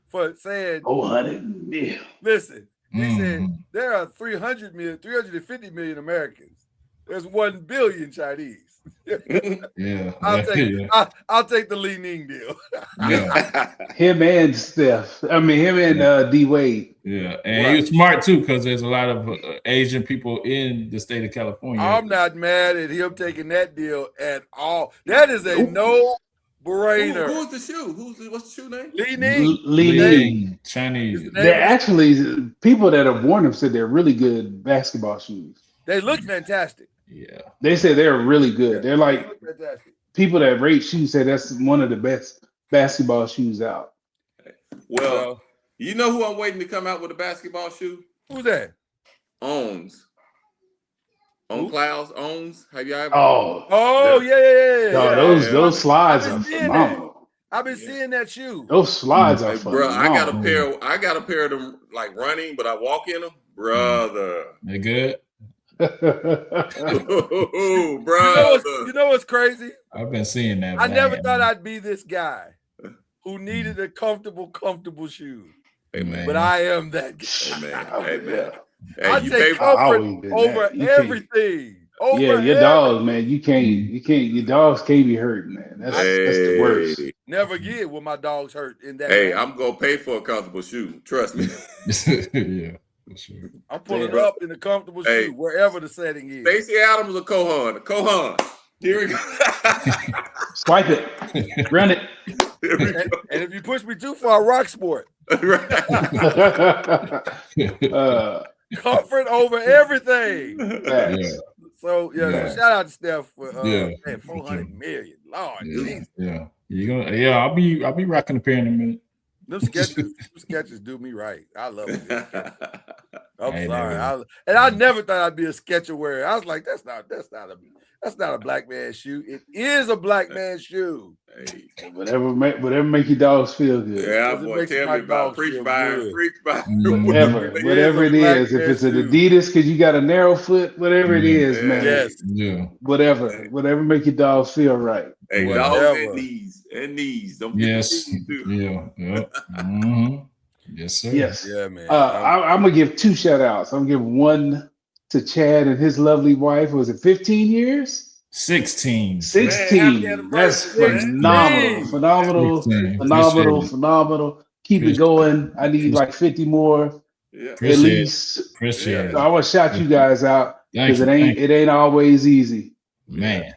for saying, honey, listen, he said there are 350 million Americans. There's 1 billion Chinese. Yeah. I'll take the Li Ning deal. Him and Steph. I mean, him and D Wade. Yeah, and he was smart too because there's a lot of Asian people in the state of California. I'm not mad at him taking that deal at all. That is a no brainer. Who's the shoe? What's the shoe name? Li Ning. Li Ning. Chinese. They're actually people that have worn them said they're really good basketball shoes. They look fantastic. Yeah. They say they're really good. They're like Fantastic. people that rate shoes say that's one of the best basketball shoes out. Well, you know who I'm waiting to come out with a basketball shoe? Who's that? Owns. On Clouds, Owns. Have y'all ever? Oh, yeah. No, those slides are phenomenal. I've been seeing that shoe. Those slides are bro. phenomenal. I got a pair of them like running, but I walk in them, brother. They good. Oh, brother. You know what's crazy? I've been seeing that. I never thought I'd be this guy who needed a comfortable shoe. Amen. But I am that guy. Amen. Hey, I take comfort over everything. Your dogs, man. You can't. Your dogs can't be hurt, man. That's the worst. Never get when my dogs hurt in that. Hey, I'm gonna pay for a comfortable shoe. Trust me. Yeah, for sure. I'm pulling up in a comfortable shoe wherever the setting is. Stacey Adams or Kohan? Kohan. Here we go. Swipe it. Run it. And if you push me too far, rock sport. Comfort over everything. So shout out to Steph for 400 million. Lord, I'll be rocking a pair in a minute. Them sketches do me right. I love it. I'm sorry. I never thought I'd be a sketcher wearer. I was like, that's not a black man's shoe. It is a black man's shoe. Hey. Whatever make your dogs feel good. Yeah, boy, tell me about preach by whatever it is. If it's an Adidas because you got a narrow foot, whatever it is, man. Yes. Yeah. Whatever make your dogs feel right. Hey, dogs and knees. Don't yes. Yeah. Mm-hmm. Yes, sir. Yes. Yeah, man. I'm gonna give 2 shout outs. I'm gonna give one to Chad and his lovely wife. Was it 15 years? 16. 16. That's phenomenal. Phenomenal. Keep it going. I need like 50 more at least. Appreciate it. So I want to shout you guys out because it ain't always easy. Man.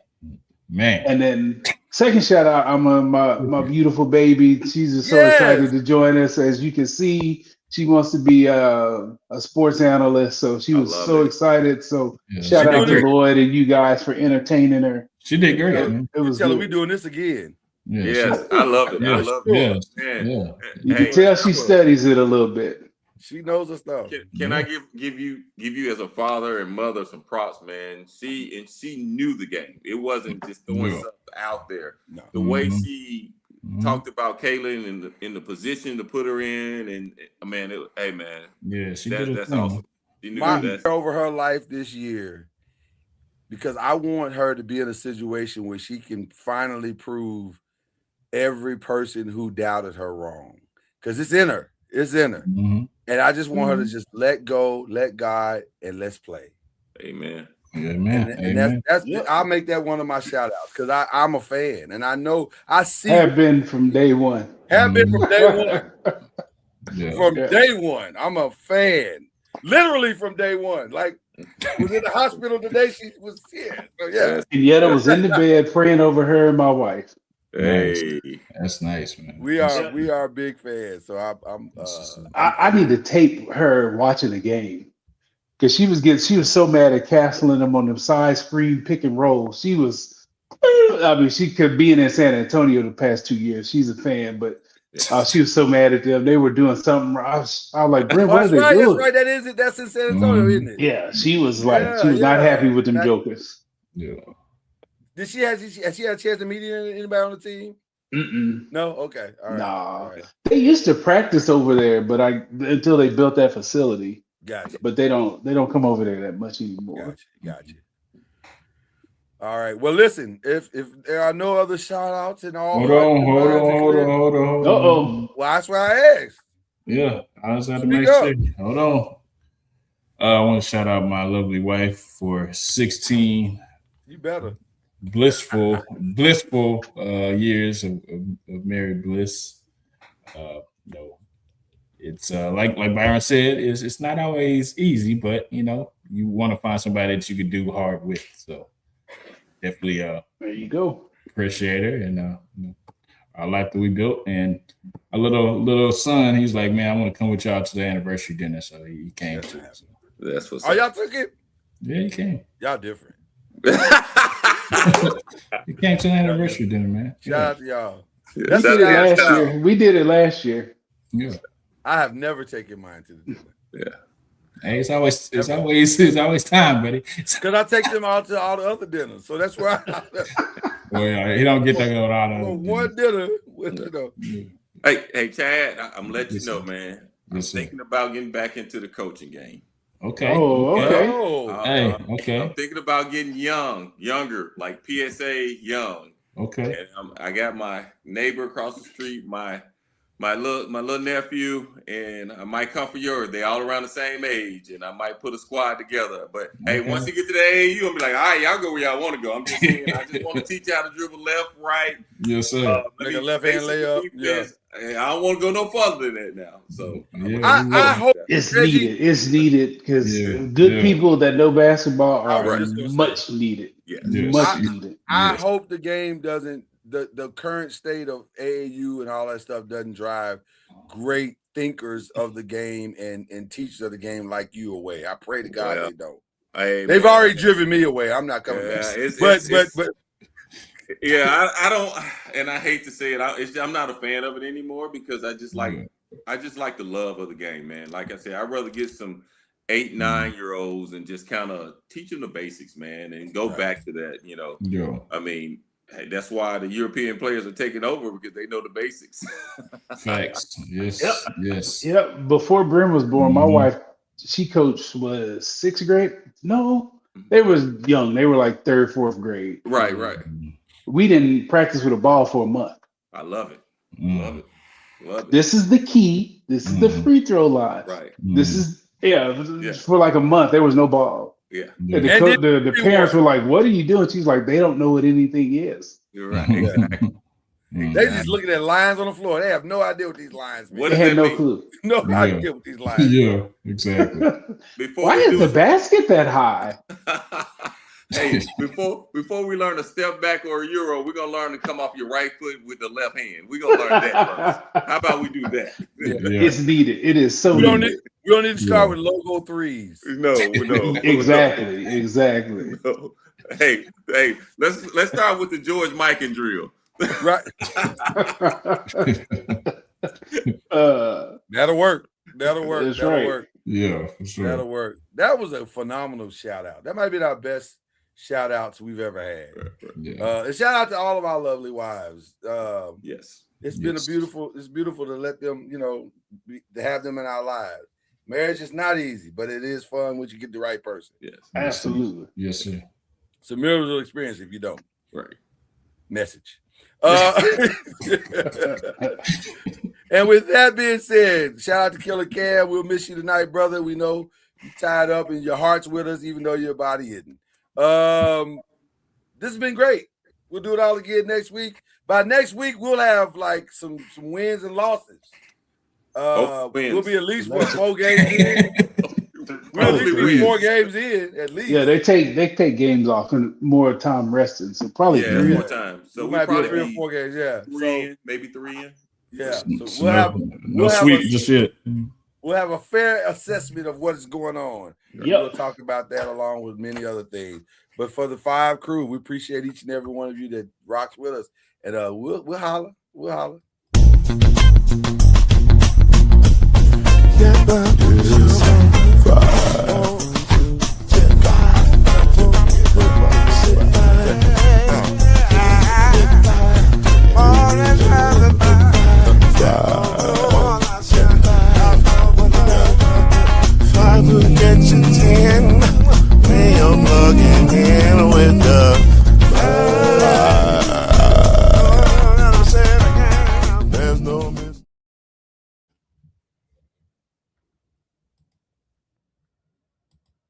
And then second shout out, I'm my beautiful baby. She's just so excited to join us. As you can see, she wants to be a sports analyst, so she was so excited. So shout out to Lloyd and you guys for entertaining her. She did great. Man. It was. We doing this again. Yes, I love it. I love it. Yeah. You can tell she studies it a little bit. She knows her stuff. Can I give you as a father and mother some props, man? She knew the game. It wasn't just throwing stuff out there. No. The way she talked about Kaylin in the position to put her in, and man, she that's awesome. She knew that over her life this year, because I want her to be in a situation where she can finally prove every person who doubted her wrong, because it's in her. It's in her. Mm-hmm. And I just want her to just let go, let God, and let's play. Amen. Amen. And that's I'll make that one of my shout outs because I'm a fan and I know I see. Have been from day one. From day one. I'm a fan. Literally from day one. Like was in the hospital today. She was here. So And yet I was in the bed praying over her and my wife. Hey, that's nice, man. We are big fans. So I need to tape her watching the game because she was so mad at castling them on the side screen pick and roll. She was, she could be in San Antonio the past 2 years. She's a fan, but she was so mad at them. They were doing something. I was like, Brent, what are they doing? That's right. That's in San Antonio, isn't it? Yeah, she was like, she was not happy with them jokers. Yeah. Has she had a chance to meet anybody on the team? Mm-mm. No? Okay. All right. Nah. All right. They used to practice over there, but until they built that facility. Gotcha. But they don't come over there that much anymore. Gotcha. All right. Well, listen, if there are no other shout outs and all. Hold on. Uh-oh. Well, that's why I asked. Yeah. I just had to make sure. Hold on. I want to shout out my lovely wife for 16. You better. Blissful years of married bliss. It's like Byron said, it's not always easy, but you want to find somebody that you could do hard with. So definitely there you go. Appreciate her and our life that we built. And a little son, he's like, man, I want to come with y'all to the anniversary dinner. So he came to it. So. That's what's Oh, y'all took it? Yeah, he came. Y'all different. He came to the anniversary dinner, man. Shout out to y'all. We did it last year. We did it last year. Yeah. I have never taken mine to the dinner. Yeah. Hey, it's always time, buddy. Because I take them out to all the other dinners. So that's why Well, yeah, he don't get that going on. one dinner with, you know. Hey, Chad, I'm letting you know, man. I'm thinking about getting back into the coaching game. Okay. Oh, okay. Okay. I'm thinking about getting younger, like PSA young. Okay. And I got my neighbor across the street, my little nephew, and I might come for yours. They all around the same age, and I might put a squad together. But hey, once you get to the AAU, I'm be like, all right, y'all go where y'all want to go. I'm just saying, I just want to teach you how to dribble left, right. Yes, sir. Like a left hand layup. Yeah. I don't want to go no further than that now. So I hope it's needed. It's needed because good people that know basketball are much needed. Yeah. Much needed. I hope the game doesn't. The current state of AAU and all that stuff doesn't drive great thinkers of the game and teachers of the game like you away. I pray to God they don't. They've already driven me away. I'm not coming back. But yeah, I don't, and I hate to say it. I'm not a fan of it anymore because I just like the love of the game, man. Like I said, I'd rather get some 8-9-year-olds and just kind of teach them the basics, man, and go back to that. You know, I mean. Hey, that's why the European players are taking over because they know the basics. Facts. Yes. Yep. Yes. Yep. Before Brim was born, my wife, she coached was 6th grade. No, they was young. They were like 3rd, 4th grade. Right. We didn't practice with a ball for a month. I love it. Love it. This is the key. This is the free throw line. Right. This is for like a month. There was no ball. Yeah. And the parents were like, "What are you doing?" She's like, "They don't know what anything is." You're right. Exactly. They just looking at lines on the floor. They have no idea what these lines mean. They had no clue. No idea what these lines mean. Yeah, exactly. Why is the basket that high? Hey, before we learn a step back or a euro, we're gonna learn to come off your right foot with the left hand. We're gonna learn that first. How about we do that? It's needed. It is so needed. We don't need to start with logo threes. No. Exactly. No. Hey, let's start with the George Mikan drill. Right. That'll work. That's right. Work. Yeah, for sure. That'll work. That was a phenomenal shout out. That might be our best shout outs we've ever had. Yeah. And shout out to all of our lovely wives. Yes. It's beautiful to let them, to have them in our lives. Marriage is not easy, but it is fun once you get the right person. Yes. Absolutely. Yes, sir. It's a miserable experience if you don't. Right. Message. And with that being said, shout out to Killer Cam. We'll miss you tonight, brother. We know you're tied up and your heart's with us, even though your body isn't. This has been great. We'll do it all again next week. By next week, we'll have like some wins and losses. We'll be at least 4 games in. We'll at least be 4 games in, at least. Yeah, they take games off and more time resting. So probably 3 more time. So we might probably be 3 or 4 games. Yeah, 3 in, maybe 3 in. Yeah, so we'll have just yet. We'll have a fair assessment of what is going on. Yep. We'll talk about that along with many other things. But for the 5 crew, we appreciate each and every one of you that rocks with us, and we'll holler. We'll holler. Yeah,